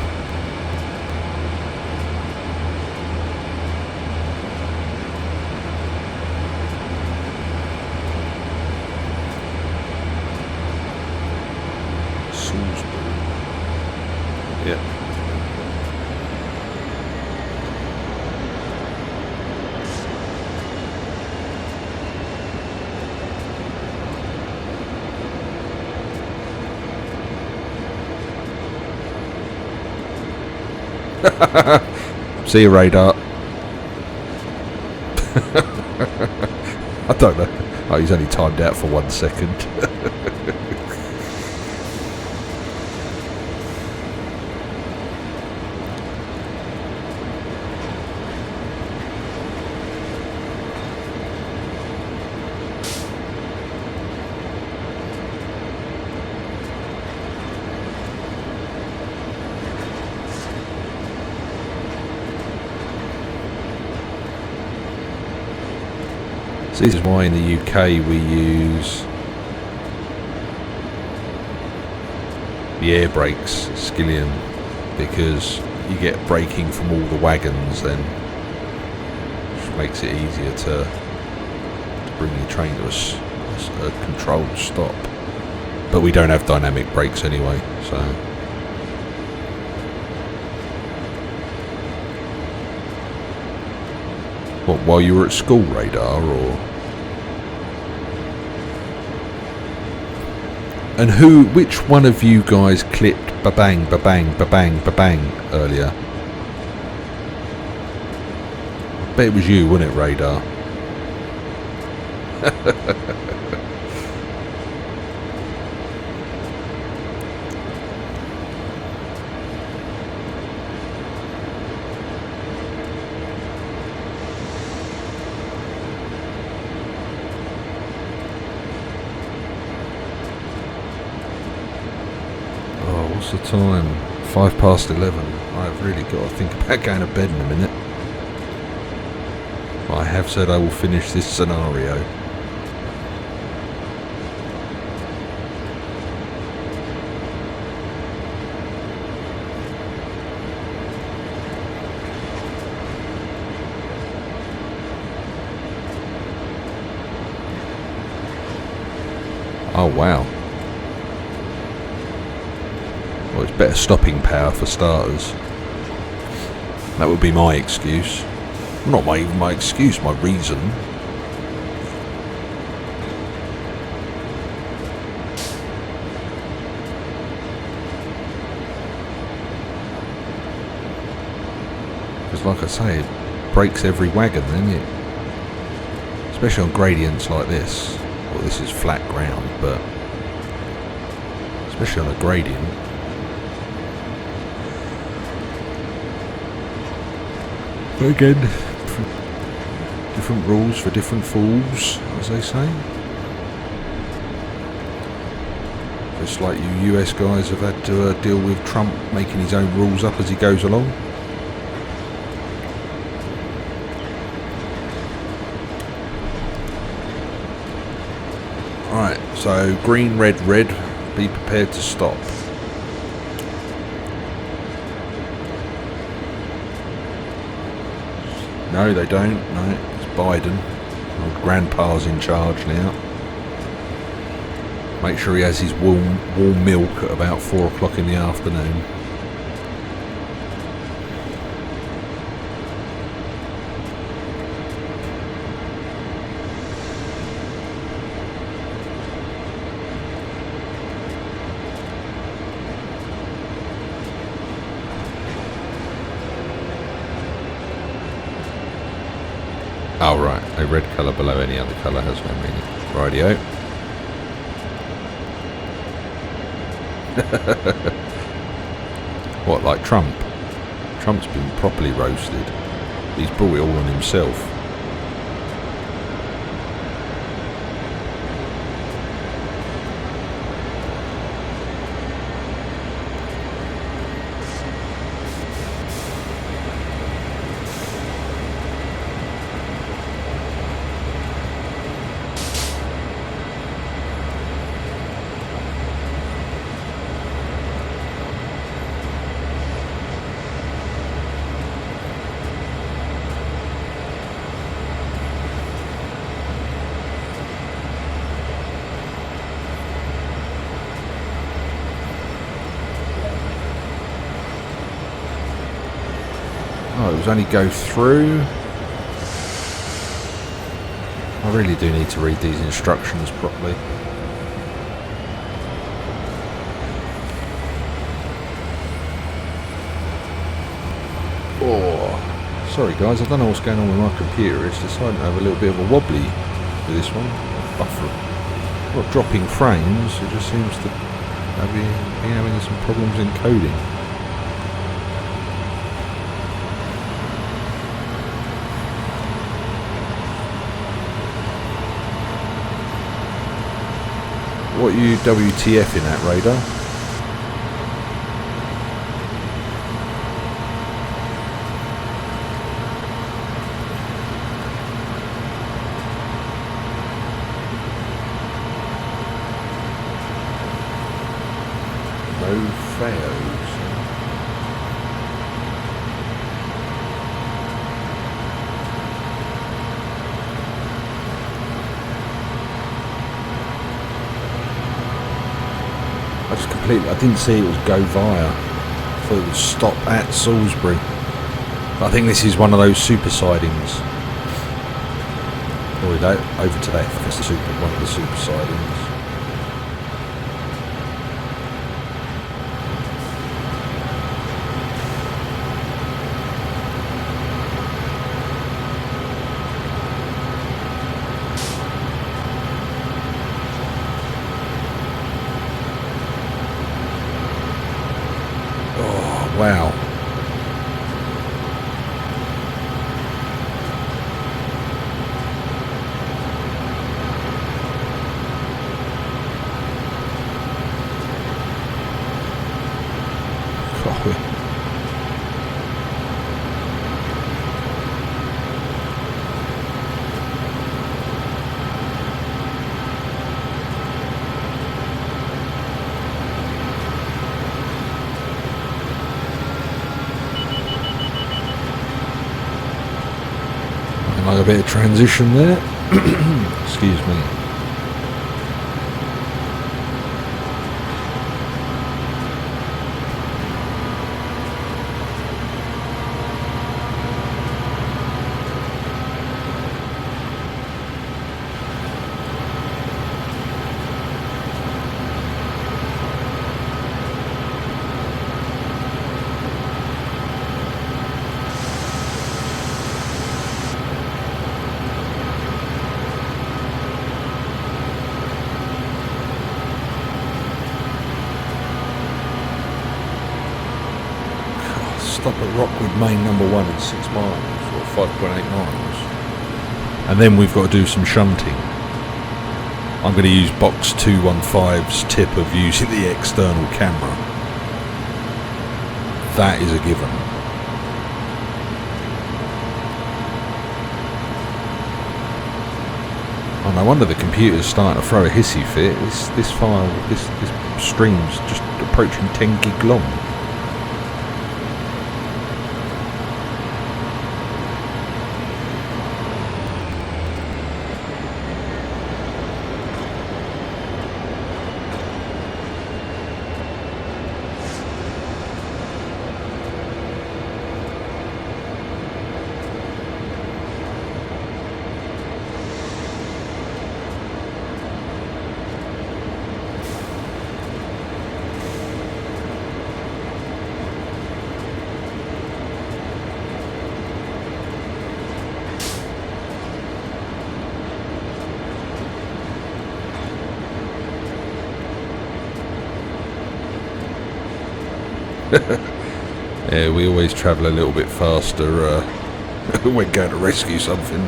Salisbury. Yeah. See you, radar. I don't know. Oh, he's only timed out for 1 second. So this is why in the UK we use the air brakes, Skillion, because you get braking from all the wagons then, which makes it easier to bring your train to a controlled stop. But we don't have dynamic brakes anyway, so... What, while you were at school, radar, or? And which one of you guys clipped ba-bang, ba-bang, ba-bang, ba-bang earlier? I bet it was you, wasn't it, radar? What's the time? 11:05. I've really got to think about going to bed in a minute. I have said I will finish this scenario. Oh wow. Well, it's better stopping power for starters. That would be my excuse. Not even my excuse, my reason. Because like I say, it breaks every wagon, then it. Especially on gradients like this. Well, this is flat ground, but especially on a gradient. But again, different rules for different fools, as they say. Just like you US guys have had to deal with Trump making his own rules up as he goes along. Right, so green, red, red, be prepared to stop. No, they don't. No, it's Biden. Old grandpa's in charge now. Make sure he has his warm milk at about 4 o'clock in the afternoon. Oh right, a red colour below any other colour has no meaning. Rightio. What, like Trump? Trump's been properly roasted. He's brought it all on himself. Oh, it was only go through. I really do need to read these instructions properly. Oh, sorry guys, I don't know what's going on with my computer. It's deciding to have a little bit of a wobbly with this one. Buffer. Not dropping frames, it just seems to be having some problems encoding. What are you WTF in at, Radar? No fails. I didn't see it was go via. I thought it would stop at Salisbury. But I think this is one of those super sidings. Oh, we go over to that. That's one of the super sidings. Wow. Like a bit of transition there. Excuse me. stop at Rockwood Main number 1 in 6 miles, or 5.8 miles. And then we've got to do some shunting. I'm going to use Box 215's tip of using the external camera. That is a given. Oh, no wonder the computer's starting to throw a hissy fit. This file, this stream's just approaching 10 gig long. Yeah, we always travel a little bit faster when we're going to rescue something.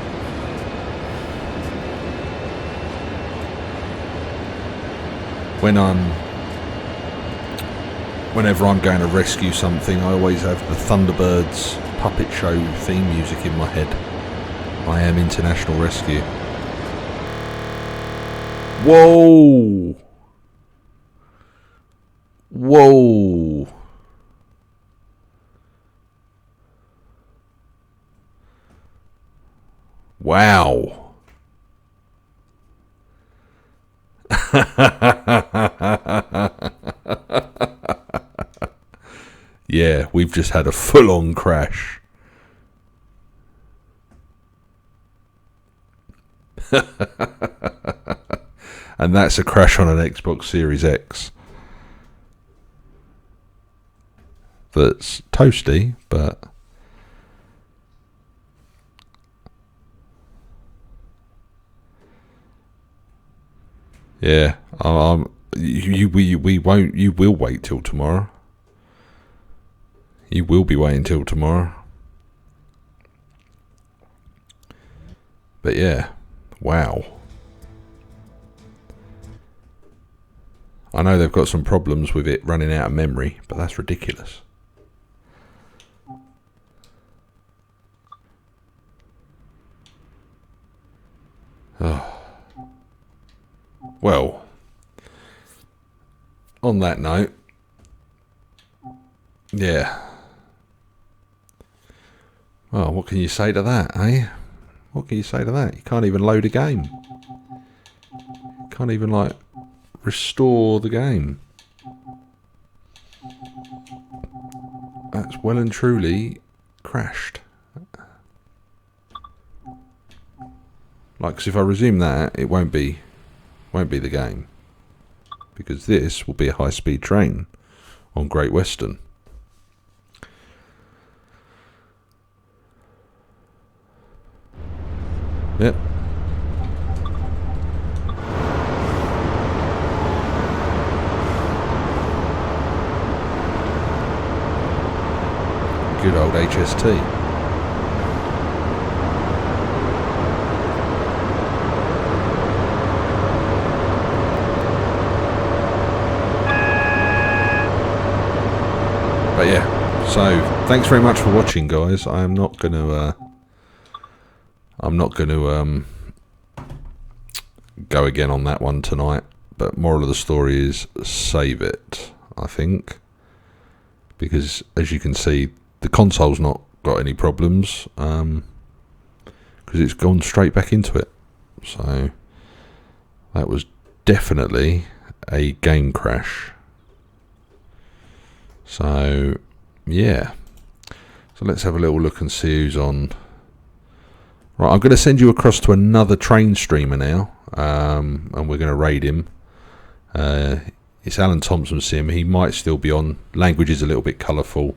Whenever I'm going to rescue something, I always have the Thunderbirds puppet show theme music in my head. I am International Rescue. Whoa! Whoa! Wow. Yeah, we've just had a full-on crash. And that's a crash on an Xbox Series X. That's toasty, but... yeah, you will wait till tomorrow. You will be waiting till tomorrow. But yeah, wow. I know they've got some problems with it running out of memory, but that's ridiculous. Oh. Well, on that note, yeah. Well, what can you say to that, eh? What can you say to that? You can't even load a game. You can't even, like, restore the game. That's well and truly crashed. Like, 'cause if I resume that, it won't be the game, because this will be a high-speed train on Great Western. Yep. Good old HST. But yeah, so thanks very much for watching, guys. I'm not gonna go again on that one tonight. But moral of the story is save it, I think, because as you can see, the console's not got any problems because it's gone straight back into it. So that was definitely a game crash. So, yeah. So let's have a little look and see who's on. Right, I'm going to send you across to another train streamer now, and we're going to raid him. It's Alan Thompson Sim. He might still be on. Language is a little bit colourful.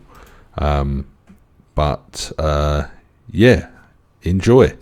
But, yeah, enjoy.